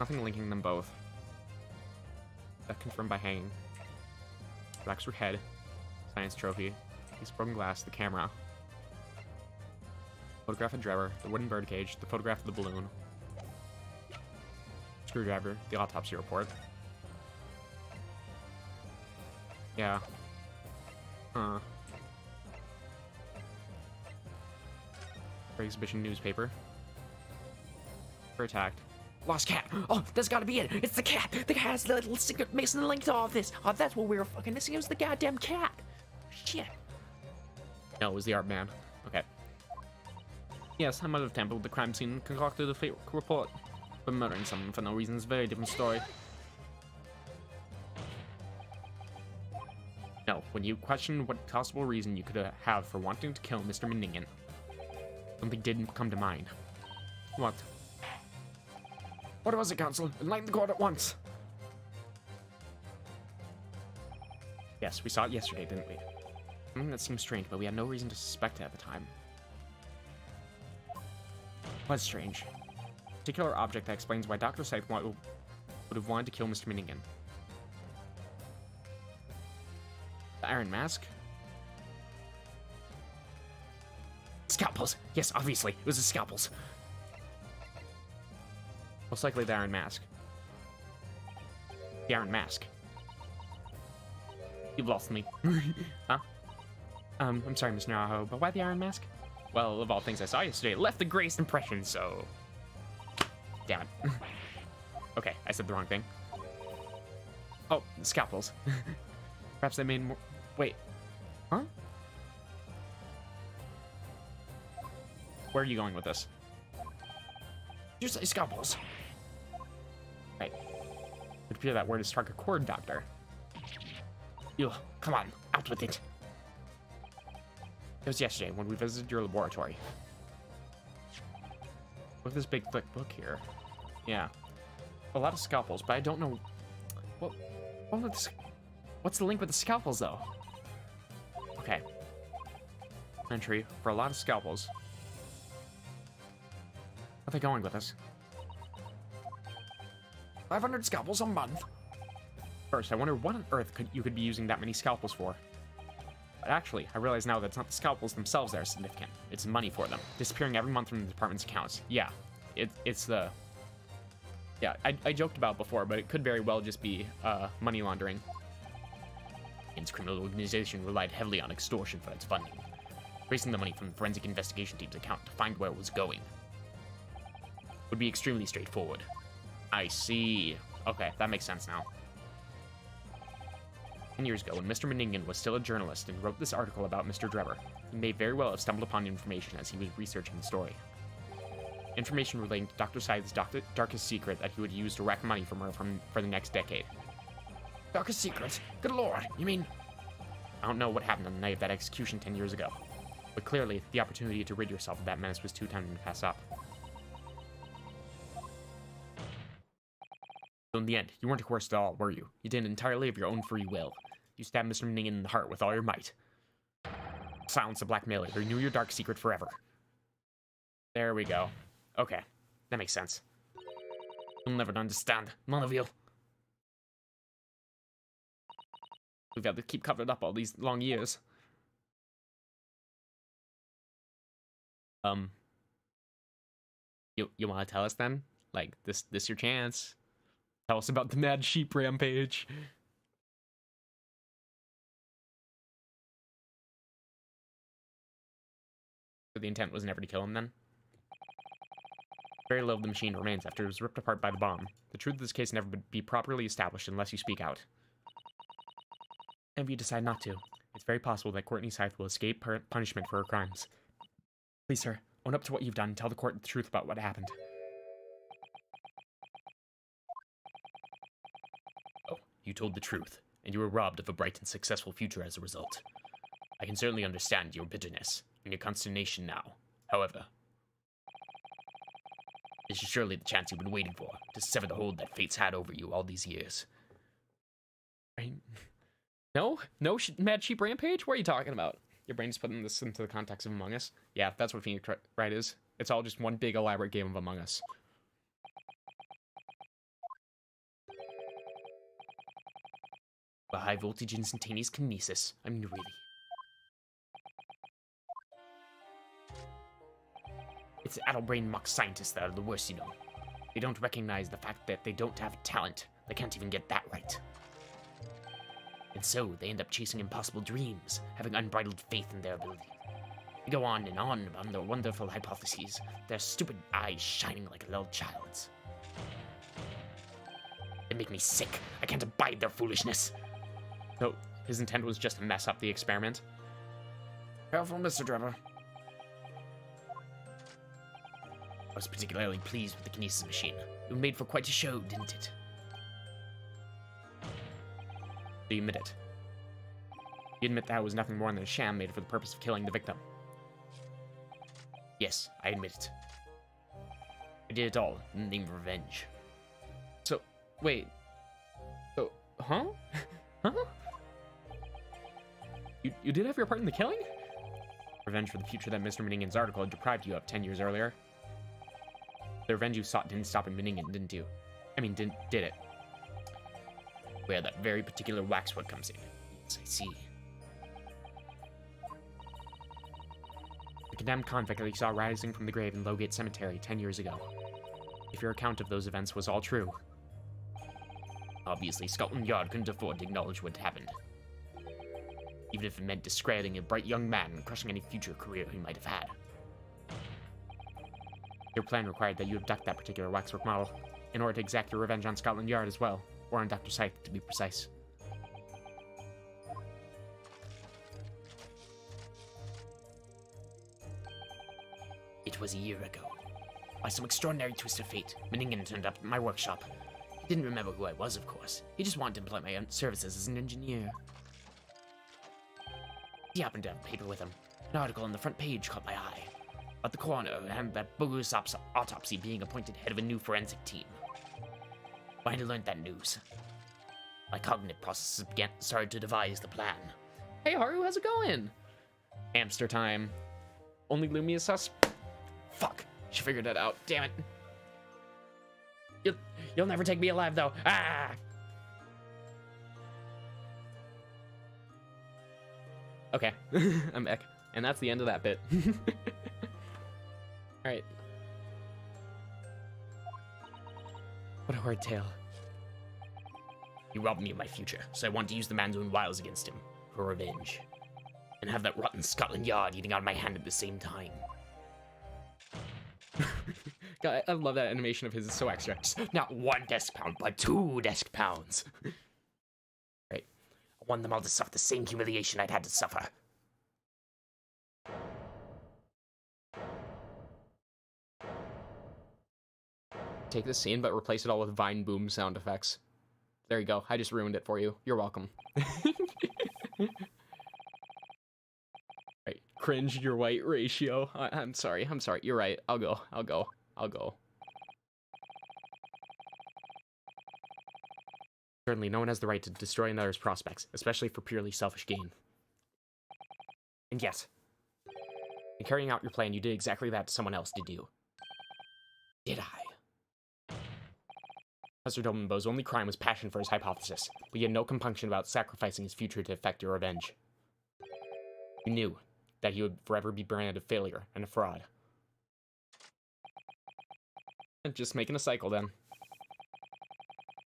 Nothing linking them both. That confirmed by hanging. Black's head. Science trophy. Piece of broken glass. The camera. Photograph of Trevor. The wooden birdcage. The photograph of the balloon. Screwdriver. The autopsy report. Yeah. Huh. For exhibition newspaper. For attacked. Lost cat. Oh, that's gotta be it. It's the cat. The cat has the little secret Mason link to all of this. Oh, that's what we were fucking missing. It was the goddamn cat. Shit. No, it was the art man. Okay. Yes, I might have tampered with the crime scene and concocted a fake report. But murdering someone for no reason is a very different story. No, when you question what possible reason you could have for wanting to kill Mr. Meningen, something didn't come to mind. What? What was it, Counsel? Enlighten the court at once. Yes, we saw it yesterday, didn't we? Something that seemed strange, but we had no reason to suspect it at the time. Was strange. A particular object that explains why Dr. Scythe would have wanted to kill Mr. Meningen. The Iron Mask? Scalpels. Yes, obviously. It was the scalpels. Most likely the Iron Mask. The Iron Mask. You've lost me. Huh? I'm sorry, Mr. Naho, but why the Iron Mask? Well, of all things I saw yesterday, it left the greatest impression, so... Damn it. Okay, I said the wrong thing. Oh, scalpels. Perhaps I made more... Wait. Huh? Where are you going with this? You say scalpels. Right. It would appear that word has struck a chord, Doctor. You, come on, out with it. It was yesterday when we visited your laboratory. Look at this big thick book here. Yeah. A lot of scalpels, but I don't know... What's the link with the scalpels, though? Okay. Entry for a lot of scalpels. Where are they going with this? 500 scalpels a month. First, I wonder what on earth you could be using that many scalpels for. But actually, I realize now that it's not the scalpels themselves that are significant. It's money for them. Disappearing every month from the department's accounts. Yeah, it's the... Yeah, I joked about before, but it could very well just be money laundering. Its criminal organization relied heavily on extortion for its funding, tracing the money from the forensic investigation team's account to find where it was going would be extremely straightforward. I see. Okay, that makes sense now. 10 years ago, when Mr. Meningen was still a journalist and wrote this article about Mr. Drebber, he may very well have stumbled upon information as he was researching the story. Information relating to Dr. Scythe's darkest secret that he would use to rack money from her for the next decade. Darkest secret? Good lord, you mean... I don't know what happened on the night of that execution 10 years ago, but clearly, the opportunity to rid yourself of that menace was too tempting to pass up. So in the end, you weren't coerced at all, were you? You did it entirely of your own free will. You stabbed Mr. Meningen in the heart with all your might. Silence the blackmailer, or renew your dark secret forever. There we go. Okay, that makes sense. You'll never understand, none of you. We've had to keep covered up all these long years. You want to tell us then? Like, this your chance? Tell us about the Mad Sheep Rampage. So the intent was never to kill him then? Very little of the machine remains after it was ripped apart by the bomb. The truth of this case never would be properly established unless you speak out. And if you decide not to, it's very possible that Courtney Scythe will escape punishment for her crimes. Please, sir, Own up to what you've done. Tell the court the truth about what happened. Oh, you told the truth, and you were robbed of a bright and successful future as a result. I can certainly understand your bitterness and your consternation now. However, this is surely the chance you've been waiting for, to sever the hold that fate's had over you all these years. Right? No? No Mad Sheep Rampage? What are you talking about? Your brain's putting this into the context of Among Us. Yeah, that's what Phoenix Wright is. It's all just one big elaborate game of Among Us. A high voltage instantaneous kinesis. I mean, really. It's addle-brain mock scientists that are the worst, you know. They don't recognize the fact that they don't have talent. They can't even get that right. And so, they end up chasing impossible dreams, having unbridled faith in their ability. They go on and on about their wonderful hypotheses, their stupid eyes shining like a little child's. They make me sick. I can't abide their foolishness. So, his intent was just to mess up the experiment? Careful, Mr. Trevor. I was particularly pleased with the kinesis machine. It made for quite a show, didn't it? Do you admit it? You admit that it was nothing more than a sham made for the purpose of killing the victim? Yes, I admit it. I did it all in the name of revenge. So, wait. So, huh? Huh? You did have your part in the killing? Revenge for the future that Mr. Meningen's article had deprived you of 10 years earlier. The revenge you sought didn't stop in Meningen, didn't you? I mean, did it? Where that very particular waxwork comes in. Yes, I see. The condemned convict that you saw rising from the grave in Lowgate Cemetery 10 years ago. If your account of those events was all true. Obviously, Scotland Yard couldn't afford to acknowledge what happened. Even if it meant discrediting a bright young man and crushing any future career he might have had. Your plan required that you abduct that particular waxwork model, in order to exact your revenge on Scotland Yard as well, or on Dr. Scythe, to be precise. It was a year ago. By some extraordinary twist of fate, Meningen turned up at my workshop. He didn't remember who I was, of course. He just wanted to employ my services as an engineer. He happened to have a paper with him. An article on the front page caught my eye. About the coroner and that bogus Autopsy being appointed head of a new forensic team. When I learned that news, my cognitive processes started to devise the plan. Hey Haru, how's it going? Hamster time. Only Lumia sus? Fuck, she figured it out, damn it. You'll never take me alive, though. Ah! Okay, I'm back. And that's the end of that bit. Alright. What a horrid tale. He robbed me of my future, so I wanted to use the man's own wiles against him, for revenge. And have that rotten Scotland Yard eating out of my hand at the same time. God, I love that animation of his, it's so extra. Not 1 desk pound, but 2 desk pounds. Right. I want them all to suffer the same humiliation I'd had to suffer. Take this scene, but replace it all with Vine Boom sound effects. There you go. I just ruined it for you. You're welcome. Right. Cringe your white ratio. I'm sorry. I'm sorry. You're right. I'll go. Certainly, no one has the right to destroy another's prospects, especially for purely selfish gain. And yet, in carrying out your plan, you did exactly that to someone else, did you? Did I? Professor Dobinbough's only crime was passion for his hypothesis, but he had no compunction about sacrificing his future to effect your revenge. You knew that he would forever be branded a failure and a fraud. And just making a cycle, then.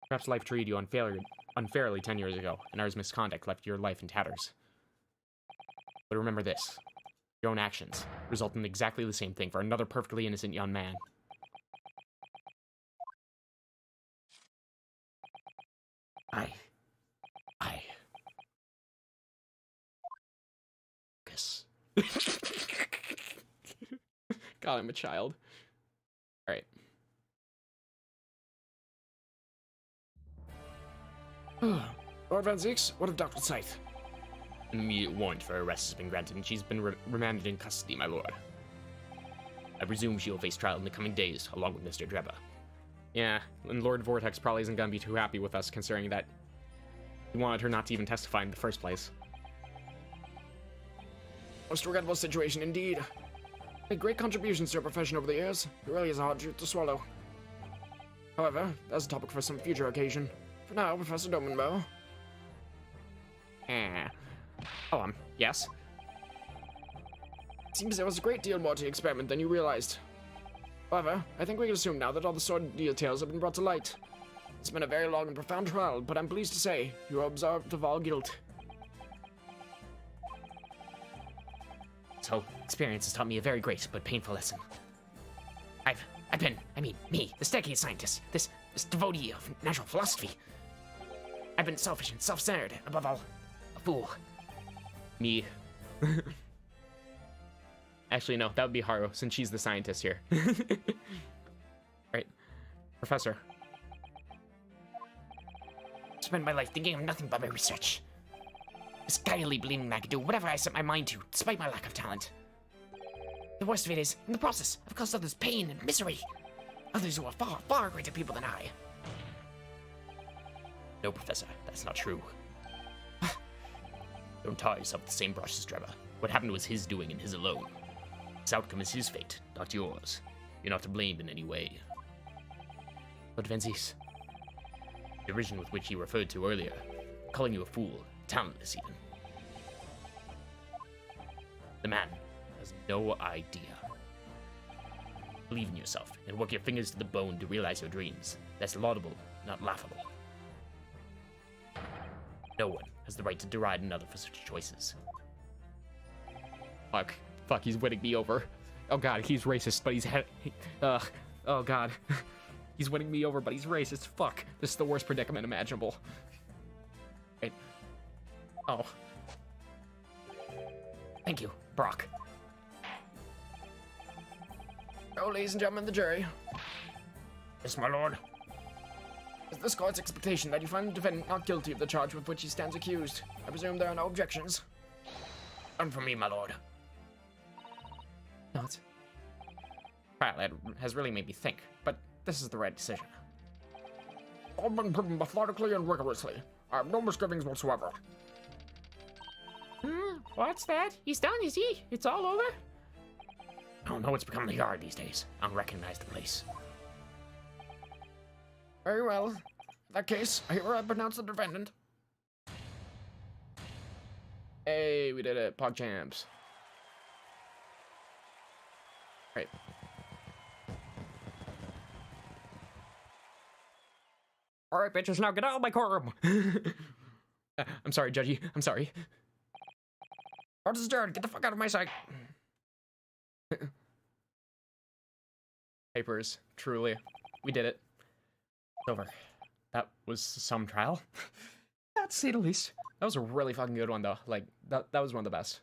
Perhaps life treated you unfairly 10 years ago, and ours misconduct left your life in tatters. But remember this. Your own actions result in exactly the same thing for another perfectly innocent young man. Guess. God, I'm a child. All right. Lord Van Zeeks, what of Dr. Scythe? An immediate warrant for her arrest has been granted, and she's been remanded in custody, my lord. I presume she will face trial in the coming days, along with Mr. Drebba. Yeah, and Lord Vortex probably isn't gonna be too happy with us, considering that he wanted her not to even testify in the first place. Most regrettable situation indeed. Made great contributions to her profession over the years. It really is a hard truth to swallow. However, that's a topic for some future occasion. For now, Professor Dobinbough. Oh, yes? Seems there was a great deal more to the experiment than you realized. However, I think we can assume now that all the sordid details have been brought to light. It's been a very long and profound trial, but I'm pleased to say you are absolved of all guilt. This whole experience has taught me a very great but painful lesson. Me, the staircase scientist, this devotee of natural philosophy. I've been selfish and self-centered, and above all, a fool. Me. Actually, no, that would be Haru, since she's the scientist here. Right. Professor. I spent my life thinking of nothing but my research. Misguidedly believing I could do whatever I set my mind to, despite my lack of talent. The worst of it is, in the process, I've caused others pain and misery. Others who are far, far greater people than I. No, Professor, that's not true. Don't tar yourself with the same brush as Drebba. What happened was his doing and his alone. His outcome is his fate, not yours. You're not to blame in any way. Lord Van Zeeks. The derision with which he referred to earlier, calling you a fool, talentless even. The man has no idea. Believe in yourself and work your fingers to the bone to realize your dreams. That's laudable, not laughable. No one has the right to deride another for such choices. Fuck, he's winning me over. Oh god, he's racist, but he's oh god. He's winning me over, but he's racist. Fuck, this is the worst predicament imaginable. Wait. Oh. Thank you, Brock. Oh, ladies and gentlemen of the jury, Yes, my lord. it's this court's expectation that you find the defendant not guilty of the charge with which he stands accused. I presume there are no objections. None for me, my lord. Not. Well, it has really made me think, but this is the right decision. All been proven methodically and rigorously. I have no misgivings whatsoever. What's that? He's done, is he? It's all over? I don't know what's become of the yard these days. I don't recognize the place. Very well. In that case, I hereby pronounce the defendant. Hey, we did it. Pog champs. Right. Alright, bitches, now get out of my courtroom! I'm sorry, Judgy. I'm sorry. Court is adjourned. Get the fuck out of my sight. Papers, truly. We did it. It's over. That was some trial. Yeah, to say the least. That was a really fucking good one, though. Like, that was one of the best.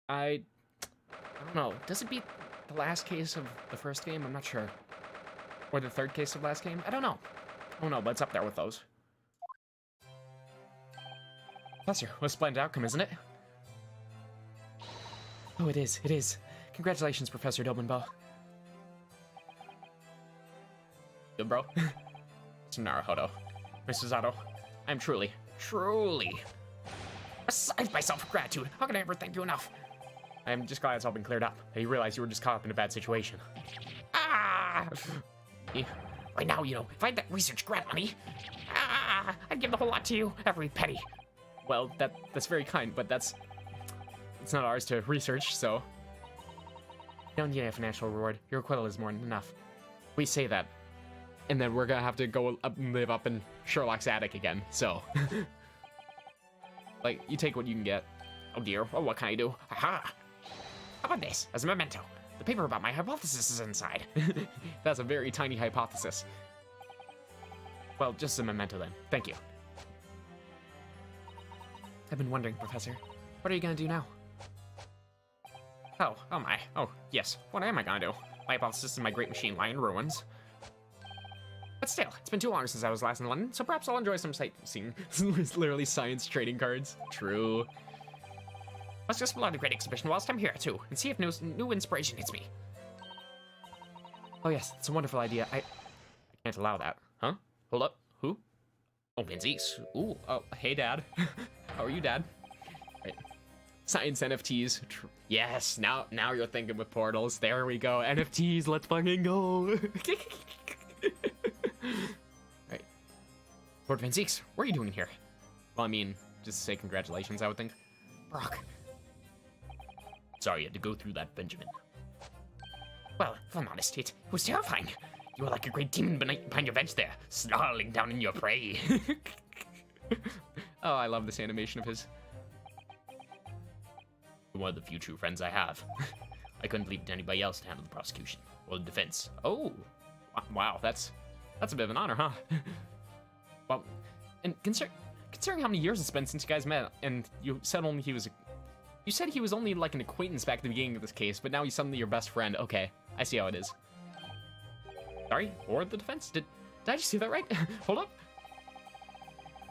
I don't know. Does it beat the last case of the first game? I'm not sure. Or the third case of last game? I don't know. I don't know, but it's up there with those. Professor, what a splendid outcome, isn't it? Oh, it is. It is. Congratulations, Professor Dobinbough. Good, bro. It's Naruhodo. Mrs. Otto, I'm truly Besides my self-gratitude, how can I ever thank you enough? I'm just glad it's all been cleared up. That you realized you were just caught up in a bad situation. Ah! Right now, you know, if I had that research grant money, I'd give the whole lot to you, every penny. Well, that's very kind, but it's not ours to research, so. You don't need a financial reward. Your acquittal is more than enough. We say that, and then we're gonna have to go up and live up in Sherlock's attic again, so. Like, you take what you can get. Oh dear, well, what can I do? Aha! How about this, as a memento? The paper about my hypothesis is inside. That's a very tiny hypothesis. Well, just a memento then. Thank you. I've been wondering, Professor, what are you gonna do now? Oh my. Oh, yes. What am I gonna do? My hypothesis and my great machine lie in ruins. But still, it's been too long since I was last in London, so perhaps I'll enjoy some sightseeing. It's literally science trading cards. True. Let's just explore the great exhibition whilst I'm here, too, and see if new inspiration hits me. Oh yes, it's a wonderful idea. I can't allow that. Huh? Hold up. Who? Oh, Vinzies. Ooh, oh, hey Dad. How are you, Dad? Right. Science NFTs. Yes, now you're thinking with portals. There we go. NFTs, let's fucking go. Right. Lord Vinzies, what are you doing here? Well, I mean, just say congratulations, I would think. Brock. Sorry you had to go through that, Benjamin. Well, if I'm honest, it was terrifying. You were like a great demon behind your bench there, snarling down on your prey. Oh, I love this animation of his. You're one of the few true friends I have. I couldn't leave it to anybody else to handle the prosecution or the defense. Oh, wow, that's a bit of an honor, huh? Well, and considering how many years it's been since you guys met, and you said you said he was only like an acquaintance back at the beginning of this case, but now he's suddenly your best friend. Okay, I see how it is. Sorry, or the defense? Did I just see that right? Hold up.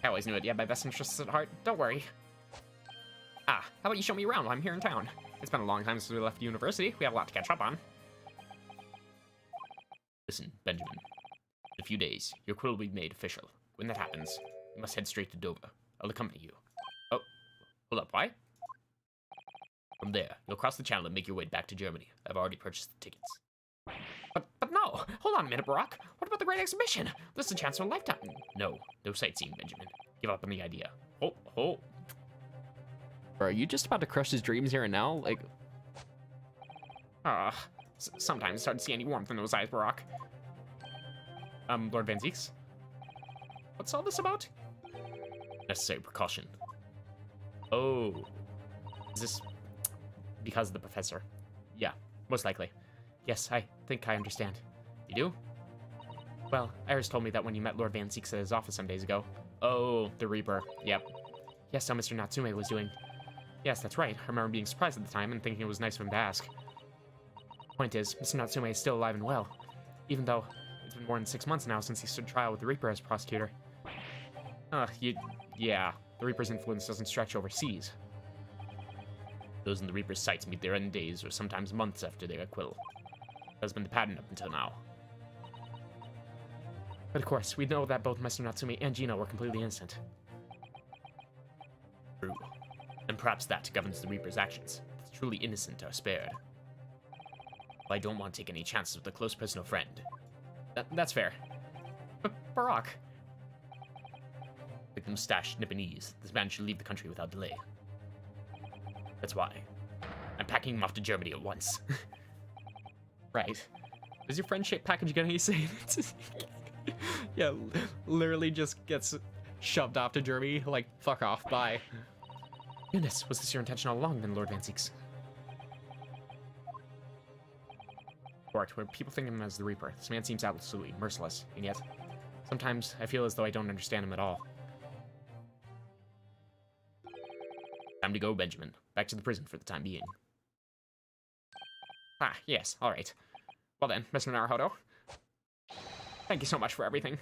I always knew it. You had my best interests at heart. Don't worry. Ah, how about you show me around while I'm here in town? It's been a long time since we left university. We have a lot to catch up on. Listen, Benjamin. In a few days, your quill will be made official. When that happens, you must head straight to Dover. I'll accompany you. Oh, hold up, why? From there, you'll cross the channel and make your way back to Germany. I've already purchased the tickets. But no! Hold on a minute, Barack. What about the great exhibition? This is a chance of a lifetime. No sightseeing, Benjamin. Give up on the idea. Oh. Bro, are you just about to crush his dreams here and now? Like, sometimes it's hard to see any warmth in those eyes, Barack. Lord Van Zieks? What's all this about? Necessary precaution. Oh. Is this because of the professor? Yeah, most likely. Yes, I think I understand. You do? Well, Iris told me that when you met Lord Van Zieks at his office some days ago. Oh, the Reaper. Yep. Yes, how Mr. Natsume was doing. Yes, that's right. I remember being surprised at the time and thinking it was nice of him to ask. Point is, Mr. Natsume is still alive and well, even though it's been more than 6 months now since he stood trial with the Reaper as prosecutor. Yeah, the Reaper's influence doesn't stretch overseas. Those in the Reaper's sights meet their end days or sometimes months after their acquittal. That's been the pattern up until now. But of course, we know that both Mr. Natsume and Gino were completely innocent. True. And perhaps that governs the Reaper's actions. The truly innocent are spared. But I don't want to take any chances with a close personal friend. That's fair. But Barack... Like the mustached Nipponese, this man should leave the country without delay. That's why. I'm packing him off to Germany at once. Right. Does your friendship package get any say? Yeah, literally just gets shoved off to Germany. Like, fuck off, bye. Goodness, was this your intention all along then, Lord Van Zieks? Bart, where people think of him as the Reaper, this man seems absolutely merciless, and yet, sometimes I feel as though I don't understand him at all. Time to go, Benjamin. Back to the prison for the time being. Ah, yes, alright. Well then, Mr. Naruhodo. Thank you so much for everything.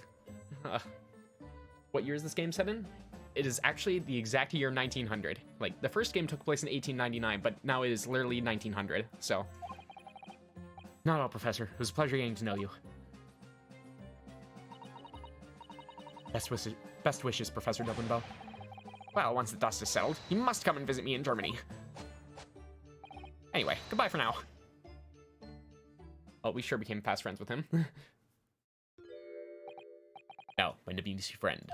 What year is this game set in? It is actually the exact year 1900. Like, the first game took place in 1899, but now it is literally 1900, so... Not all, Professor. It was a pleasure getting to know you. Best wishes, Professor Dobinbough. Well, once the dust is settled, you must come and visit me in Germany. Anyway, goodbye for now. Oh, we sure became fast friends with him. Now, my Nabinisi friend.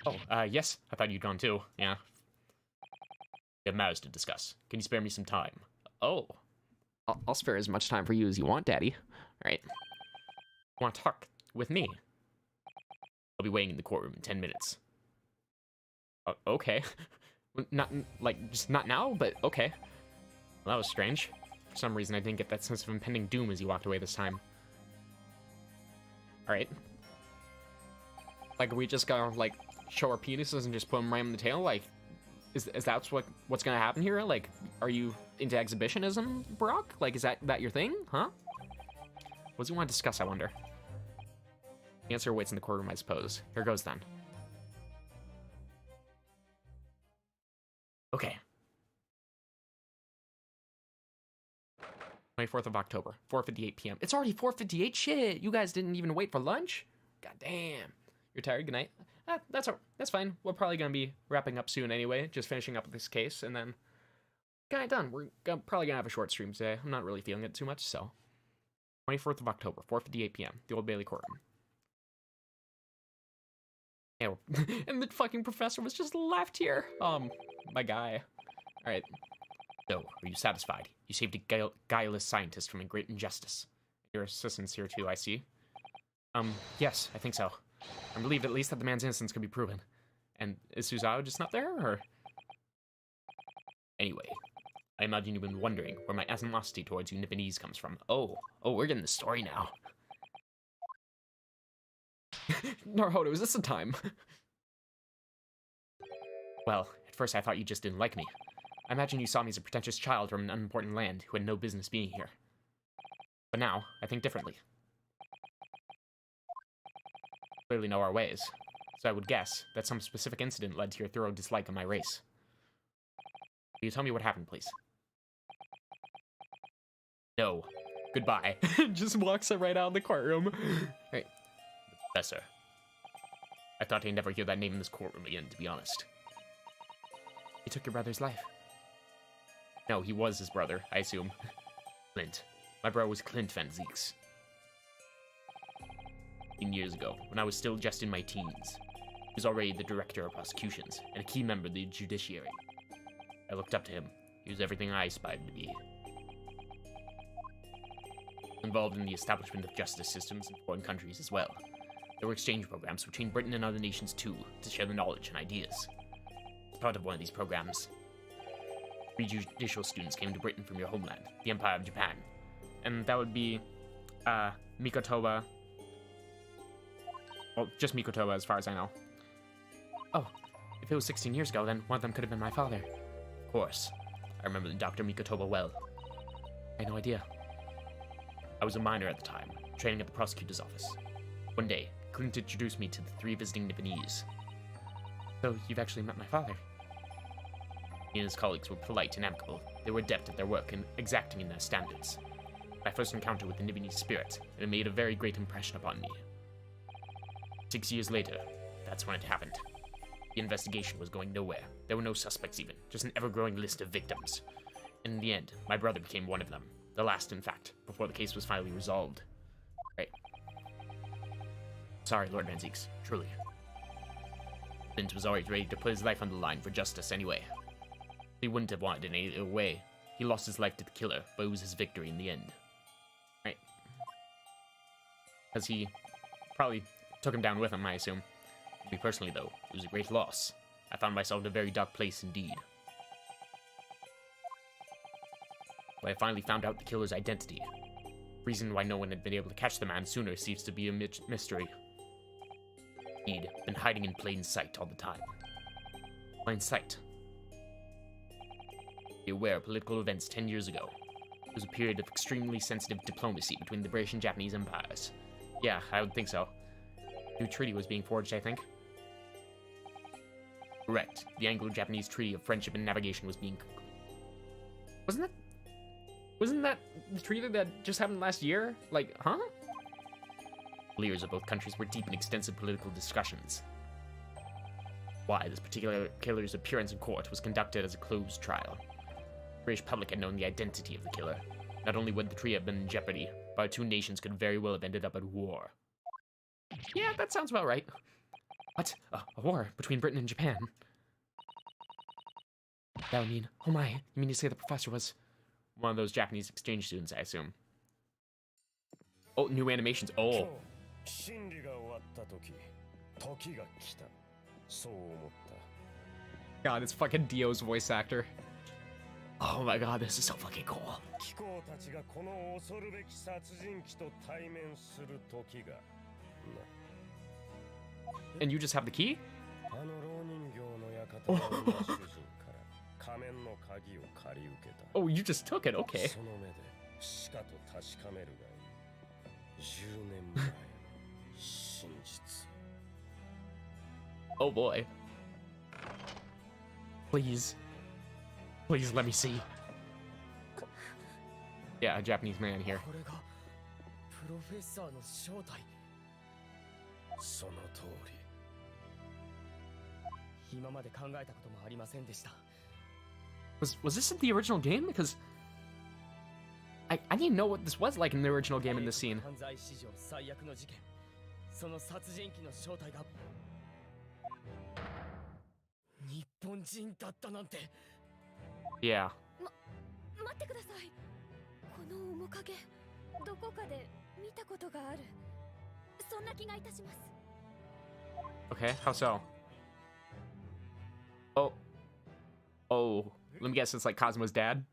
Oh, yes. I thought you'd gone too. Yeah. We have matters to discuss. Can you spare me some time? Oh. I'll spare as much time for you as you want, Daddy. All right. Want to talk with me? I'll be waiting in the courtroom in 10 minutes. Okay. Not, like, just not now, but okay. Well, that was strange. For some reason, I didn't get that sense of impending doom as you walked away this time. Alright. Like, are we just gonna, like, show our penises and just put them right on the tail? Like, Is that what's gonna happen here? Like, are you into exhibitionism, Brock? Like, is that your thing? Huh? What does he want to discuss, I wonder? The answer waits in the courtroom, I suppose. Here goes then. Okay. 24th of October, 4:58 p.m. It's already 4:58? Shit, you guys didn't even wait for lunch? God damn. You're tired? Good night. That's fine. We're probably gonna be wrapping up soon anyway, just finishing up this case, and then got it done. We're probably gonna have a short stream today. I'm not really feeling it too much, so. 24th of October, 4:58 p.m., the Old Bailey courtroom. Yeah, and the fucking professor was just left here. My guy. All right. So, are you satisfied? You saved a guileless scientist from a great injustice. Your assistant's here too, I see. Yes, I think so. I'm relieved at least that the man's innocence could be proven. And is Suzawa just not there, or? Anyway, I imagine you've been wondering where my animosity towards you Nipponese comes from. Oh, we're getting the story now. Naruto, is this the time? Well, at first I thought you just didn't like me. I imagine you saw me as a pretentious child from an unimportant land who had no business being here. But now, I think differently. Clearly know our ways, so I would guess that some specific incident led to your thorough dislike of my race. Will you tell me what happened, please? No. Goodbye. Just walks right out of the courtroom. Right. Professor. I thought I'd never hear that name in this courtroom again, to be honest. He took your brother's life. No, he was his brother, I assume. Clint. My brother was Clint Van Zeeks. 15 years ago, when I was still just in my teens. He was already the director of prosecutions, and a key member of the judiciary. I looked up to him. He was everything I aspired to be. Involved in the establishment of justice systems in foreign countries as well. There were exchange programs between Britain and other nations too, to share the knowledge and ideas. As part of one of these programs, 3 judicial students came to Britain from your homeland, the Empire of Japan. And that would be, Mikotoba. Well, just Mikotoba as far as I know. Oh, if it was 16 years ago, then one of them could have been my father. Of course. I remember Dr. Mikotoba well. I had no idea. I was a minor at the time, training at the prosecutor's office. One day, Clint introduced me to the 3 visiting Nipponese. So, you've actually met my father? He and his colleagues were polite and amicable. They were adept at their work and exacting in their standards. My first encounter with the Nipponese spirit, and it made a very great impression upon me. 6 years later, that's when it happened. The investigation was going nowhere. There were no suspects even, just an ever-growing list of victims. And in the end, my brother became one of them. The last, in fact, before the case was finally resolved. Right. Sorry, Lord Van Zeeks, truly. Clint was always ready to put his life on the line for justice anyway. He wouldn't have wanted it any other way. He lost his life to the killer, but it was his victory in the end. Right. Because he probably took him down with him, I assume. Me personally, though, it was a great loss. I found myself in a very dark place indeed. When I finally found out the killer's identity, the reason why no one had been able to catch the man sooner seems to be a mystery. He'd been hiding in plain sight all the time. Plain sight. Be aware of political events 10 years ago. It was a period of extremely sensitive diplomacy between the British and Japanese empires. Yeah, I would think so. A new treaty was being forged, I think. Correct. The Anglo-Japanese Treaty of Friendship and Navigation was being concluded. Wasn't that the treaty that just happened last year? Like, huh? Leaders of both countries were deep in extensive political discussions. Why this particular killer's appearance in court was conducted as a closed trial. The British public had known the identity of the killer. Not only would the treaty have been in jeopardy, but our 2 nations could very well have ended up at war. Yeah, that sounds about right. What? A war between Britain and Japan? That would mean, oh my, you mean to say the professor was one of those Japanese exchange students, I assume. Oh, new animations. Oh. God, it's fucking Dio's voice actor. Oh my god, this is so fucking cool. And you just have the key? Oh, you just took it, okay. Oh boy. Please. Please let me see. Yeah, a Japanese man here. これがプロフェッサーの正体。その通り。今まで考えたこともありませんでした。Was this in the original game? Because I didn't know what this was like in the original game in this scene. 犯罪史上最悪の事件。その殺人鬼の正体が日本人だったなんて。Yeah. 待ってください。この面影、どこかで見たことがある。そんな気がいたします。Okay, how so? Oh. Oh. Let me guess, it's like Cosmo's dad?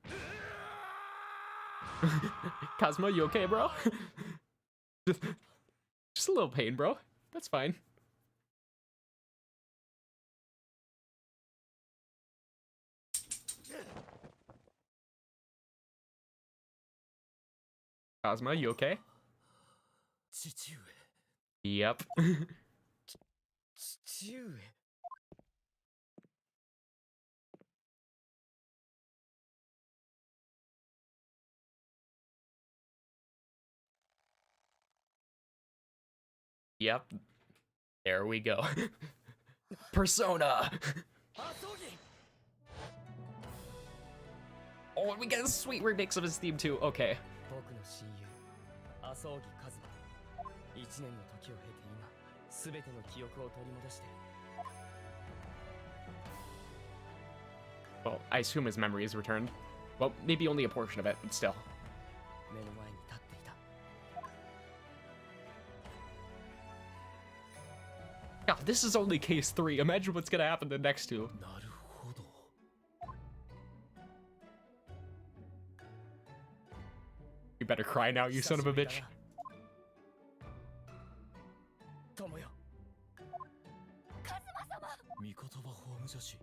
Cosmo, you okay, bro? Just a little pain, bro. That's fine. Cosmo, you okay? 父上。 Yep. 父上。 Yep. There we go. Persona! Oh, and we get a sweet remix of his theme too. Okay. 僕の親友、麻生木和馬。1年の時を経て今、すべての記憶を取り戻して。 Well, I assume his memory is returned. Well, maybe only a portion of it, but still. 目の前に立っていた。 God, this is only case 3. Imagine what's gonna happen the next two. なるほど。 You better cry now, you son of a bitch. 友よ。御言葉法務女子。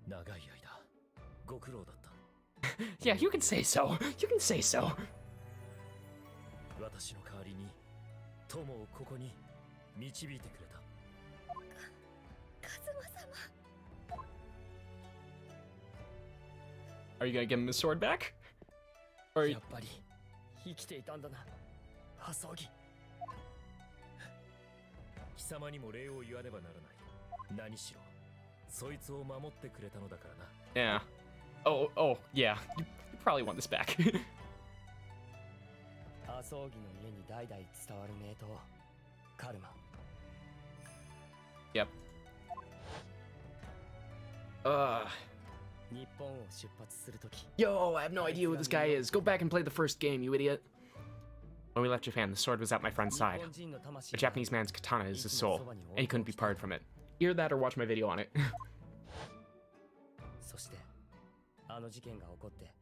長い間、ご苦労だった。 Yeah, you can say so. You can say so. 私の代わりに友をここに導いてくれた。カズマ様。 Are you gonna give him his sword back? Or やっぱり生きていたんだな。麻生木。貴様にも礼を言わねばならない。何しろ、そいつを守ってくれたのだからな。 yeah. Oh, yeah. You probably want this back. 麻生木の家に代々伝わる名刀、カルマ。 Yep. 日本を出発するとき。 Yo, I have no idea who this guy is. Go back and play the first game, you idiot. When we left Japan, the sword was at my friend's side. A Japanese man's katana is his soul, and he couldn't be parted from it. Either that or watch my video on it. そしてあの事件が起こって、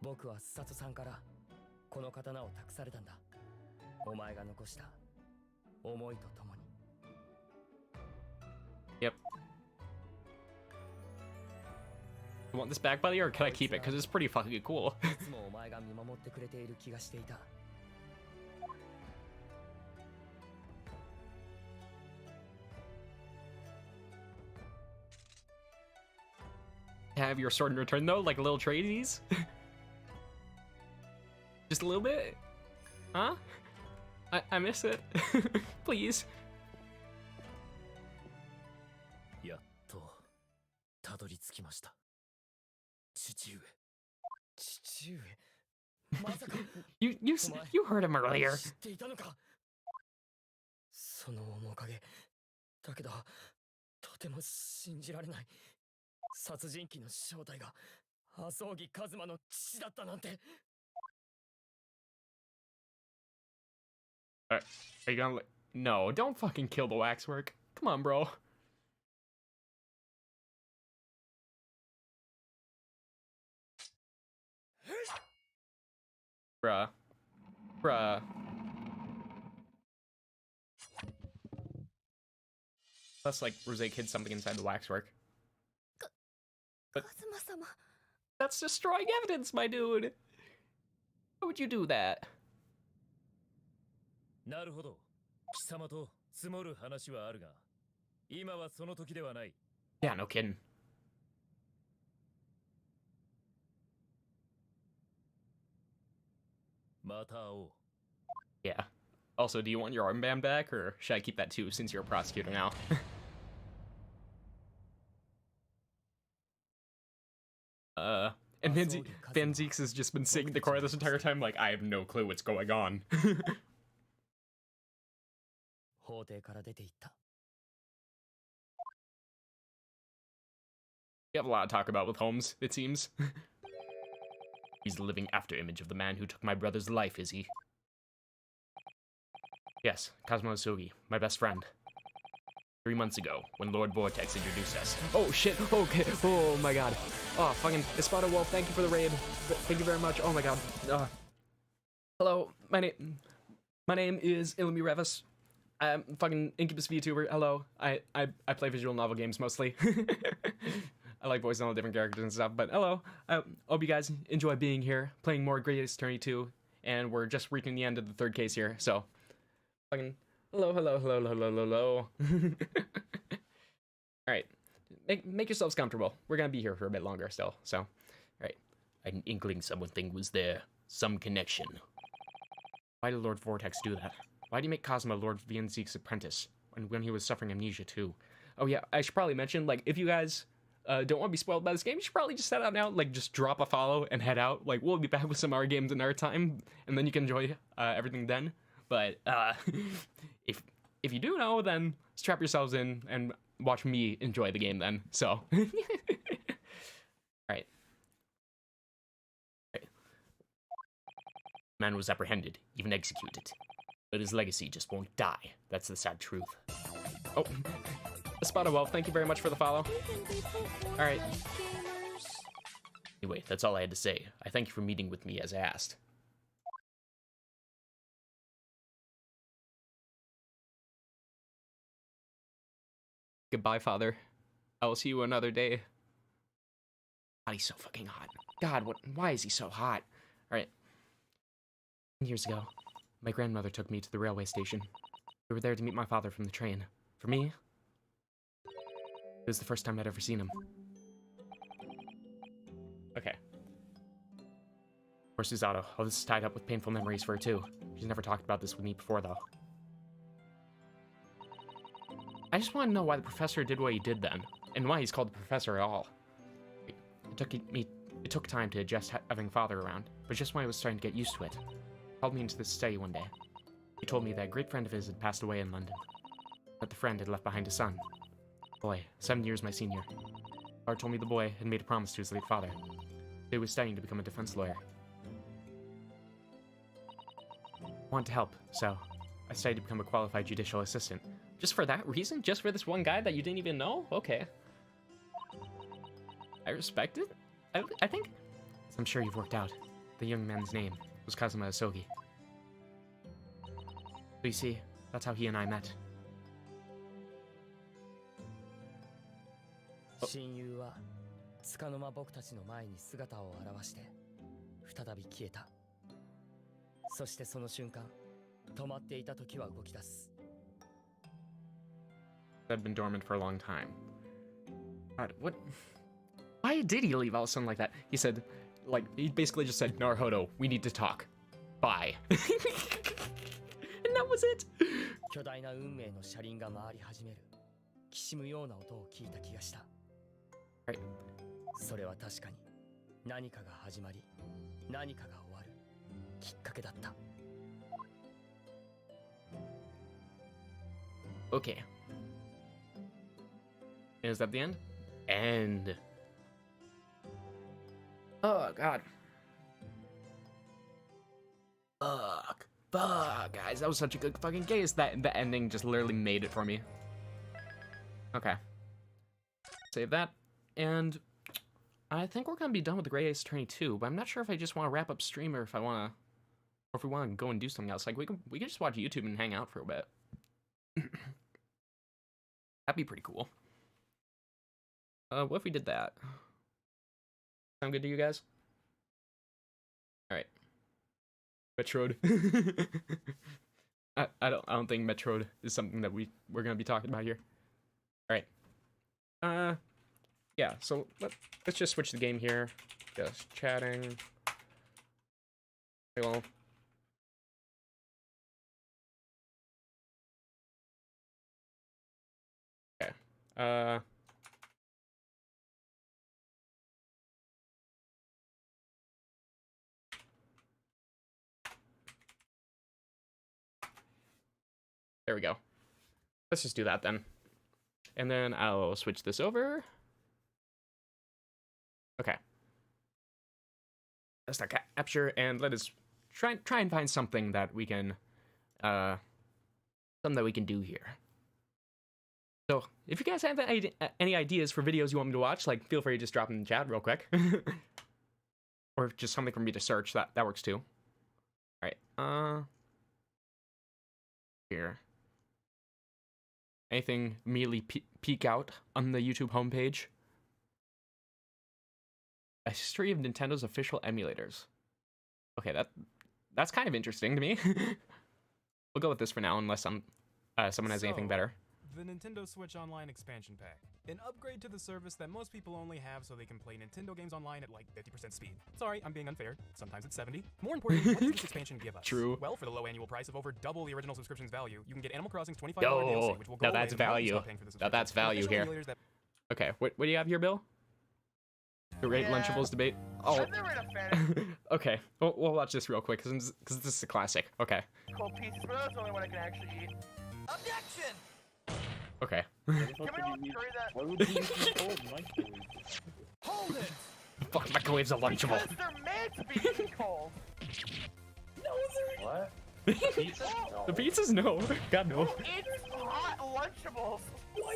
僕は佐藤さんからこの刀を託されたんだ。お前が残した思いとともに。 Yep. You want this back, buddy, or can I keep it? Because it's pretty fucking cool. いつもお前が見守ってくれている気がしていた。 Have your sword in return, though? Like a little tradies? Just a little bit? Huh? I miss it. Please. やっとたどり着きました。父上。父上。まさか You heard him earlier. 知っていたのか。その面影。だけど、とても信じられない。殺人鬼の正体が麻生木和馬の父だったなんて。 Are you gonna No, don't fucking kill the waxwork. Come on, bro. Bruh. Bruh. Plus, like, Rose hid something inside the waxwork. But カズマ様 that's destroying evidence, my dude. Why would you do that? なるほど。貴様と積もる話はあるが、今はその時ではない。 Yeah, no kidding. また会おう。 Yeah. Also, do you want your armband back, or should I keep that too, since you're a prosecutor now? And Van Zeeks has just been singing the chorus this entire time, like, I have no clue what's going on. 法廷から出て行った。 We have a lot to talk about with Holmes, it seems. He's the living afterimage of the man who took my brother's life, is he? Yes, Kazuma Osogi, my best friend. 3 months ago, when Lord Vortex introduced us. Oh shit, okay, oh my god. Oh, fucking Espada Wolf, thank you for the raid. Thank you very much, oh my god. Hello, my name is Ilumi Revis. I'm fucking Incubus VTuber, hello. I play visual novel games mostly. I like voicing all the different characters and stuff, but hello. I hope you guys enjoy being here, playing more Greatest Attorney 2, and we're just reaching the end of the third case here, so. Fucking hello. Alright. Make yourselves comfortable. We're gonna be here for a bit longer still, so. Alright. An inkling something was there. Some connection. Why did Lord Vortex do that? Why did he make Cosmo Lord Van Zeek's apprentice? And when he was suffering amnesia too? Oh yeah, I should probably mention, like, if you guys don't want to be spoiled by this game, you should probably just head out now, like, just drop a follow and head out. Like, we'll be back with some our games in our time, and then you can enjoy everything then. But if you do know, then strap yourselves in and watch me enjoy the game then. So, right. Man was apprehended, even executed. But his legacy just won't die. That's the sad truth. Oh, Espada Wolf, thank you very much for the follow. All right. Anyway, that's all I had to say. I thank you for meeting with me as I asked. Goodbye, Father. I will see you another day. God, he's so fucking hot. God, why is he so hot? All right. Years ago, my grandmother took me to the railway station. We were there to meet my father from the train. For me, it was the first time I'd ever seen him. Okay. Poor Susato. Oh, this is tied up with painful memories for her, too. She's never talked about this with me before, though. I just want to know why the professor did what he did then, and why he's called the professor at all. It took time to adjust having father around, but just when I was starting to get used to it, he called me into this study one day. He told me that a great friend of his had passed away in London, that the friend had left behind a son. Boy, 7 years my senior. Father told me the boy had made a promise to his late father. He was studying to become a defense lawyer. I wanted to help, so I studied to become a qualified judicial assistant. Just for that reason? Just for this one guy that you didn't even know? Okay. I respect it, I think. As I'm sure you've worked out, the young man's name was Kazuma Osogi. So you see, that's how he and I met. 親友は束の間僕たちの前に姿を現して再び消えた。そしてその瞬間、止まっていた時は動き出す。 Had been dormant for a long time. God, what? Why did he leave all of a sudden like that? He said, like, he basically just said, Naruhodo, we need to talk. Bye. And that was it. 巨大な運命の車輪が回り始める。きしむような音を聞いた気がした。 Right. それは確かに何かが始まり、何かが終わるきっかけだった。 Okay. Is that the end? End. Oh, God. Fuck, guys. That was such a good fucking case. The ending just literally made it for me. Okay. Save that. And I think we're gonna be done with the Great Ace Attorney 2, but I'm not sure if I just want to wrap up stream or if I want if we want to go and do something else, like we can just watch YouTube and hang out for a bit. That'd be pretty cool. What if we did that? Sound good to you guys? All right. Metroid. I don't think Metroid is something that we're gonna be talking about here. All right. Yeah. So let's just switch the game here. Just chatting. Well. Okay. There we go. Let's just do that then. And then I'll switch this over. Okay. Let's start capture and let us try and find something that we can do here. So if you guys have any ideas for videos you want me to watch, like feel free to just drop them in the chat real quick. Or just something for me to search, that works too. All right. Here. Anything immediately peek out on the YouTube homepage? A history of Nintendo's official emulators. Okay, that's kind of interesting to me. We'll go with this for now, unless someone has anything better. The Nintendo Switch Online expansion pack. An upgrade to the service that most people only have so they can play Nintendo games online at like 50% speed. Sorry, I'm being unfair. Sometimes it's 70. More importantly, what does this expansion give us? True. Well, for the low annual price of over double the original subscription's value, you can get Animal Crossing's $25 Yo, DLC, which will go now away that's the moment you value. stop paying for the Now that's subscription. value here. Official emulators that- Okay, what do you have here, Bill? The rate Lunchables debate? Oh. I've never been a fan of Okay, we'll watch this real quick, because this is a classic. Okay. cold pieces, but that's the only one I can actually eat. Objection! Okay. Can we all agree that? Why would you use the cold microwave? Hold it! Fuck, microwave's a Lunchable. Because they're meant to be eaten cold. What? Pizza? No. The pizzas? No. God, no. It's hot Lunchables. Why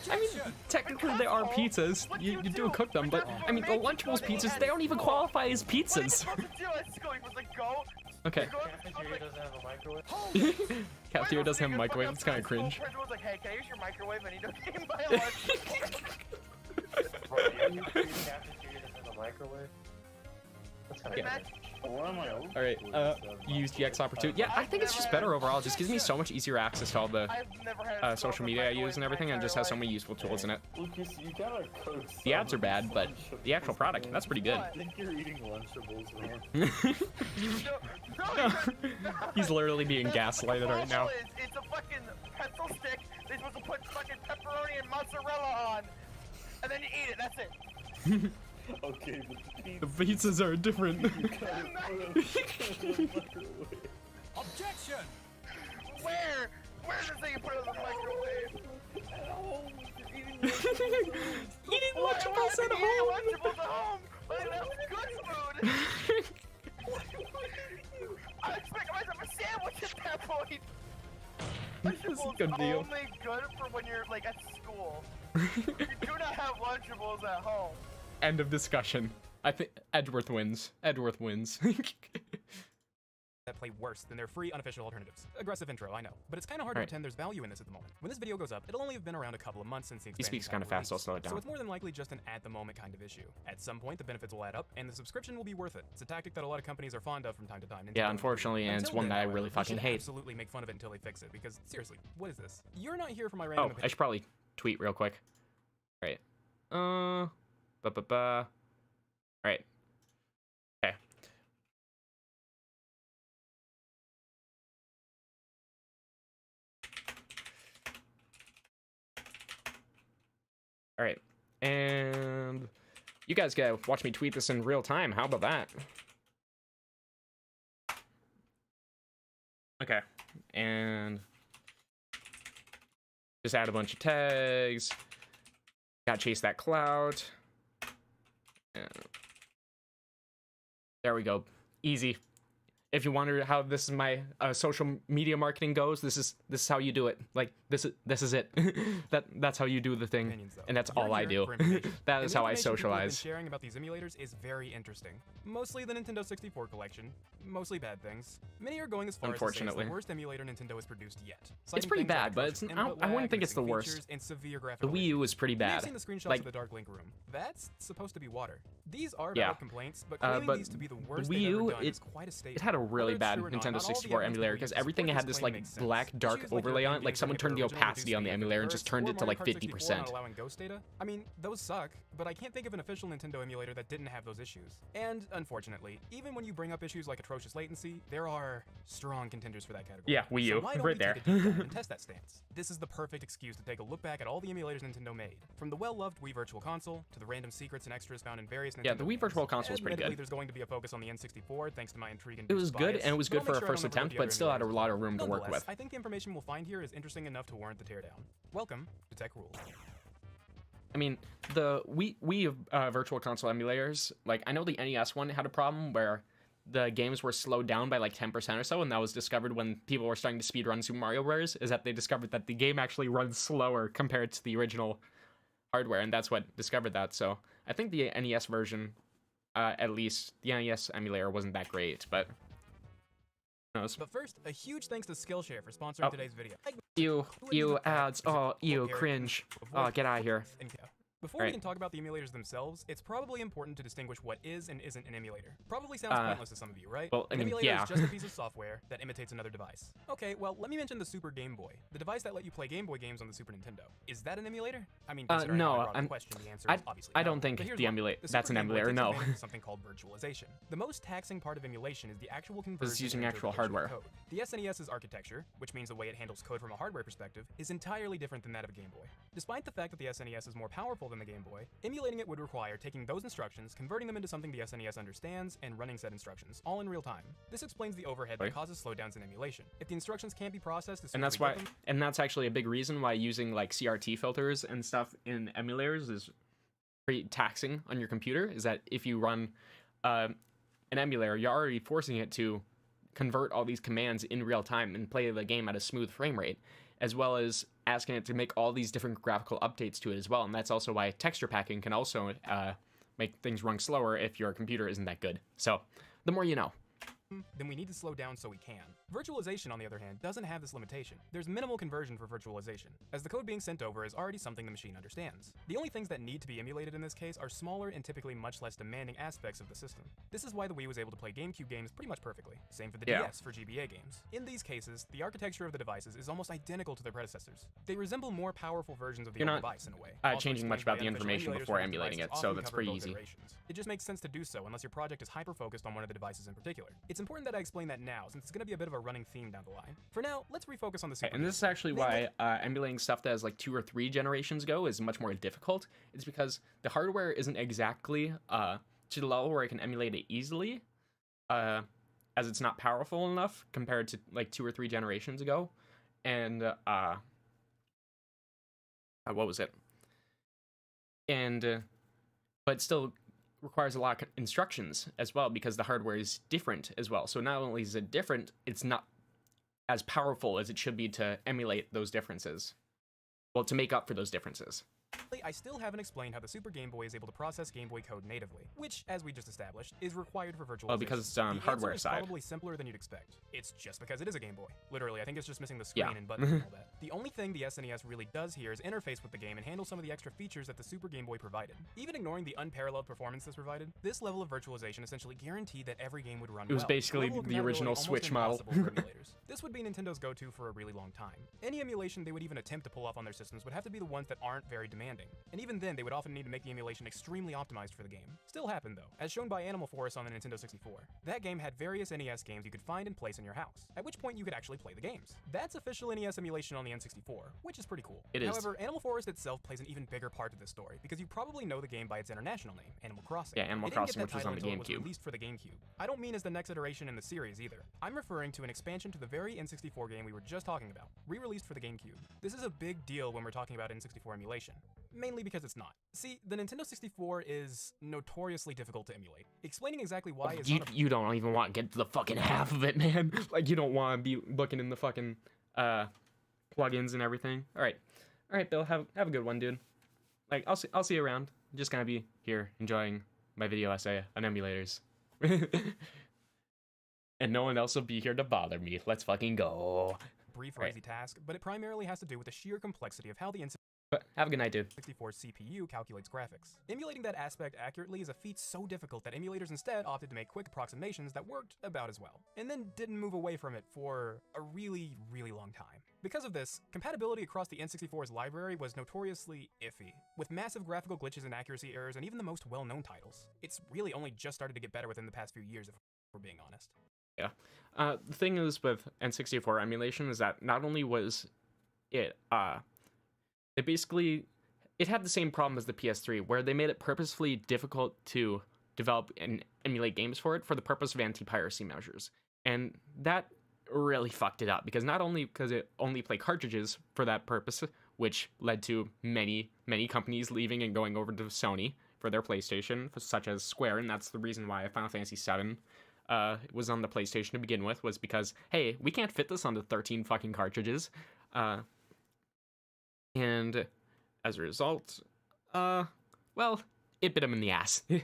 I mean, technically they are pizzas. You do cook them, but I mean, the Lunchables pizzas, they don't even qualify as What are you pizzas. supposed to do at school? You're supposed to go? Okay. Cafeteria doesn't have a microwave? Cafeteria doesn't have a microwave, it's kind of cringe. Principal's like, hey, can I use your microwave? I need to game my lunch. Bro, you cafeteria doesn't have a microwave? That's kind of Yeah. One of my own. Alright, you use GX opportunity. Yeah, I think it's just better overall. It just gives me so much easier access to all the I've never had a social media I use and everything, and just has so many useful tools in it. Lucas, you gotta cook. The ads are bad, but the actual product, that's pretty good. I think you're eating Lunchables wrong. He's literally being gaslighted right now. It's a fucking pretzel stick. They're supposed to put fucking pepperoni and mozzarella on, and then you eat it. That's it. Okay, but The pizzas are different. Objection! Where? Where does it say you put it in the microwave? At home. Eating Lunchables at home. Lunchables at home. Like, that's good food. I expect myself a sandwich at that point. Lunchables good deal. only good for when you're like at school. You do not have Lunchables at home. End of discussion. I think Edgeworth wins. Edgeworth wins. that play worse than their free unofficial alternatives. Aggressive intro, I know, but it's kind of hard to pretend there's value in this at the moment. When this video goes up, it'll only have been around a couple of months since the He expansion speaks pack kind of fast, I'll released, slow it down. so it's more than likely just an at-the-moment kind of issue. At some point, the benefits will add up, and the subscription will be worth it. It's a tactic that a lot of companies are fond of from time to time. Yeah, Nintendo unfortunately, and it's Until one then, that I however, really we fucking should hate. absolutely make fun of it until they fix it, because seriously, what is this? You're not here for my random Oh, I should probably tweet real quick. Right. Right. Okay. All right. And you guys gotta watch me tweet this in real time. How about that? Okay. And just add a bunch of tags. Gotta chase that cloud. And there we go. Easy. if you wonder how this is my social media marketing goes, this is how you do it. Like this is it. that's how you do the thing, Opinions, though. and that's You're all I here do. for information. That And is the how I information people have been socialize. sharing about these emulators is very interesting. Mostly the Nintendo 64 collection, mostly bad things. Many are going as far as to say it's Unfortunately. the worst emulator Nintendo has produced yet. It's citing pretty things like bad, but atrocious it's input I wouldn't lag, think it's the missing worst. features, and severe The graphical Wii U issues. was pretty You may have bad. seen the screenshots Like of the Dark Link room. That's supposed to be water. These are Yeah. valid complaints, but claiming but these to be the the worst Wii they've U, ever done is quite a statement. it had a really Whether it's bad true or not, Nintendo not all the 64 evidence emulator we because support everything had this claim like makes sense. black dark Issues like overlay on it. European Like games someone that turned the hit original opacity on the Disney emulator and first, just turned or it to Mario like Kart 64 not 50%. allowing ghost data. I mean, those suck, but I can't think of an official Nintendo emulator that didn't have those issues. And unfortunately, even when you bring up issues like atrocious latency, there are strong contenders for that category. Yeah, Wii U, So why don't right we there. take a deep dive and test that stance? This is the perfect excuse to take a look back at all the emulators Nintendo made, from the well-loved Wii Virtual Console to the random secrets and extras found in various Nintendo Yeah, the Wii games. Virtual Console was pretty Admittedly, good. there's going to be a focus on the N64 thanks to my intrigue and It was good, bias, and it was but good I'll for make a sure I first don't overlook attempt, the but other still had a emulators. lot of room to work Nonetheless, with. I think the information we'll find here is interesting enough to warrant the teardown. Welcome to Tech Rules. I mean, the Wii Virtual Console emulators, like I know the NES one had a problem where the games were slowed down by like 10% or so, and that was discovered when people were starting to speedrun Super Mario Bros. Is that they discovered that the game actually runs slower compared to the original hardware, and that's what discovered that. So I think the NES version, at least the NES emulator, wasn't that great, but who knows? But first, a huge thanks to Skillshare for sponsoring Oh. today's video. You ads, oh, you cringe. Oh, get out of here. Before Right. we can talk about the emulators themselves, it's probably important to distinguish what is and isn't an emulator. Probably sounds pointless to some of you, right? well, I An mean, emulator yeah. is just a piece of software that imitates another device. Okay, well, let me mention the Super Game Boy, the device that let you play Game Boy games on the Super Nintendo. Is that an emulator? I mean, considering no, how I brought up the I'm- question, the answer I- is obviously I no. don't think But here's the why. emulate- The that's Super an Game Boy emulator, takes no. advantage of something called virtualization. The most taxing part of emulation is the actual conversion using and actual interpretation of hardware. code. The SNES's architecture, which means the way it handles code from a hardware perspective, is entirely different than that of a Game Boy. Despite the fact that the SNES is more powerful than the Game Boy, emulating it would require taking those instructions, converting them into something the SNES understands, and running said instructions, all in real time. This explains the overhead that Right. causes slowdowns in emulation. If the instructions can't be processed as soon And as that's we why, get them, and that's actually a big reason why using like CRT filters and stuff in emulators is pretty taxing on your computer. Is that if you run an emulator, you're already forcing it to convert all these commands in real time and play the game at a smooth frame rate, as well as asking it to make all these different graphical updates to it as well. And that's also why texture packing can also make things run slower if your computer isn't that good. So the more you know. then we need to slow down so we can. Virtualization, on the other hand, doesn't have this limitation. There's minimal conversion for virtualization, as the code being sent over is already something the machine understands. The only things that need to be emulated in this case are smaller and typically much less demanding aspects of the system. This is why the Wii was able to play GameCube games pretty much perfectly. Same for the Yeah. DS for GBA games. In these cases, the architecture of the devices is almost identical to their predecessors. They resemble more powerful versions of the You're old not, device in a way. changing much about the information before emulating it, so that's pretty easy. It just makes sense to do so unless your project is hyper-focused on one of the devices in particular. It's important that I explain that now, since it's going to be a bit of a running theme down the line. For now, let's refocus on the Super And this is actually why emulating stuff that is like 2 or 3 generations ago is much more difficult. It's because the hardware isn't exactly to the level where it can emulate it easily, as it's not powerful enough compared to like 2 or 3 generations ago. And what was it? And but still requires a lot of instructions as well because the hardware is different as well. So not only is it different, it's not as powerful as it should be to emulate those differences. Well, to make up for those differences. I still haven't explained how the Super Game Boy is able to process Game Boy code natively, which, as we just established, is required for virtualization. Oh, because it's on The hardware answer is side. probably simpler than you'd expect. It's just because it is a Game Boy. Literally, I think it's just missing the screen Yeah. and buttons and all that. The only thing the SNES really does here is interface with the game and handle some of the extra features that the Super Game Boy provided. Even ignoring the unparalleled performance this provided, this level of virtualization essentially guaranteed that every game would run It was well. basically A level of the original compatibility Switch almost model. impossible for emulators. This would be Nintendo's go-to for a really long time. Any emulation they would even attempt to pull off on their systems would have to be the ones that aren't very demanding. And even then, they would often need to make the emulation extremely optimized for the game. Still happened though, as shown by Animal Forest on the Nintendo 64. That game had various NES games you could find and place in your house, at which point you could actually play the games. That's official NES emulation on the N64, which is pretty cool. It is. However, Animal Forest itself plays an even bigger part to this story, because you probably know the game by its international name, Animal Crossing. Yeah, Animal It didn't get Crossing, that which was title on the until it was GameCube. released for the GameCube. I don't mean as the next iteration in the series either. I'm referring to an expansion to the very N64 game we were just talking about, re-released for the GameCube. This is a big deal when we're talking about N64 emulation. mainly because it's not. See, the Nintendo 64 is notoriously difficult to emulate. Explaining exactly why is not a You don't even want to get to the fucking half of it, man. Like, you don't want to be looking in the fucking plugins and everything. All right, Bill, have a good one, dude. Like, I'll see you around. I'm just gonna be here enjoying my video essay on emulators. And no one else will be here to bother me. Let's fucking go. brief or easy task, but it primarily has to do with the sheer complexity of how the But have a good night, dude. 64 CPU calculates graphics. Emulating that aspect accurately is a feat so difficult that emulators instead opted to make quick approximations that worked about as well, and then didn't move away from it for a really, really long time. Because of this, compatibility across the N64's library was notoriously iffy, with massive graphical glitches and accuracy errors in even the most well-known titles. It's really only just started to get better within the past few years, if we're being honest. Yeah. The thing is with N64 emulation is that not only was it, it basically, it had the same problem as the PS3, where they made it purposefully difficult to develop and emulate games for the purpose of anti-piracy measures. And that really fucked it up, because not only because it only played cartridges for that purpose, which led to many companies leaving and going over to Sony for their PlayStation, such as Square, and that's the reason why Final Fantasy VII was on the PlayStation to begin with, was because, hey, we can't fit this onto 13 fucking cartridges. And as a result, well, it bit them in the ass. The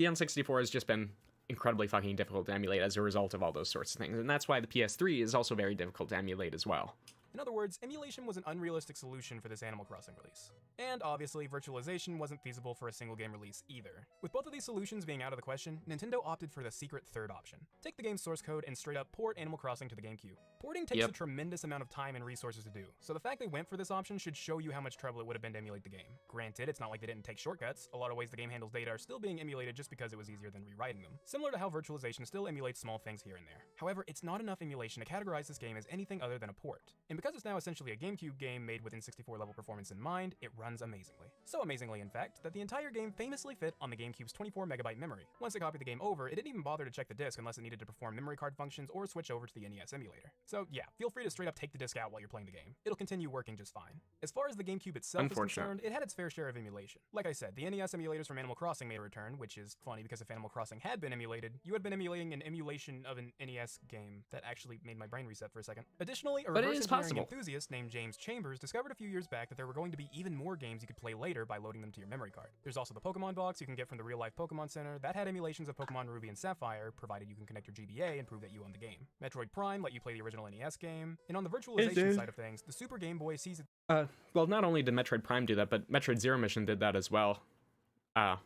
N64 has just been incredibly fucking difficult to emulate as a result of all those sorts of things, and that's why the PS3 is also very difficult to emulate as well. In other words, emulation was an unrealistic solution for this Animal Crossing release. And obviously, virtualization wasn't feasible for a single game release either. With both of these solutions being out of the question, Nintendo opted for the secret third option. Take the game's source code and straight up port Animal Crossing to the GameCube. Porting takes a tremendous amount of time and resources to do, so the fact they went for this option should show you how much trouble it would have been to emulate the game. Granted, it's not like they didn't take shortcuts. A lot of ways the game handles data are still being emulated just because it was easier than rewriting them. Similar to how virtualization still emulates small things here and there. However, it's not enough emulation to categorize this game as anything other than a port. And because it's now essentially a GameCube game made with N64 level performance in mind, it runs amazingly. So amazingly, in fact, that the entire game famously fit on the GameCube's 24 megabyte memory. Once it copied the game over, it didn't even bother to check the disk unless it needed to perform memory card functions or switch over to the NES emulator. So yeah, feel free to straight up take the disk out while you're playing the game. It'll continue working just fine. As far as the GameCube itself is concerned, it had its fair share of emulation. Like I said, the NES emulators from Animal Crossing made a return, which is funny because if Animal Crossing had been emulated, you had been emulating an emulation of an NES game. That actually made my brain reset for a second. Additionally, a reverse engineering enthusiast named James Chambers discovered a few years back that there were going to be even more games you could play later by loading them to your memory card. There's also the Pokemon box you can get from the Real Life Pokemon Center that had emulations of Pokemon Ruby and Sapphire, provided you can connect your GBA and prove that you own the game. Metroid Prime let you play the original NES game, and on the virtualization side of things, the Super Game Boy sees it. Well, not only did Metroid Prime do that, but Metroid Zero Mission did that as well.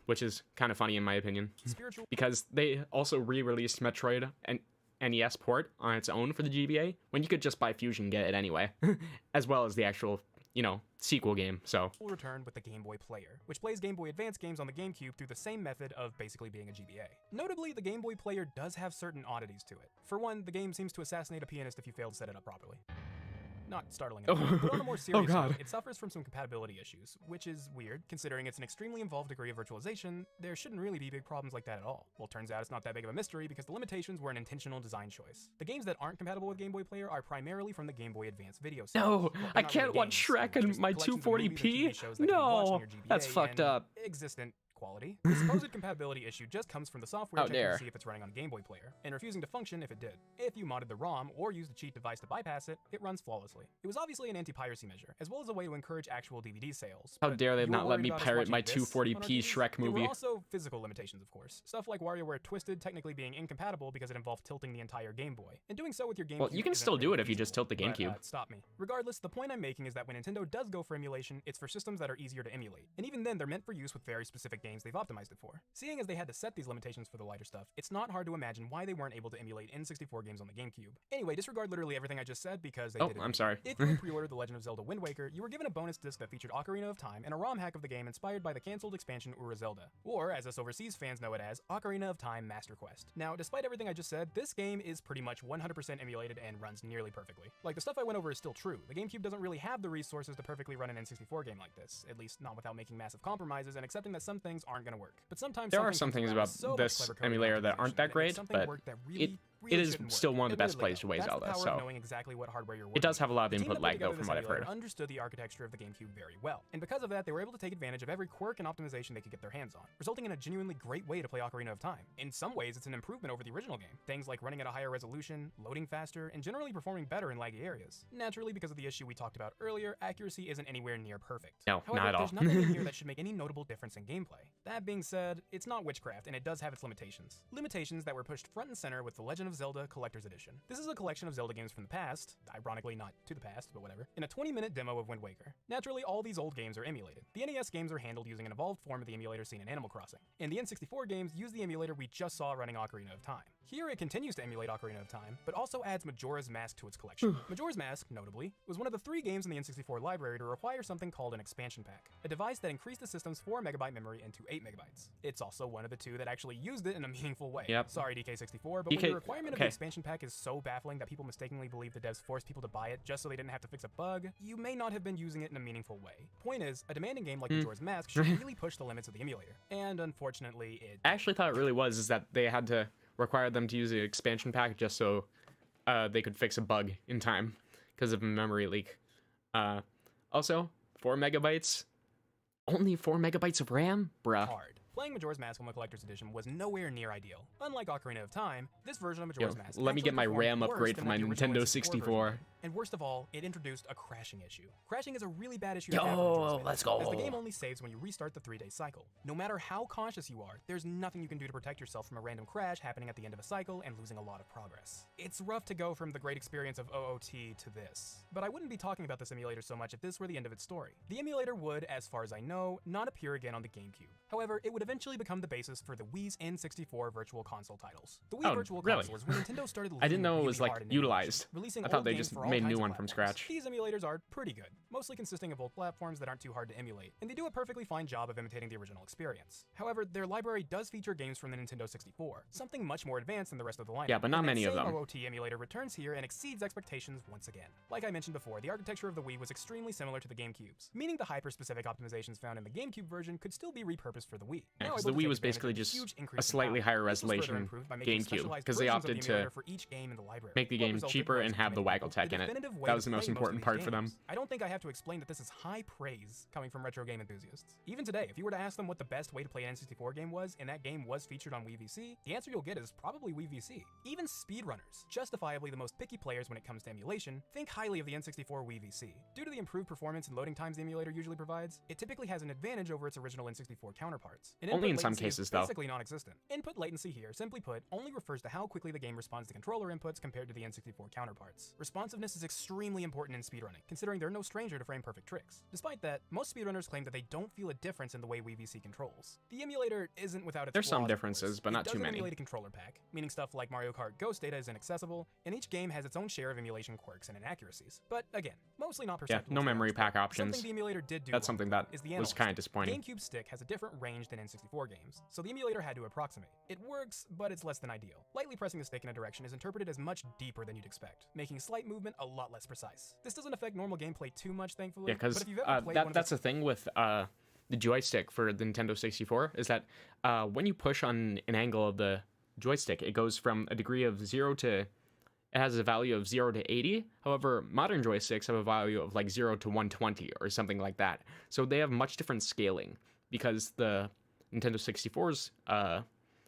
Which is kind of funny in my opinion, because they also re-released Metroid and NES port on its own for the GBA, when you could just buy Fusion and get it anyway, as well as the actual, sequel game, so. Returned with the Game Boy Player, which plays Game Boy Advance games on the GameCube through the same method of basically being a GBA. Notably, the Game Boy Player does have certain oddities to it. For one, the game seems to assassinate a pianist if you fail to set it up properly. Not startling at all, but on a more serious note, it suffers from some compatibility issues, which is weird, considering it's an extremely involved degree of virtualization. There shouldn't really be big problems like that at all. Well, turns out it's not that big of a mystery because the limitations were an intentional design choice. The games that aren't compatible with Game Boy Player are primarily from the Game Boy Advance video set. No, I can't watch Shrek in my 240p. No, that's fucked up. Existent quality. The supposed compatibility issue just comes from the software checking to see if it's running on Game Boy Player, and refusing to function if it did. If you modded the ROM or used a cheat device to bypass it, it runs flawlessly. It was obviously an anti-piracy measure, as well as a way to encourage actual DVD sales. How dare they not let me pirate my 240p Shrek movie? There were also physical limitations, of course. Stuff like WarioWare Twisted technically being incompatible because it involved tilting the entire Game Boy. And doing so with your GameCube. Well, you can still do it if you just tilt the GameCube. Stop me. Regardless, the point I'm making is that when Nintendo does go for emulation, it's for systems that are easier to emulate. And even then, they're meant for use with very specific games they've optimized it for. Seeing as they had to set these limitations for the lighter stuff, it's not hard to imagine why they weren't able to emulate N64 games on the GameCube. Anyway, disregard literally everything I just said because they did it. I'm sorry. If you pre-ordered The Legend of Zelda Wind Waker, you were given a bonus disc that featured Ocarina of Time and a ROM hack of the game inspired by the cancelled expansion Ura Zelda, or as us overseas fans know it as, Ocarina of Time Master Quest. Now, despite everything I just said, this game is pretty much 100% emulated and runs nearly perfectly. Like, the stuff I went over is still true. The GameCube doesn't really have the resources to perfectly run an N64 game like this, at least not without making massive compromises and accepting that some things aren't gonna work. But sometimes there are some things about this emulator that aren't that great, but really it is shouldn't work. still one of the best Admittedly, plays to play that's the Zelda, power of so knowing exactly what hardware you're it does working have a lot of with. The team input that put lag though, together from this what I've emulator heard. understood the architecture of the GameCube very well, and because of that, they were able to take advantage of every quirk and optimization they could get their hands on, resulting in a genuinely great way to play Ocarina of Time. In some ways, it's an improvement over the original game. Things like running at a higher resolution, loading faster, and generally performing better in laggy areas. Naturally, because of the issue we talked about earlier, accuracy isn't anywhere near perfect. No, However, not at all. there's nothing in here that should make any notable difference in gameplay. That being said, it's not witchcraft, and it does have its limitations. Limitations that were pushed front and center with The Legend of Zelda Collector's Edition. This is a collection of Zelda games from the past, ironically not to the past, but whatever, in a 20-minute demo of Wind Waker. Naturally, all these old games are emulated. The NES games are handled using an evolved form of the emulator seen in Animal Crossing, and the N64 games use the emulator we just saw running Ocarina of Time. Here it continues to emulate Ocarina of Time, but also adds Majora's Mask to its collection. Majora's Mask, notably, was one of the 3 games in the N64 library to require something called an expansion pack, a device that increased the system's 4MB memory into 8MB. It's also one of the 2 that actually used it in a meaningful way. Yep. Sorry, DK64, but when the requirement of the expansion pack is so baffling that people mistakenly believe the devs forced people to buy it just so they didn't have to fix a bug, you may not have been using it in a meaningful way. Point is, a demanding game like Majora's Mask should really push the limits of the emulator, and unfortunately it... I actually thought it really was, is that they had to require them to use the expansion pack just so they could fix a bug in time because of a memory leak. Also, 4MB? Only 4MB of RAM? Bruh. hard. Playing Majora's Mask on the Collector's Edition was nowhere near ideal. Unlike Ocarina of Time, this version of Majora's Mask Let me actually get my performed RAM worse upgrade than for my what the original Nintendo N64 64. version did. And worst of all, it introduced a crashing issue. Crashing is a really bad issue to Yo, have on Majora's Mask, let's go. as the game only saves when you restart the 3-day cycle. No matter how cautious you are, there's nothing you can do to protect yourself from a random crash happening at the end of a cycle and losing a lot of progress. It's rough to go from the great experience of OOT to this, but I wouldn't be talking about this emulator so much if this were the end of its story. The emulator would, as far as I know, not appear again on the GameCube. However, it would eventually become the basis for the Wii's N64 Virtual Console titles. The Wii Virtual Console is when Nintendo started I didn't know it was really like hard in utilized. emulation, releasing I thought old they games just for all made a kinds new of one from platforms. scratch. These emulators are pretty good, mostly consisting of old platforms that aren't too hard to emulate, and they do a perfectly fine job of imitating the original experience. However, their library does feature games from the Nintendo 64, something much more advanced than the rest of the lineup. Yeah, but not And that many of same them. OOT emulator returns here and exceeds expectations once again. Like I mentioned before, the architecture of the Wii was extremely similar to the GameCube's, meaning the hyper-specific optimizations found in the GameCube version could still be repurposed for the Wii. Yeah, Now 'cause able the to Wii take was advantage basically of the just huge a increase in slightly power. higher This was further resolution improved by making GameCube, specialized because they versions of the opted to emulator for each game in the library. make the What game resulted cheaper was and have the to waggle make tech in it. definitive way That to was the most play most of important these part for them. games. I don't think I have to explain that this is high praise coming from retro game enthusiasts. Even today, if you were to ask them what the best way to play an N64 game was, and that game was featured on Wii VC, the answer you'll get is probably Wii VC. Even speedrunners, justifiably the most picky players when it comes to emulation, think highly of the N64 Wii VC. Due to the improved performance and loading times the emulator usually provides, it typically has an advantage over its original N64 counterparts. And Only input in some latency is cases, though. basically non-existent. Input latency here, simply put, only refers to how quickly the game responds to controller inputs compared to the N64 counterparts. Responsiveness is extremely important in speedrunning, considering they're no stranger to frame-perfect tricks. Despite that, most speedrunners claim that they don't feel a difference in the way Wii VC controls. The emulator isn't without its There's some flaws, of differences, course. but not It too doesn't many. emulate a controller pack, meaning stuff like Mario Kart Ghost data is inaccessible, and each game has its own share of emulation quirks and inaccuracies. But again, mostly not Yeah, perceptible. no to the memory average pack player. options. Something the emulator did do That's well something that is the was analog kind of stick. disappointing. GameCube stick has a different range than N64 games, so the emulator had to approximate. It works, but it's less than ideal. Lightly pressing the stick in a direction is interpreted as much deeper than you'd expect, making slight movement a lot less precise. This doesn't affect normal gameplay too much, thankfully. Yeah, because but if you've ever played one of that's the thing with the joystick for the Nintendo 64 is that when you push on an angle of the joystick, it goes from a degree of 0 to... It has a value of 0 to 80. However, modern joysticks have a value of like 0 to 120 or something like that. So they have much different scaling because the Nintendo 64's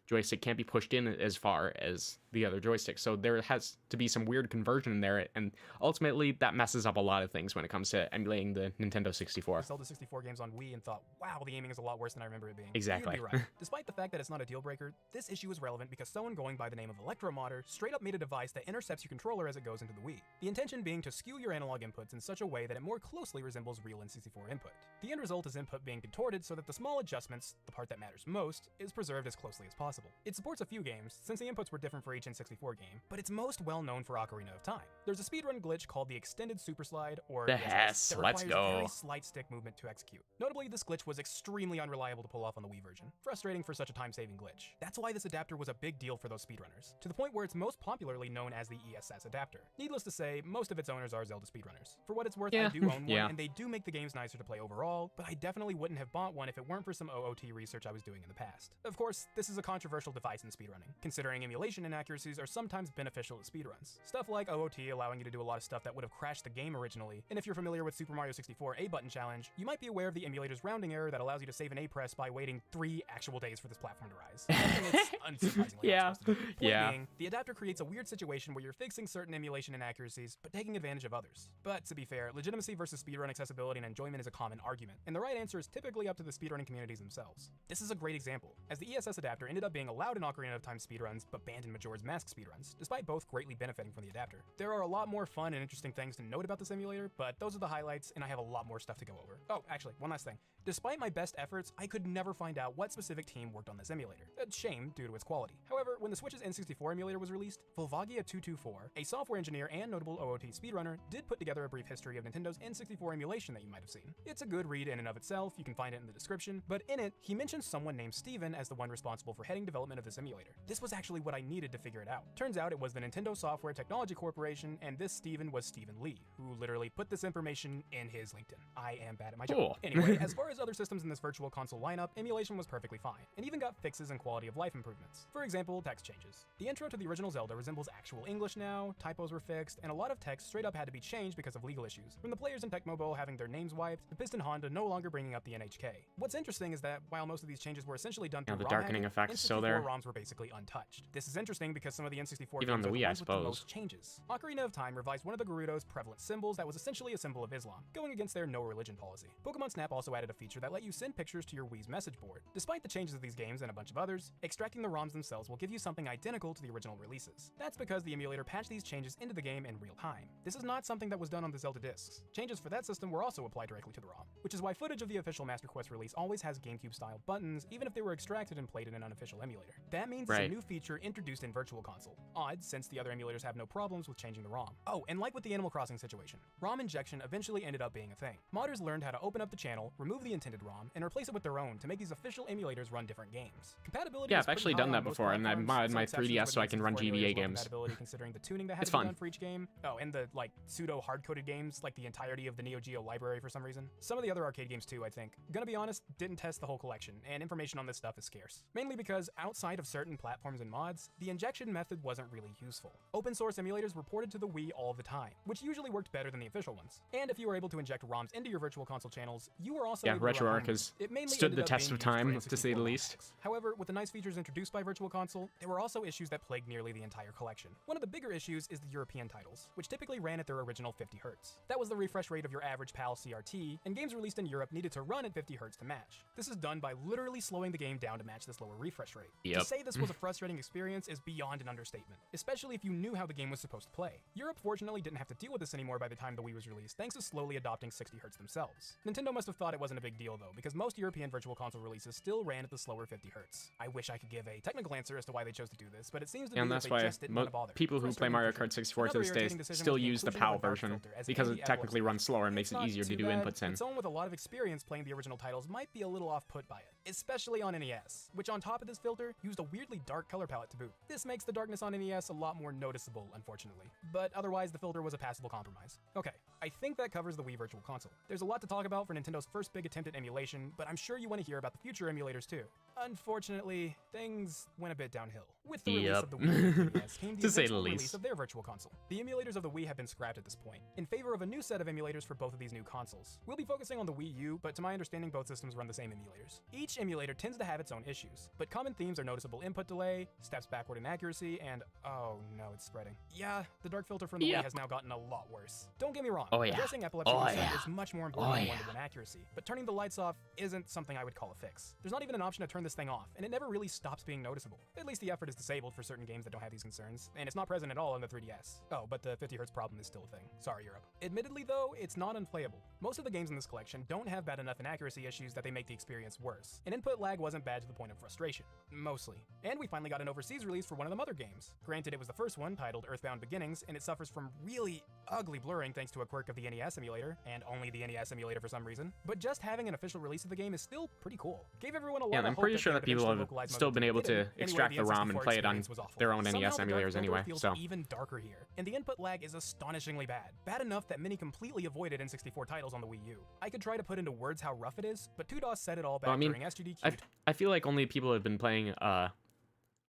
joystick can't be pushed in as far as the other joysticks. So there has to be some weird conversion in there, and ultimately that messes up a lot of things when it comes to emulating the Nintendo 64. Zelda 64 games on Wii and thought, wow, the aiming is a lot worse than I remember it being. Exactly. You'd be right. Despite the fact that it's not a deal breaker, this issue is relevant because someone going by the name of Electromodder straight up made a device that intercepts your controller as it goes into the Wii. The intention being to skew your analog inputs in such a way that it more closely resembles real N64 input. The end result is input being contorted so that the small adjustments, the part that matters most, is preserved as closely as possible. It supports a few games, since the inputs were different for each N64 game, but it's most well known for Ocarina of Time. There's a speedrun glitch called the Extended Super Slide, or Yes, that let's requires go. very slight stick movement to execute. Notably, this glitch was extremely unreliable to pull off on the Wii version, frustrating for such a time-saving glitch. That's why this adapter was a big deal for those speedrunners, to the point where it's most popularly known as the ESS adapter. Needless to say, most of its owners are Zelda speedrunners. For what it's worth, Yeah. I do own one, Yeah. and they do make the games nicer to play overall, but I definitely wouldn't have bought one if it weren't for some OOT research I was doing in the past. Of course, this is a controversial controversial device in speedrunning, considering emulation inaccuracies are sometimes beneficial to speedruns. Stuff like OOT allowing you to do a lot of stuff that would have crashed the game originally, and if you're familiar with Super Mario 64 A-button challenge, you might be aware of the emulator's rounding error that allows you to save an A-press by waiting 3 actual days for this platform to rise. Something it's unsurprisingly Yeah. not supposed to do. Point Yeah. being, the adapter creates a weird situation where you're fixing certain emulation inaccuracies, but taking advantage of others. But to be fair, legitimacy versus speedrun accessibility and enjoyment is a common argument, and the right answer is typically up to the speedrunning communities themselves. This is a great example, as the ESS adapter ended up being allowed in Ocarina of Time speedruns, but banned in Majora's Mask speedruns, despite both greatly benefiting from the adapter. There are a lot more fun and interesting things to note about this emulator, but those are the highlights, and I have a lot more stuff to go over. Oh, actually, one last thing. Despite my best efforts, I could never find out what specific team worked on this emulator. A shame due to its quality. However, when the Switch's N64 emulator was released, Volvagia224, a software engineer and notable OOT speedrunner, did put together a brief history of Nintendo's N64 emulation that you might have seen. It's a good read in and of itself, you can find it in the description, but in it, he mentions someone named Steven as the one responsible for heading development of this emulator. This was actually what I needed to figure it out. Turns out it was the Nintendo Software Technology Corporation, and this Steven was Steven Lee, who literally put this information in his LinkedIn. I am bad at my job. Cool. Anyway, as far as other systems in this virtual console lineup, emulation was perfectly fine, and even got fixes and quality of life improvements. For example, text changes. The intro to the original Zelda resembles actual English now, typos were fixed, and a lot of text straight up had to be changed because of legal issues, from the players in Tecmo Bowl having their names wiped, to Piston Honda no longer bringing up the NHK. What's interesting is that while most of these changes were essentially done through the ROM darkening hacking, effect is still N64 there. ROMs were basically untouched. This is interesting because some of the N64 Even on games the are Wii, I ones with the suppose. most changes. Ocarina of Time revised one of the Gerudo's prevalent symbols that was essentially a symbol of Islam, going against their no religion policy. Pokemon Snap also added a feature that let you send pictures to your Wii's message board. Despite the changes of these games and a bunch of others, extracting the ROMs themselves will give you something identical to the original releases. That's because the emulator patched these changes into the game in real time. This is not something that was done on the Zelda discs. Changes for that system were also applied directly to the ROM, which is why footage of the official Master Quest release always has GameCube-style buttons, even if they were extracted and played in an unofficial emulator. That means it's a new feature introduced in Virtual Console. Odd, since the other emulators have no problems with changing the ROM. Oh, and like with the Animal Crossing situation, ROM injection eventually ended up being a thing. Modders learned how to open up the channel, remove the intended ROM, and replace it with their own to make these official emulators run different games. Compatibility Yeah, is I've actually pretty done high that on most before, and I platforms, modded some my exceptions 3DS where so I the can run N64 GBA emulators lack games. compatibility considering the tuning that had It's to be fun. done for each game. Oh, and the pseudo hard-coded games, like the entirety of the Neo Geo library for some reason. Some of the other arcade games too, I think. Gonna be honest, didn't test the whole collection, and information on this stuff is scarce. Mainly because outside of certain platforms and mods, the injection method wasn't really useful. Open source emulators were ported to the Wii all the time, which usually worked better than the official ones. And if you were able to inject ROMs into your Virtual Console channels, you were also able to run RetroArch home has games. It mainly stood ended the up test being of used for time, to say the N64 least. graphics. However, with the nice features introduced by Virtual Console, there were also issues that plagued nearly the entire collection. One of the bigger issues is the European titles, which typically ran at their original 50 Hz. That was the refresh rate of your average PAL CRT, and games released in Europe needed to run at 50 Hz to match. This is done by literally slowing the game down to match this lower refresh rate. Yep. To say this was a frustrating experience is beyond an understatement, especially if you knew how the game was supposed to play. Europe fortunately didn't have to deal with this anymore by the time the Wii was released, thanks to slowly adopting 60 Hz themselves. Nintendo must have thought it wasn't a big deal though, because most European Virtual Console releases still ran at the slower 50 Hz. I wish I could give a technical answer as to why they chose to do this, but it seems to And be that's that they why just didn't want to bother. people who play Frustrating Mario decision. Kart 64 to Another this day irritating decision still was the use the inclusion of PAL a dark version filter, as because Andy it technically Edwards runs slower and makes It's it not easier to too do bad, inputs in. but someone with a lot of experience playing the original titles might be a little off-put by it, especially on NES, which on top of this filter used a weirdly dark color palette to boot. This makes the darkness on NES a lot more noticeable, unfortunately, but otherwise the filter was a passable compromise. Okay, I think that covers the Wii Virtual Console. There's a lot to talk about for Nintendo's first big attempt at emulation, but I'm sure you want to hear about the future emulators too. Unfortunately, things went a bit downhill. With the release of the Wii and 3DS came the To say the eventual least. release of their Virtual Console. The emulators of the Wii have been scrapped at this point, in favor of a new set of emulators for both of these new consoles. We'll be focusing on the Wii U, but to my understanding both systems run the same emulators. Each emulator tends to have its own issues, but common themes are noticeable input delay, steps backward in accuracy, and oh no, it's spreading. Yeah, the dark filter from the Wii has now gotten a lot worse. Don't get me wrong, Oh, yeah. addressing epilepsy Oh, reset yeah. is much more important Oh, than yeah. one-to-one accuracy, but turning the lights off isn't something I would call a fix. There's not even an option to turn this thing off, and it never really stops being noticeable. At least the effort is disabled for certain games that don't have these concerns, and it's not present at all on the 3DS. Oh, but the 50 Hz problem is still a thing. Sorry, Europe. Admittedly though, it's not unplayable. Most of the games in this collection don't have bad enough inaccuracy issues that they make the experience worse, and input lag wasn't bad to the point of frustration. Mostly. And we finally got an overseas release for one of the mother games. Granted, it was the first one, titled Earthbound Beginnings, and it suffers from really ugly blurring thanks to a quirk of the NES emulator, and only the NES emulator for some reason. But just having an official release of the game is still pretty cool. Gave everyone a lot Yeah, of and I'm hope pretty that sure they that would people eventually have localize still most been of able the to hidden. Anyway, extract the ROM and N64 play it on experience was awful. their own Somehow NES the dark emulators filter anyway, feels so. even darker here, and the input lag is astonishingly bad. Bad enough that many completely avoided N64 titles on the Wii U. I could try to put into words how rough it is, but 2DOS said it all back Well, I mean, during SGDQ. I feel like only people who have been playing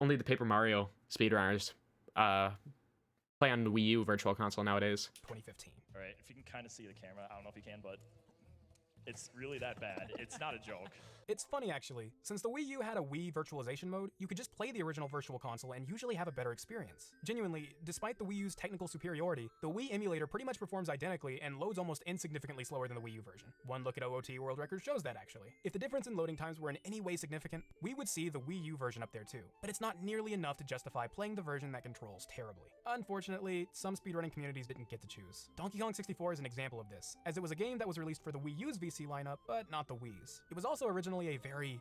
only the Paper Mario speedrunners play on the Wii U Virtual Console nowadays. 2015. All right, if you can kind of see the camera, I don't know if you can, but it's really that bad. It's not a joke. It's funny, actually. Since the Wii U had a Wii virtualization mode, you could just play the original Virtual Console and usually have a better experience. Genuinely, despite the Wii U's technical superiority, the Wii emulator pretty much performs identically and loads almost insignificantly slower than the Wii U version. One look at OOT World Record shows that, actually. If the difference in loading times were in any way significant, we would see the Wii U version up there too. But it's not nearly enough to justify playing the version that controls terribly. Unfortunately, some speedrunning communities didn't get to choose. Donkey Kong 64 is an example of this, as it was a game that was released for the Wii U's VC lineup, but not the Wii's. It was also originally a very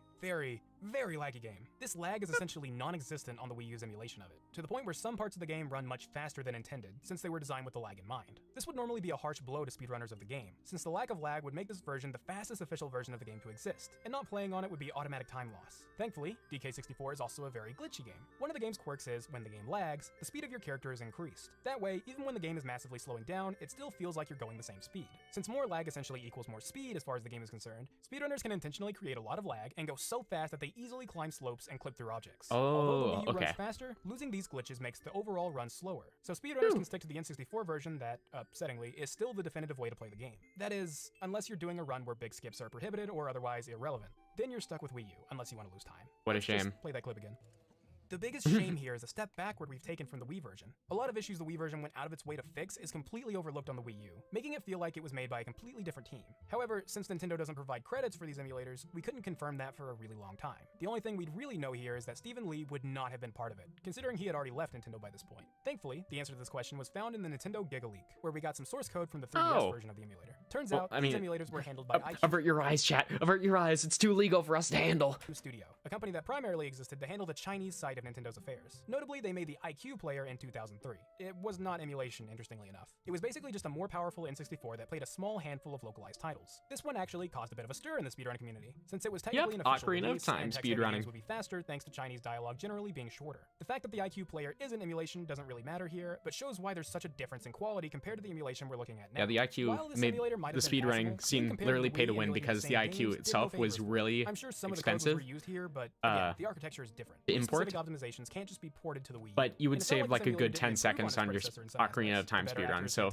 laggy game. This lag is essentially non-existent on the Wii U's emulation of it, to the point where some parts of the game run much faster than intended, since they were designed with the lag in mind. This would normally be a harsh blow to speedrunners of the game, since the lack of lag would make this version the fastest official version of the game to exist, and not playing on it would be automatic time loss. Thankfully, DK64 is also a very glitchy game. One of the game's quirks is, when the game lags, the speed of your character is increased. That way, even when the game is massively slowing down, it still feels like you're going the same speed. Since more lag essentially equals more speed as far as the game is concerned, speedrunners can intentionally create a lot of lag and go so fast that they easily climb slopes and clip through objects. Although the Wii U runs faster, losing these glitches makes the overall run slower. So speedrunners can stick to the N64 version that, upsettingly, is still the definitive way to play the game. That is, unless you're doing a run where big skips are prohibited or otherwise irrelevant. Then you're stuck with Wii U, unless you want to lose time. What a shame. Just play that clip again. The biggest shame here is a step backward we've taken from the Wii version. A lot of issues the Wii version went out of its way to fix is completely overlooked on the Wii U, making it feel like it was made by a completely different team. However, since Nintendo doesn't provide credits for these emulators, we couldn't confirm that for a really long time. The only thing we'd really know here is that Stephen Lee would not have been part of it, considering he had already left Nintendo by this point. Thankfully, the answer to this question was found in the Nintendo Giga Leak, where we got some source code from the 3DS version of the emulator. Turns out, these emulators were handled by IQ. Avert your eyes, chat. Avert your eyes. It's too legal for us to handle. Studio, a company that primarily existed to handle the Chinese side of Nintendo's affairs. Notably, they made the IQ player in 2003. It was not emulation, interestingly enough. It was basically just a more powerful N64 that played a small handful of localized titles. This one actually caused a bit of a stir in the speedrunning community, since it was technically an official Ocarina of release, Time and text-heavy speedrunning games would be faster thanks to Chinese dialogue generally being shorter. The fact that the IQ player isn't emulation doesn't really matter here, but shows why there's such a difference in quality compared to the emulation we're looking at now. Yeah, the IQ made the speedrunning scene literally pay to win because the IQ itself was really I'm sure some expensive. Of the codes were reused here, but again, the architecture is different. The import specific optimizations can't just be ported to the Wii. But you would save like a good 10 seconds on your Ocarina of Time speedrun, so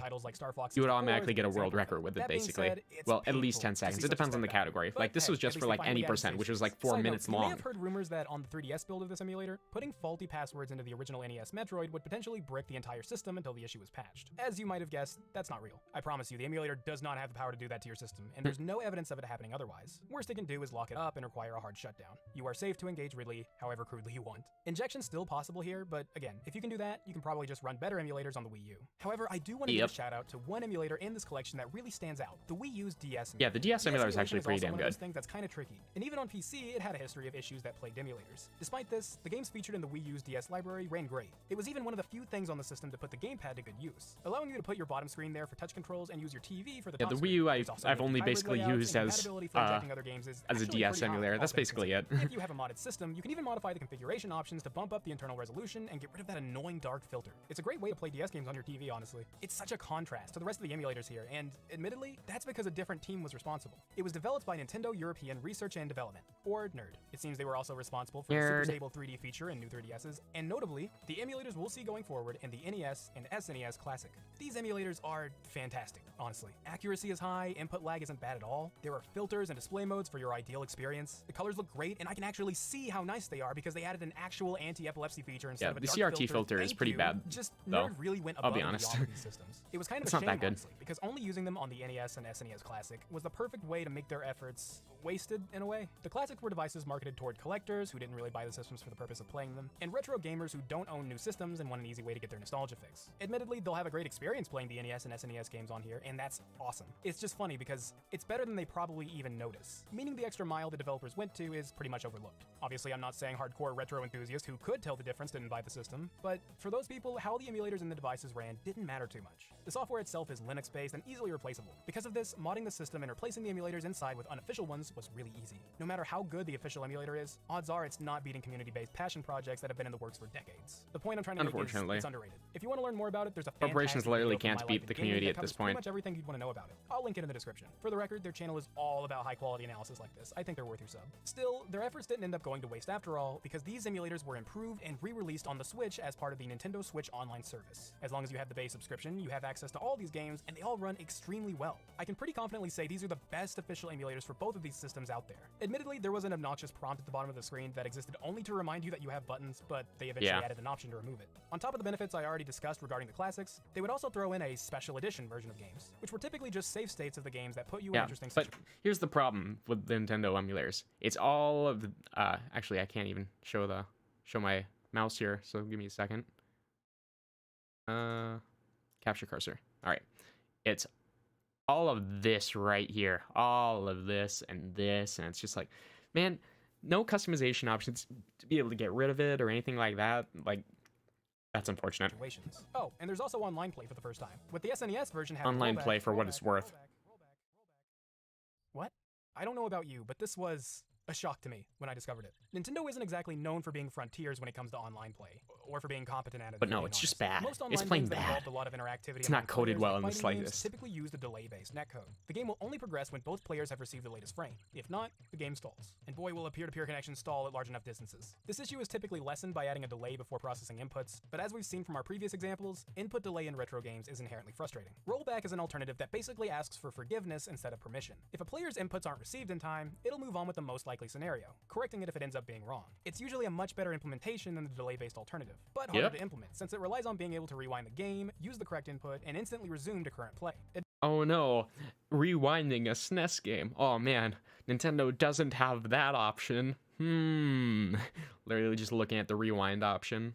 you would automatically get a world record with it, basically. Well, at least 10 seconds. It depends on the category. Like, this was just for like any percent, which was like 4 minutes long. You may have heard rumors that on the 3DS build of this emulator, putting faulty passwords into the original NES Metroid would potentially brick the entire system until the issue was patched. As you might have guessed, that's not real. I promise you, the emulator does not have the power to do that to your system, and there's no evidence of it happening otherwise. Worst it can do is lock it up and require a hard shutdown. You are safe to engage Ridley however crudely you want. Injection's still possible here, but again, if you can do that, you can probably just run better emulators on the Wii U. However, I do want to give a shout out to one emulator in this collection that really stands out, the Wii U's DS emulator. Yeah, the DS emulator is actually pretty damn good. One of those things that's kind of tricky, and even on PC, it had a history of issues that plagued emulators. Despite this, the games featured in the Wii U's DS library ran great. It was even one of the few things on the system to put the gamepad to good use, allowing you to put your bottom screen there for touch controls and use your TV for the top the screen. Wii U I've only basically used as a DS emulator. That's basically it. If you have a modded system, you can even modify the configuration options to bump up the internal resolution and get rid of that annoying dark filter. It's a great way to play DS games on your TV, honestly. It's such a contrast to the rest of the emulators here, and admittedly, that's because a different team was responsible. It was developed by Nintendo European Research and Development, or NERD. It seems they were also responsible for the Super Stable 3D feature in new 3DSs, and notably, the emulators we'll see going forward in the NES and SNES Classic. These emulators are fantastic, honestly. Accuracy is high, input lag isn't bad at all, there are filters and display modes for your ideal experience, the colors look great, and I can actually see how nice they are because they added an actual anti-epilepsy feature instead of a dark CRT filter is pretty bad. Just though. Nerd really went above I'll be and honest. beyond with these systems. It was kind of It's a not shame, that good. honestly, because only using them on the NES and SNES Classic was the perfect way to make their efforts wasted in a way. The Classics were devices marketed toward collectors who didn't really buy the systems for the purpose of playing them, and retro gamers who don't own new systems and want an easy way to get their nostalgia fix. Admittedly, they'll have a great experience playing the NES and SNES games on here, and that's awesome. It's just funny because it's better than they probably even notice, meaning the extra mile the developers went to is pretty much overlooked. Obviously, I'm not saying hardcore retro enthusiasts who could tell the difference didn't buy the system, but for those people, how the emulators and the devices ran didn't matter too much. The software itself is Linux-based and easily replaceable. Because of this, modding the system and replacing the emulators inside with unofficial ones was really easy. No matter how good the official emulator is, odds are it's not beating community-based passion projects that have been in the works for decades. The point I'm trying to make is it's underrated. If you want to learn more about it, there's a corporations literally can't My beat Life the in Gaming community that at this covers pretty point. much everything you'd want to know about it. I'll link it in the description. For the record, their channel is all about high-quality analysis like this. I think they're worth your sub. Still, their efforts didn't end up going to waste after all, because these emulators emulators were improved and re-released on the Switch as part of the Nintendo Switch Online service. As long as you have the base subscription, you have access to all these games, and they all run extremely well. I can pretty confidently say these are the best official emulators for both of these systems out there. Admittedly, there was an obnoxious prompt at the bottom of the screen that existed only to remind you that you have buttons, but they eventually added an option to remove it. On top of the benefits I already discussed regarding the classics, they would also throw in a special edition version of games, which were typically just save states of the games that put you in interesting but situations. here's the problem with the Nintendo emulators. It's all of the, actually I can't even show my mouse here, so give me a second. Capture cursor. All right. It's all of this right here. All of this, and it's just like, man, no customization options to be able to get rid of it or anything like that. Like, that's unfortunate. Oh, and there's also online play for the first time. With the SNES version having Online play for what it's worth. What? I don't know about you, but this was a shock to me when I discovered it. Nintendo isn't exactly known for being frontiers when it comes to online play, or for being competent at it. But no, it's just bad. Most It's online plain games that bad. involved a lot of interactivity It's not among coded players, well like in the fighting games, slightest. typically use the delay-based netcode. The game will only progress when both players have received the latest frame. If not, the game stalls. And boy, will a peer-to-peer connection stall at large enough distances. This issue is typically lessened by adding a delay before processing inputs, but as we've seen from our previous examples, input delay in retro games is inherently frustrating. Rollback is an alternative that basically asks for forgiveness instead of permission. If a player's inputs aren't received in time, it'll move on with the most likely scenario, correcting it if it ends up being wrong. It's usually a much better implementation than the delay-based alternative, but harder to implement since it relies on being able to rewind the game, use the correct input, and instantly resume to current play. Oh no, rewinding a SNES game. Oh man, Nintendo doesn't have that option. Literally just looking at the rewind option.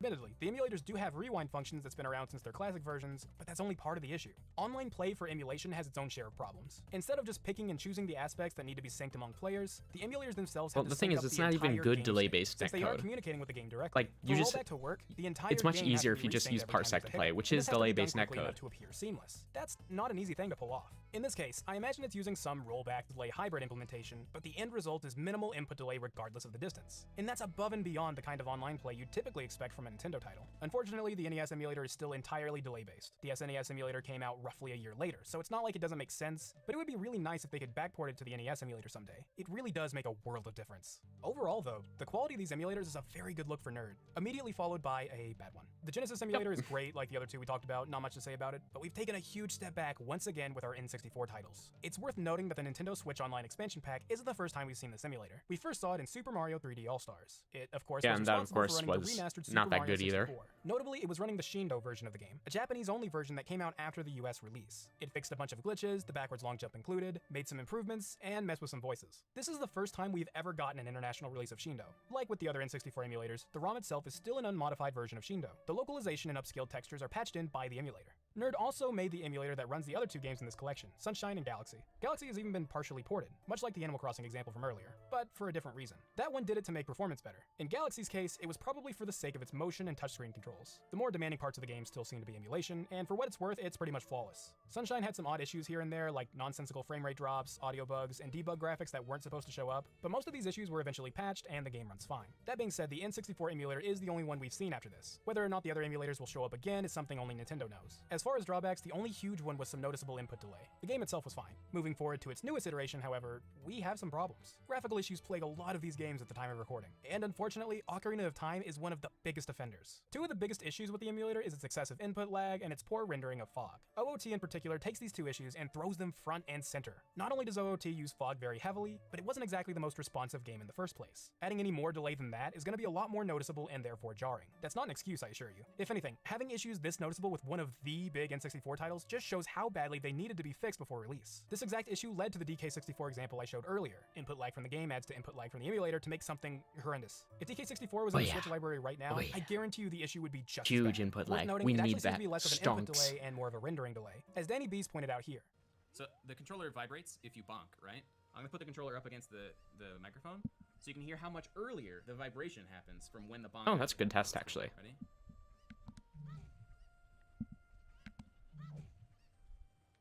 Admittedly, the emulators do have rewind functions that's been around since their classic versions, but that's only part of the issue. Online play for emulation has its own share of problems. Instead of just picking and choosing the aspects that need to be synced among players, the emulators themselves have to sync up it's the not even entire good game delay-based since they aren't netcode. communicating with the game directly. Like, you For just, rollback to work, the entire it's much game has easier to if you be just resynced use every time parsec there's to a play, hiccup, which and is this has to be done delay-based quickly enough netcode. to appear seamless. That's not an easy thing to pull off. In this case, I imagine it's using some rollback delay hybrid implementation, but the end result is minimal input delay regardless of the distance. And that's above and beyond the kind of online play you'd typically expect from a Nintendo title. Unfortunately, the NES emulator is still entirely delay-based. The SNES emulator came out roughly a year later, so it's not like it doesn't make sense, but it would be really nice if they could backport it to the NES emulator someday. It really does make a world of difference. Overall though, the quality of these emulators is a very good look for Nerd, immediately followed by a bad one. The Genesis emulator is great like the other two we talked about, not much to say about it, but we've taken a huge step back once again with our N64 titles. It's worth noting that the Nintendo Switch Online expansion pack isn't the first time we've seen this emulator. We first saw it in Super Mario 3D All-Stars. It, of course, was responsible for running the remastered Super not that Mario good either. 64. Notably, it was running the Shindo version of the game, a Japanese-only version that came out after the US release. It fixed a bunch of glitches, the backwards long jump included, made some improvements, and messed with some voices. This is the first time we've ever gotten an international release of Shindo. Like with the other N64 emulators, the ROM itself is still an unmodified version of Shindo. The localization and upscaled textures are patched in by the emulator. Nerd also made the emulator that runs the other two games in this collection, Sunshine and Galaxy. Galaxy has even been partially ported, much like the Animal Crossing example from earlier, but for a different reason. That one did it to make performance better. In Galaxy's case, it was probably for the sake of its motion and touchscreen controls. The more demanding parts of the game still seem to be emulation, and for what it's worth, it's pretty much flawless. Sunshine had some odd issues here and there, like nonsensical frame rate drops, audio bugs, and debug graphics that weren't supposed to show up, but most of these issues were eventually patched and the game runs fine. That being said, the N64 emulator is the only one we've seen after this. Whether or not the other emulators will show up again is something only Nintendo knows. As far as drawbacks, the only huge one was some noticeable input delay. The game itself was fine. Moving forward to its newest iteration, however, we have some problems. Graphical issues plague a lot of these games at the time of recording, and unfortunately, Ocarina of Time is one of the biggest offenders. Two of the biggest issues with the emulator is its excessive input lag and its poor rendering of fog. OOT in particular takes these two issues and throws them front and center. Not only does OOT use fog very heavily, but it wasn't exactly the most responsive game in the first place. Adding any more delay than that is going to be a lot more noticeable and therefore jarring. That's not an excuse, I assure you. If anything, having issues this noticeable with one of the big N64 titles just shows how badly they needed to be fixed before release. This exact issue led to the DK64 example I showed earlier. Input lag from the game adds to input lag from the emulator to make something horrendous. If DK64 was in the Switch library right now, I guarantee you the issue would be just huge as bad. input Worth lag. noting, We it actually need seems to that. be less of an input Stonks. delay and more of a rendering delay, as Danny Bees pointed out here. So the controller vibrates if you bonk, right? I'm gonna put the controller up against the microphone so you can hear how much earlier the vibration happens from when the bonk. Oh, that's a good test actually. Ready?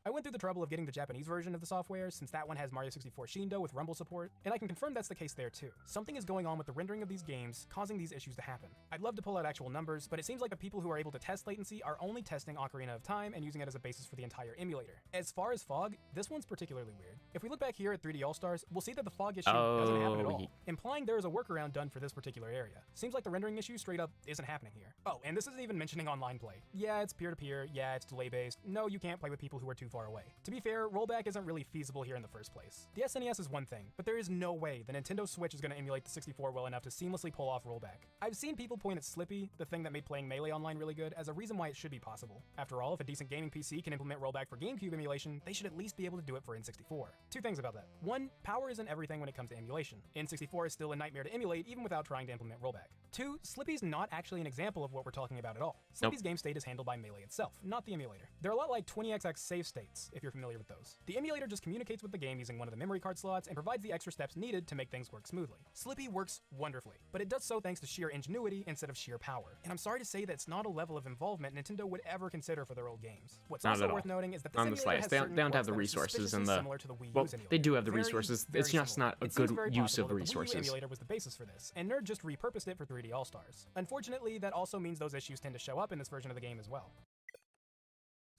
I went through the trouble of getting the Japanese version of the software, since that one has Mario 64 Shindo with rumble support, and I can confirm that's the case there too. Something is going on with the rendering of these games, causing these issues to happen. I'd love to pull out actual numbers, but it seems like the people who are able to test latency are only testing Ocarina of Time and using it as a basis for the entire emulator. As far as fog, this one's particularly weird. If we look back here at 3D All-Stars, we'll see that the fog issue doesn't happen at all, implying there is a workaround done for this particular area. Seems like the rendering issue straight up isn't happening here. Oh, and this isn't even mentioning online play. Yeah, it's peer-to-peer, yeah, it's delay-based, no, you can't play with people who are too far away. To be fair, rollback isn't really feasible here in the first place. The SNES is one thing, but there is no way the Nintendo Switch is going to emulate the 64 well enough to seamlessly pull off rollback. I've seen people point at Slippy, the thing that made playing Melee Online really good, as a reason why it should be possible. After all, if a decent gaming PC can implement rollback for GameCube emulation, they should at least be able to do it for N64. Two things about that. One, power isn't everything when it comes to emulation. N64 is still a nightmare to emulate even without trying to implement rollback. Two, Slippy's not actually an example of what we're talking about at all. Slippy's game state is handled by Melee itself, not the emulator. They're a lot like 20XX save states, if you're familiar with those. The emulator just communicates with the game using one of the memory card slots and provides the extra steps needed to make things work smoothly. Slippy works wonderfully, but it does so thanks to sheer ingenuity instead of sheer power. And I'm sorry to say that it's not a level of involvement Nintendo would ever consider for their old games. What's also worth noting is that this emulator has certain they don't have quirks the that are resources and suspiciously similar to the Wii U's well, emulator. they do have the Very, resources. very It's just similar. not a It seems good very use of possible the that the Wii U resources. emulator was the basis for this, and Nerd just repurposed it for 3D All-Stars. Unfortunately, that also means those issues tend to show up in this version of the game as well.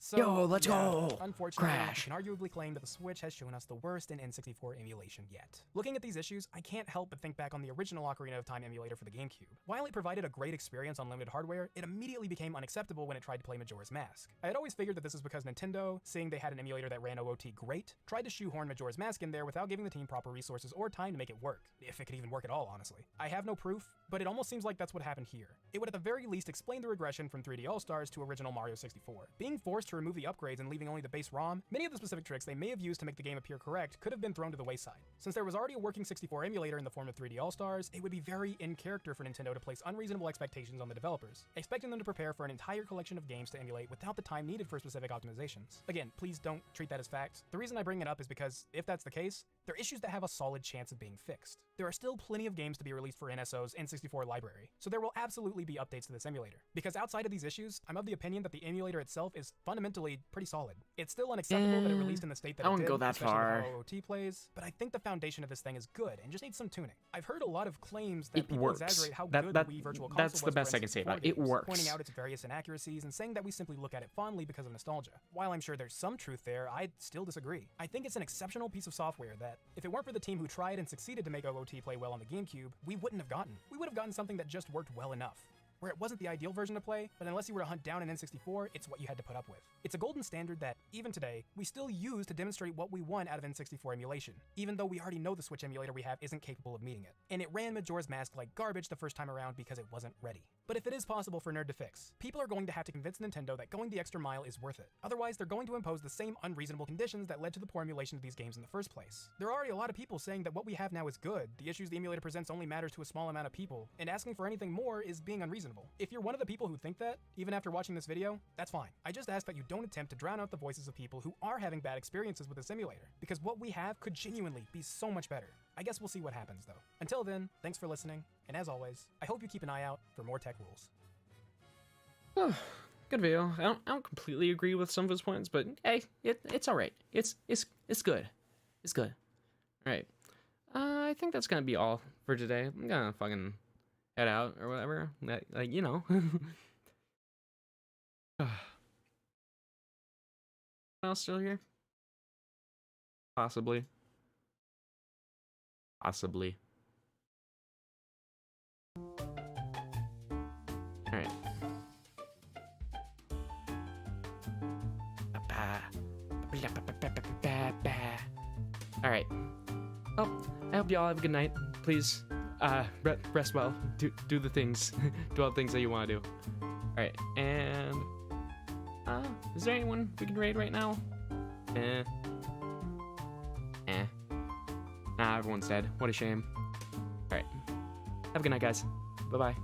So, Yo, let's go! Unfortunately, Crash. we can arguably claim that the Switch has shown us the worst in N64 emulation yet. Looking at these issues, I can't help but think back on the original Ocarina of Time emulator for the GameCube. While it provided a great experience on limited hardware, it immediately became unacceptable when it tried to play Majora's Mask. I had always figured that this was because Nintendo, seeing they had an emulator that ran OOT great, tried to shoehorn Majora's Mask in there without giving the team proper resources or time to make it work, if it could even work at all, honestly. I have no proof, but it almost seems like that's what happened here. It would at the very least explain the regression from 3D All-Stars to original Mario 64. Being forced to remove the upgrades and leaving only the base ROM, many of the specific tricks they may have used to make the game appear correct could have been thrown to the wayside. Since there was already a working 64 emulator in the form of 3D All-Stars, it would be very in character for Nintendo to place unreasonable expectations on the developers, expecting them to prepare for an entire collection of games to emulate without the time needed for specific optimizations. Again, please don't treat that as fact. The reason I bring it up is because, if that's the case, they're issues that have a solid chance of being fixed. There are still plenty of games to be released for NSO's N64 library, so there will absolutely be updates to this emulator. Because outside of these issues, I'm of the opinion that the emulator itself is fundamentally pretty solid. It's still unacceptable that it released in the state that I it wouldn't did, go that especially far. with how OOT plays, but I think the foundation of this thing is good and just needs some tuning. I've heard a lot of claims that It people works. exaggerate how That- good that- the Wii Virtual Console that's the was best for I can say N64 about it. It games, works. pointing out its various inaccuracies and saying that we simply look at it fondly because of nostalgia. While I'm sure there's some truth there, I still disagree. I think it's an exceptional piece of software that, if it weren't for the team who tried and succeeded to make OOT play well on the GameCube, we wouldn't have gotten. We would have gotten something that just worked well enough, where it wasn't the ideal version to play, but unless you were to hunt down an N64, it's what you had to put up with. It's a golden standard that, even today, we still use to demonstrate what we want out of N64 emulation, even though we already know the Switch emulator we have isn't capable of meeting it. And it ran Majora's Mask like garbage the first time around because it wasn't ready. But if it is possible for Nerd to fix, people are going to have to convince Nintendo that going the extra mile is worth it. Otherwise, they're going to impose the same unreasonable conditions that led to the poor emulation of these games in the first place. There are already a lot of people saying that what we have now is good, the issues the emulator presents only matters to a small amount of people, and asking for anything more is being unreasonable. If you're one of the people who think that, even after watching this video, that's fine. I just ask that you don't attempt to drown out the voices of people who are having bad experiences with this emulator, because what we have could genuinely be so much better. I guess we'll see what happens though. Until then, thanks for listening, and as always, I hope you keep an eye out for more tech rules. Good video. I don't completely agree with some of his points, but hey, it's all right. It's good. It's good. All right. I think that's gonna be all for today. I'm gonna fucking head out or whatever. Like you know. Anyone else still here? Possibly. Possibly. All right. All right. Well, I hope you all have a good night. Please, rest well. Do the things, do all the things that you want to do. All right. And is there anyone we can raid right now? Nah, everyone's dead. What a shame. All right. Have a good night, guys. Bye bye.